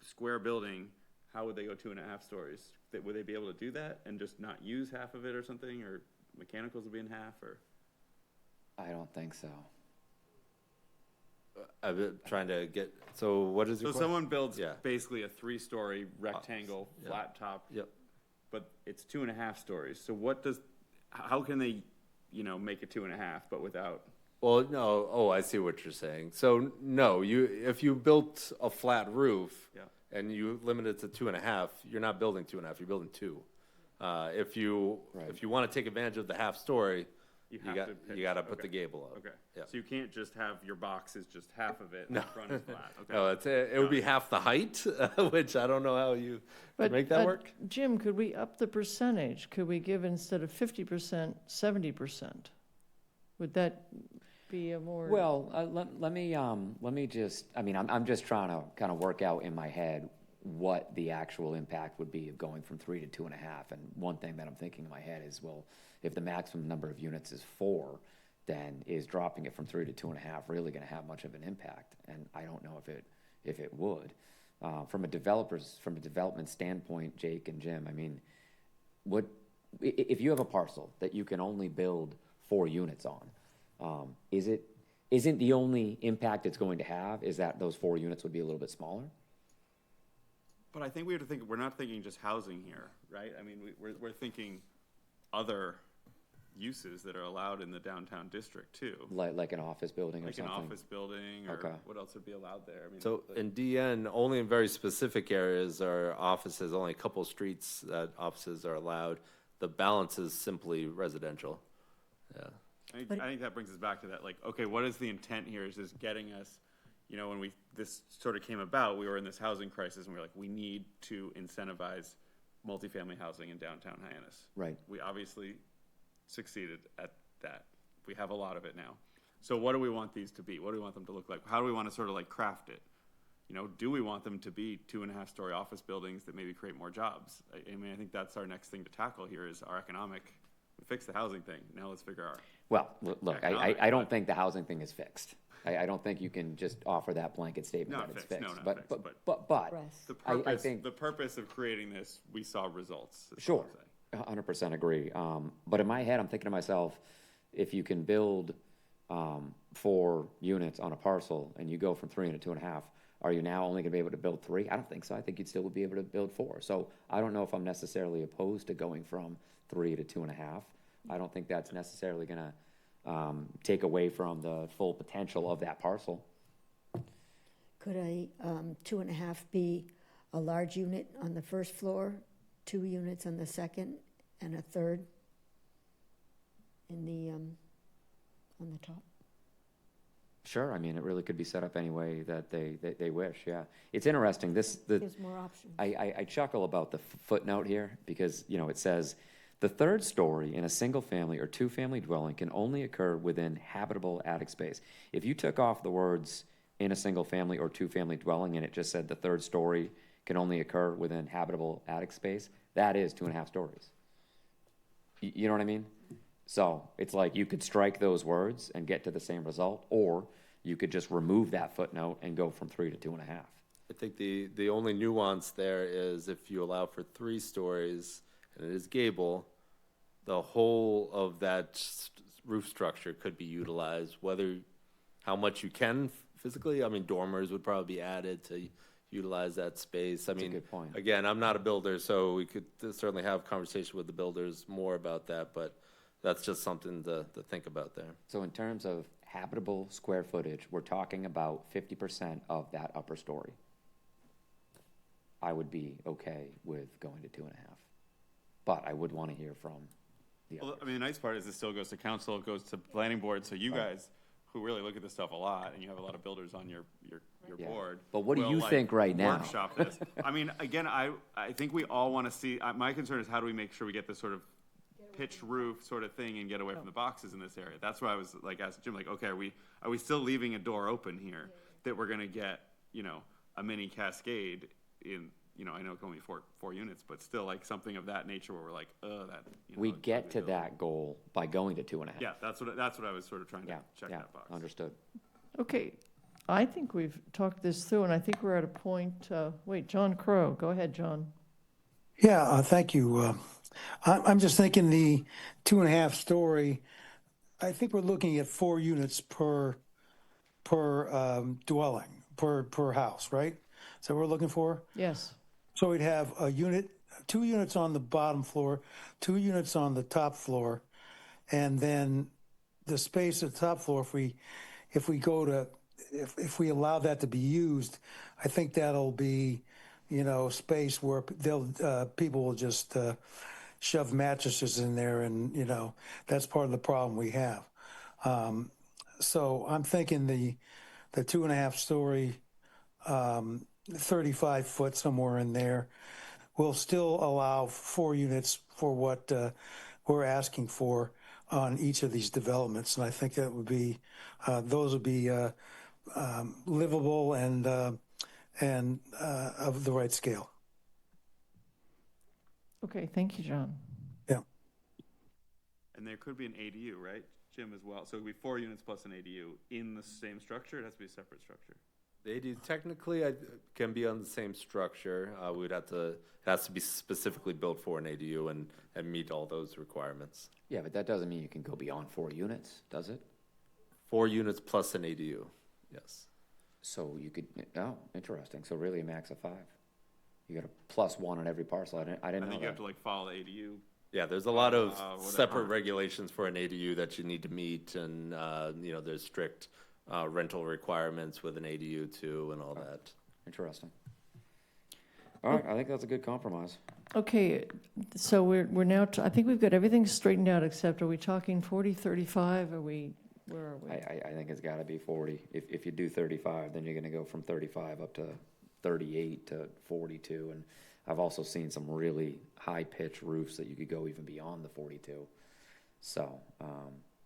Speaker 7: square building, how would they go 2.5 stories? Would they be able to do that and just not use half of it or something, or mechanicals would be in half, or?
Speaker 3: I don't think so.
Speaker 6: I've been trying to get. So what is your
Speaker 7: So someone builds
Speaker 6: Yeah.
Speaker 7: basically a 3-story rectangle flat top.
Speaker 6: Yep.
Speaker 7: But it's 2.5 stories. So how can they, make it 2.5, but without?
Speaker 6: Well, no. Oh, I see what you're saying. So no, if you built a flat roof and you limit it to 2.5, you're not building 2.5. You're building 2. If you want to take advantage of the half story, you got to put the gable up.
Speaker 7: Okay.
Speaker 6: Yeah.
Speaker 7: So you can't just have your box is just half of it and
Speaker 6: No.
Speaker 7: the front is flat. Okay.
Speaker 6: No, it would be half the height, which I don't know how you could make that work.
Speaker 1: Jim, could we up the percentage? Could we give instead of 50%, 70%? Would that be a more?
Speaker 3: Well, let me just, I'm just trying to kind of work out in my head what the actual impact would be of going from 3 to 2.5. And one thing that I'm thinking in my head is, well, if the maximum number of units is 4, then is dropping it from 3 to 2.5 really going to have much of an impact? And I don't know if it would. From a development standpoint, Jake and Jim, I mean, if you have a parcel that you can only build 4 units on, isn't the only impact it's going to have is that those 4 units would be a little bit smaller?
Speaker 7: But I think we have to think, we're not thinking just housing here, right? I mean, we're thinking other uses that are allowed in the downtown district too.
Speaker 3: Like an office building or
Speaker 7: Like an
Speaker 3: something?
Speaker 7: office building, or
Speaker 3: Okay.
Speaker 7: what else would be allowed there? I mean,
Speaker 6: So in DN, only in very specific areas are offices, only a couple streets that offices are allowed. The balance is simply residential. Yeah.
Speaker 7: I think that brings us back to that, like, okay, what is the intent here? Is this getting us, you know, when this sort of came about, we were in this housing crisis and we were like, we need to incentivize multifamily housing in downtown Hyannis.
Speaker 3: Right.
Speaker 7: We obviously succeeded at that. We have a lot of it now. So what do we want these to be? What do we want them to look like? How do we want to sort of like craft it? You know, do we want them to be 2.5-story office buildings that maybe create more jobs? I mean, I think that's our next thing to tackle here is our economic, we fixed the housing thing. Now let's figure out.
Speaker 3: Well, look, I don't think the housing thing is fixed. I don't think you can just offer that blanket statement
Speaker 7: Not
Speaker 3: that it's
Speaker 7: fixed,
Speaker 3: fixed.
Speaker 7: no, not fixed,
Speaker 3: But
Speaker 9: Rest.
Speaker 7: The
Speaker 3: I
Speaker 7: purpose,
Speaker 3: think-
Speaker 7: the purpose of creating this, we saw results. is
Speaker 3: sure,
Speaker 7: all I'm saying.
Speaker 3: 100% agree. But in my head, I'm thinking to myself, if you can build 4 units on a parcel and you go from 3 into 2.5, are you now only going to be able to build 3? I don't think so. I think you'd still be able to build 4. So I don't know if I'm necessarily opposed to going from 3 to 2.5. I don't think that's necessarily going to take away from the full potential of that parcel.
Speaker 9: Could a 2.5 be a large unit on the first floor, 2 units on the second, and a third in the, on the top?
Speaker 3: Sure, I mean, it really could be set up any way that they wish, yeah. It's interesting,
Speaker 9: Gives more options.
Speaker 3: I chuckle about the footnote here, because, you know, it says, the 3rd story in a single-family or 2-family dwelling can only occur within habitable attic space. If you took off the words in a single-family or 2-family dwelling, and it just said the 3rd story can only occur within habitable attic space, that is 2.5 stories. You know what I mean? So it's like you could strike those words and get to the same result, or you could just remove that footnote and go from 3 to 2.5.
Speaker 6: I think the only nuance there is if you allow for 3 stories and it is gable, the whole of that roof structure could be utilized, how much you can physically. I mean, dormers would probably be added to utilize that space. I mean,
Speaker 3: a good point.
Speaker 6: Again, I'm not a builder, so we could certainly have conversation with the builders more about that, but that's just something to think about there.
Speaker 3: So in terms of habitable square footage, we're talking about 50% of that upper story. I would be okay with going to 2.5, but I would want to hear from the
Speaker 7: Well,
Speaker 3: others.
Speaker 7: I mean, the nice part is it still goes to council, it goes to planning board, so you guys, who really look at this stuff a lot, and you have a lot of builders on your
Speaker 3: Yeah.
Speaker 7: board.
Speaker 3: But what do
Speaker 7: will,
Speaker 3: you
Speaker 7: like,
Speaker 3: think right now?
Speaker 7: Workshop this. I mean, again, I think we all want to see, my concern is how do we make sure we get this sort of pitched roof sort of thing and get away from the boxes in this area. That's why I was like, asking Jim, like, okay, are we still leaving a door open here that we're going to get, you know, a mini cascade in, you know, I know it's only four units, but still like something of that nature where we're like, that, you know,
Speaker 3: We
Speaker 7: it's
Speaker 3: get
Speaker 7: not
Speaker 3: to
Speaker 7: a big deal.
Speaker 3: that goal by going to 2.5.
Speaker 7: Yeah, that's what I was sort of trying to
Speaker 3: Yeah,
Speaker 7: check
Speaker 3: yeah,
Speaker 7: that box.
Speaker 3: understood.
Speaker 1: Okay, I think we've talked this through, and I think we're at a point, wait, John Crow, go ahead, John.
Speaker 10: Yeah, thank you. I'm just thinking the 2.5 story, I think we're looking at 4 units per dwelling, per house, right? So we're looking for?
Speaker 1: Yes,
Speaker 10: So we'd have a unit, 2 units on the bottom floor, 2 units on the top floor, and then the space at the top floor, if we allow that to be used, I think that'll be, you know, space where people will just shove mattresses in there, and you know that's part of the problem we have. So I'm thinking the 2.5 story, 35 foot somewhere in there will still allow 4 units for what we're asking for on each of these developments, and I think that would be those would be livable and of the right scale.
Speaker 1: okay, thank you, John.
Speaker 10: Yeah.
Speaker 7: And there could be an ADU, right, Jim, as well? So it would be 4 units plus an ADU in the same structure? It has to be a separate structure.
Speaker 6: They do technically can be on the same structure. We would have to, it has to be specifically built for an ADU and meet all those requirements.
Speaker 3: Yeah, but that doesn't mean you can go beyond 4 units, does it?
Speaker 6: 4 units plus an ADU, yes.
Speaker 3: So you could, oh, interesting. So really a max of 5. You got a plus 1 on every parcel. I didn't
Speaker 7: I
Speaker 3: know
Speaker 7: think you have
Speaker 3: that.
Speaker 7: to like follow the ADU.
Speaker 6: Yeah, there's a lot of
Speaker 7: whatever.
Speaker 6: separate regulations for an ADU that you need to meet, and, you know, there's strict rental requirements with an ADU too and all that.
Speaker 3: Interesting. All right, I think that's a good compromise.
Speaker 1: Okay, so we're now, I think we've got everything straightened out, except are we talking 40, 35? Are we, where are we?
Speaker 3: I think it's gotta be 40. If you do 35, then you're gonna go from 35 up to 38 to 42. And I've also seen some really high-pitched roofs that you could go even beyond the 42. So, I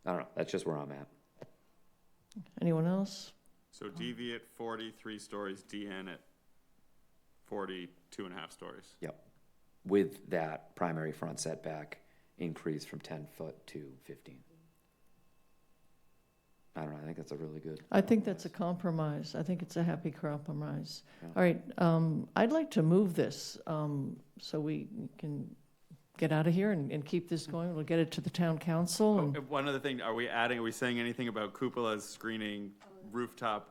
Speaker 3: don't know, that's just where I'm at.
Speaker 1: Anyone else?
Speaker 7: So DV at 43 stories, DN at 42.5 stories.
Speaker 3: Yep. With that primary front setback increase from 10 foot to 15. I don't know, I think that's a really good.
Speaker 1: I think that's a compromise. I think it's a happy compromise.
Speaker 3: Yeah.
Speaker 1: All right, I'd like to move this so we can get out of here and keep this going. We'll get it to the town council. And
Speaker 7: One other thing, are we saying anything about cupolas screening rooftop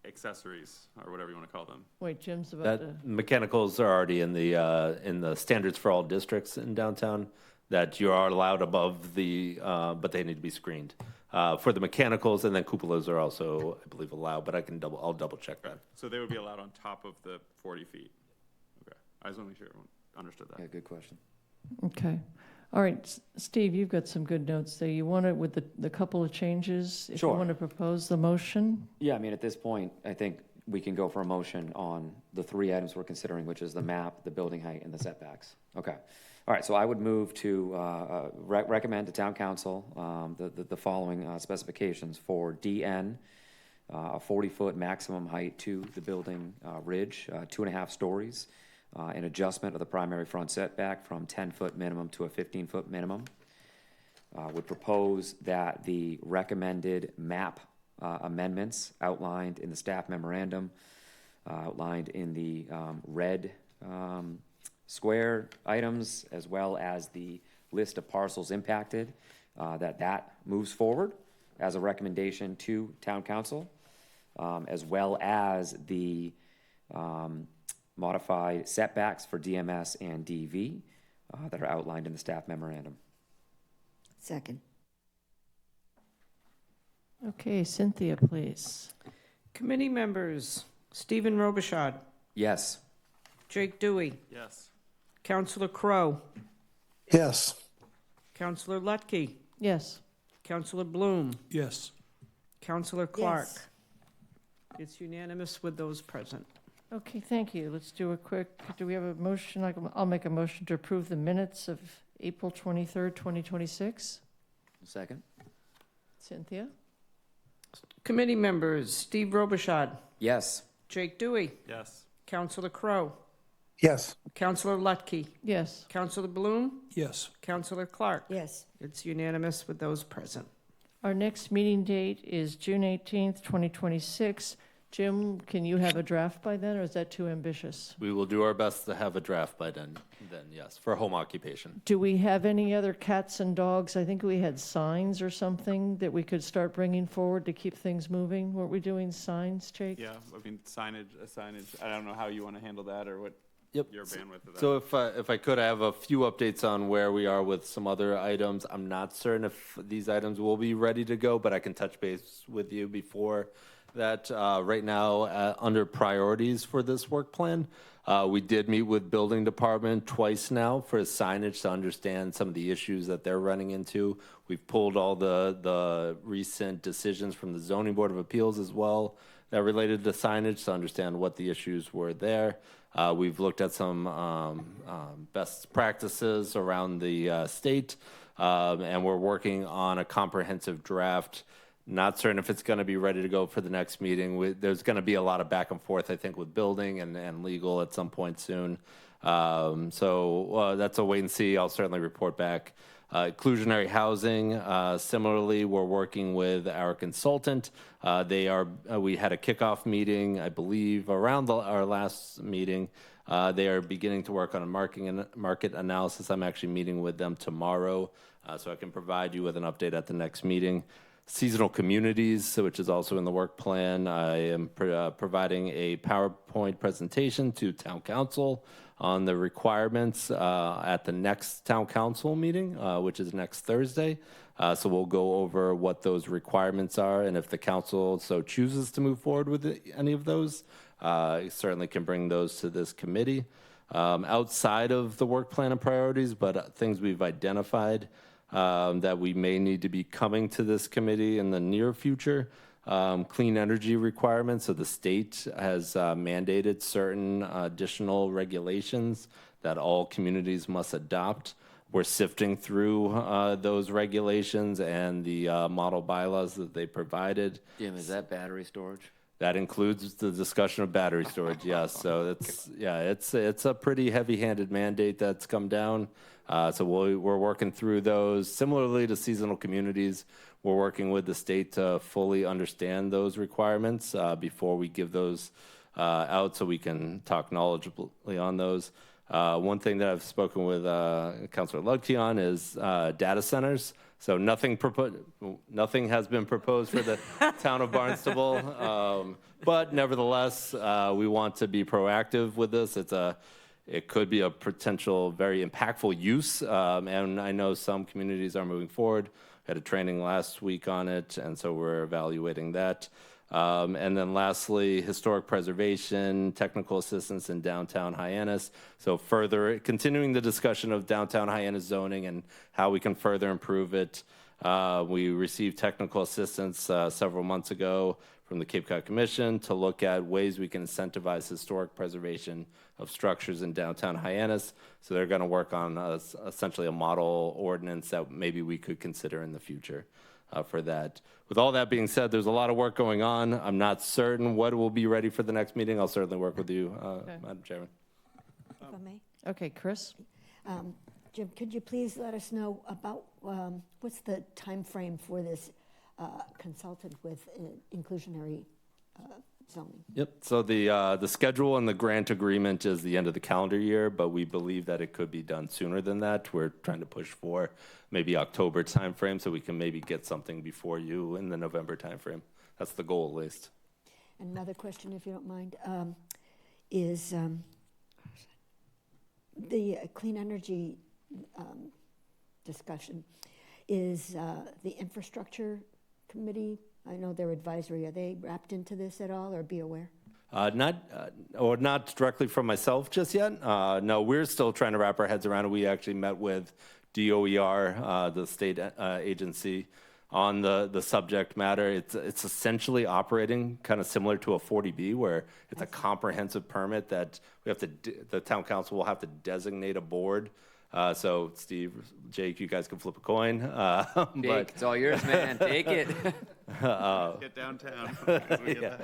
Speaker 7: accessories, or whatever you want to call them?
Speaker 1: wait, Jim's about
Speaker 6: That
Speaker 1: to.
Speaker 6: mechanicals are already in the standards for all districts in downtown, that you are allowed above the, but they need to be screened. For the mechanicals, and then cupolas are also, I believe, allowed, but I'll double check that.
Speaker 7: So they would be allowed on top of the 40 feet? Okay, I just want to make sure everyone understood
Speaker 3: Yeah,
Speaker 7: that.
Speaker 3: good question.
Speaker 1: Okay. All right, Steve, you've got some good notes there. You want it with the couple of changes? If you
Speaker 3: Sure.
Speaker 1: want to propose the motion?
Speaker 3: Yeah, I mean, at this point, I think we can go for a motion on the 3 items we're considering, which is the map, the building height, and the setbacks. Okay. All right, so I would move to recommend to town council the following specifications for DN, a 40-foot maximum height to the building ridge, 2.5 stories, an adjustment of the primary front setback from 10-foot minimum to a 15-foot minimum. Would propose that the recommended map amendments outlined in the staff memorandum, outlined in the red square items, as well as the list of parcels impacted, that moves forward as a recommendation to town council, as well as the modified setbacks for DMS and DV that are outlined in the staff memorandum.
Speaker 9: Second.
Speaker 1: Okay, Cynthia, please.
Speaker 2: Committee members, Stephen Robichaud,
Speaker 3: Yes.
Speaker 2: Jake Dewey,
Speaker 7: Yes.
Speaker 2: Counselor Crowe,
Speaker 10: Yes.
Speaker 2: Counselor Lutke,
Speaker 1: Yes.
Speaker 2: Counselor Bloom,
Speaker 8: Yes.
Speaker 2: Counselor Clark.
Speaker 9: Yes.
Speaker 2: It's unanimous with those present.
Speaker 1: Okay, thank you. Let's do a quick, do we have a motion? I'll make a motion to approve the minutes of April 23rd, 2026.
Speaker 3: Second?
Speaker 1: Cynthia?
Speaker 2: Committee members, Steve Robichaud,
Speaker 3: Yes.
Speaker 2: Jake Dewey,
Speaker 7: Yes.
Speaker 2: Counselor Crowe,
Speaker 10: Yes.
Speaker 2: Counselor Lutke,
Speaker 1: Yes.
Speaker 2: Counselor Bloom,
Speaker 8: Yes.
Speaker 2: Counselor Clark.
Speaker 9: Yes.
Speaker 2: It's unanimous with those present.
Speaker 1: Our next meeting date is June 18th, 2026. Jim, can you have a draft by then, or is that too ambitious?
Speaker 6: We will do our best to have a draft by then, yes, for home occupation.
Speaker 1: Do we have any other cats and dogs? I think we had signs or something that we could start bringing forward to keep things moving. Weren't we doing signs, Jake?
Speaker 7: Yeah, I mean, signage, I don't know how you want to handle that, or what
Speaker 6: Yep.
Speaker 7: your bandwidth of that.
Speaker 6: So if I could, I have a few updates on where we are with some other items. I'm not certain if these items will be ready to go, but I can touch base with you before that. Right now, under priorities for this work plan, we did meet with building department twice now for signage to understand some of the issues that they're running into. We've pulled all the recent decisions from the zoning board of appeals as well that related to signage to understand what the issues were there. We've looked at some best practices around the state, and we're working on a comprehensive draft. Not certain if it's going to be ready to go for the next meeting. There's going to be a lot of back and forth, I think, with building and legal at some point soon. So that's a wait and see. I'll certainly report back. Inclusionary housing, similarly, we're working with our consultant. We had a kickoff meeting, I believe, around our last meeting. They are beginning to work on a market analysis. I'm actually meeting with them tomorrow, so I can provide you with an update at the next meeting. Seasonal communities, which is also in the work plan. I am providing a PowerPoint presentation to Town Council on the requirements at the next Town Council meeting, which is next Thursday. So we'll go over what those requirements are, and if the council so chooses to move forward with any of those, you certainly can bring those to this committee. Outside of the work plan and priorities, but things we've identified that we may need to be coming to this committee in the near future. Clean energy requirements. So the state has mandated certain additional regulations that all communities must adopt. We're sifting through those regulations and the model bylaws that they provided.
Speaker 3: Jim, is that battery storage?
Speaker 6: That includes the discussion of battery storage, yes. So it's a pretty heavy-handed mandate that's come down. So we're working through those. Similarly to seasonal communities, we're working with the state to fully understand those requirements before we give those out, so we can talk knowledgeably on those. One thing that I've spoken with Councilor Lugke on is data centers. So nothing has been proposed for the town of Barnstable, but nevertheless, we want to be proactive with this. It could be a potential very impactful use, and I know some communities are moving forward. We had a training last week on it, and so we're evaluating that. And then lastly, historic preservation, technical assistance in downtown Hyannis. So further continuing the discussion of downtown Hyannis zoning and how we can further improve it. We received technical assistance several months ago from the Cape Cod Commission to look at ways we can incentivize historic preservation of structures in downtown Hyannis. So they're going to work on essentially a model ordinance that maybe we could consider in the future. For that. With all that being said, there's a lot of work going on. I'm not certain what will be ready for the next meeting. I'll certainly work with you, Madam Chairman.
Speaker 9: If I may.
Speaker 1: Okay, Chris?
Speaker 9: Jim, could you please let us know about what's the time frame for this consultant with inclusionary zoning?
Speaker 6: Yep. So the schedule and the grant agreement is the end of the calendar year, but we believe that it could be done sooner than that. We're trying to push for maybe October timeframe, so we can maybe get something before you in the November timeframe. That's the goal, at least.
Speaker 9: Another question, if you don't mind, is the clean energy discussion. Is the infrastructure committee, I know they're advisory, are they wrapped into this at all, or be aware?
Speaker 6: Not directly from myself just yet. No, we're still trying to wrap our heads around it. We actually met with DOER, the state agency, on the subject matter. It's essentially operating kind of similar to a 40B, where it's a comprehensive permit that the town council will have to designate a board. So Steve, Jake, you guys can flip a coin.
Speaker 3: Jake, it's all yours, man. Take it.
Speaker 7: Get downtown.
Speaker 6: Yeah.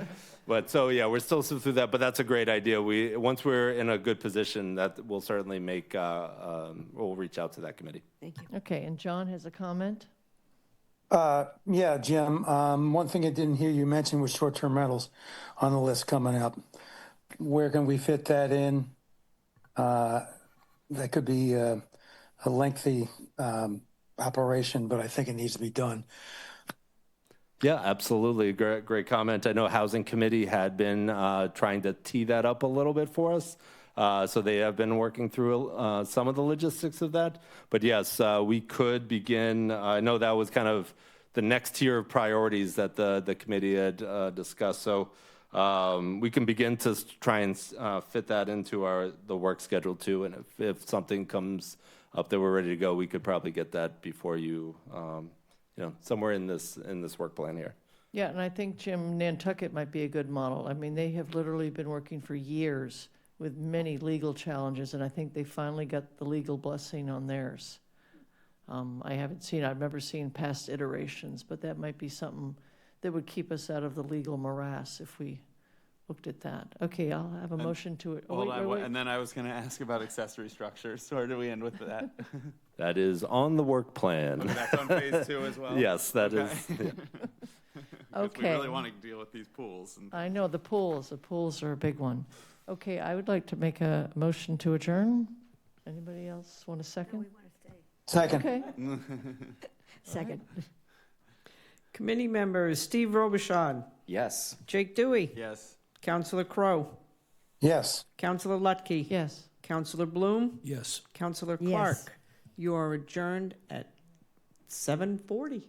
Speaker 6: But so yeah, we're still through that, but that's a great idea. Once we're in a good position, that we'll certainly we'll reach out to that committee.
Speaker 9: Thank you.
Speaker 1: Okay, and John has a comment?
Speaker 10: Yeah, Jim, one thing I didn't hear you mention was short-term rentals on the list coming up. Where can we fit that in? That could be a lengthy operation, but I think it needs to be done.
Speaker 6: Yeah, absolutely. Great comment. I know Housing Committee had been trying to tee that up a little bit for us. So they have been working through some of the logistics of that. But yes, we could begin. I know that was kind of the next tier of priorities that the committee had discussed. So we can begin to try and fit that into the work schedule too. And if something comes up that we're ready to go, we could probably get that before you, somewhere in this work plan here.
Speaker 1: Yeah, and I think, Jim, Nantucket might be a good model. I mean, they have literally been working for years with many legal challenges, and I think they finally got the legal blessing on theirs. I've never seen past iterations, but that might be something that would keep us out of the legal morass if we looked at that. Okay, I'll have a motion to it. Oh,
Speaker 7: Hold
Speaker 1: wait,
Speaker 7: on,
Speaker 1: wait, wait.
Speaker 7: and then I was gonna ask about accessory structures. Where do we end with that?
Speaker 6: That is on the work plan.
Speaker 7: Okay, that's on phase 2 as well?
Speaker 6: Yes, that is.
Speaker 7: Okay.
Speaker 6: yeah.
Speaker 7: Because we
Speaker 1: Okay.
Speaker 7: really want to deal with these pools. And
Speaker 1: I know, the pools are a big one. Okay, I would like to make a motion to adjourn. Anybody else want a second?
Speaker 10: Second.
Speaker 1: Okay,
Speaker 9: Second.
Speaker 2: Committee members, Steve Robichaud,
Speaker 3: Yes.
Speaker 2: Jake Dewey,
Speaker 7: yes.
Speaker 2: Counselor Crowe,
Speaker 10: Yes.
Speaker 2: Counselor Lutke,
Speaker 1: yes.
Speaker 2: Counselor Bloom,
Speaker 8: Yes.
Speaker 2: Counselor
Speaker 9: Yes.
Speaker 2: Clark. You are adjourned at 7:40.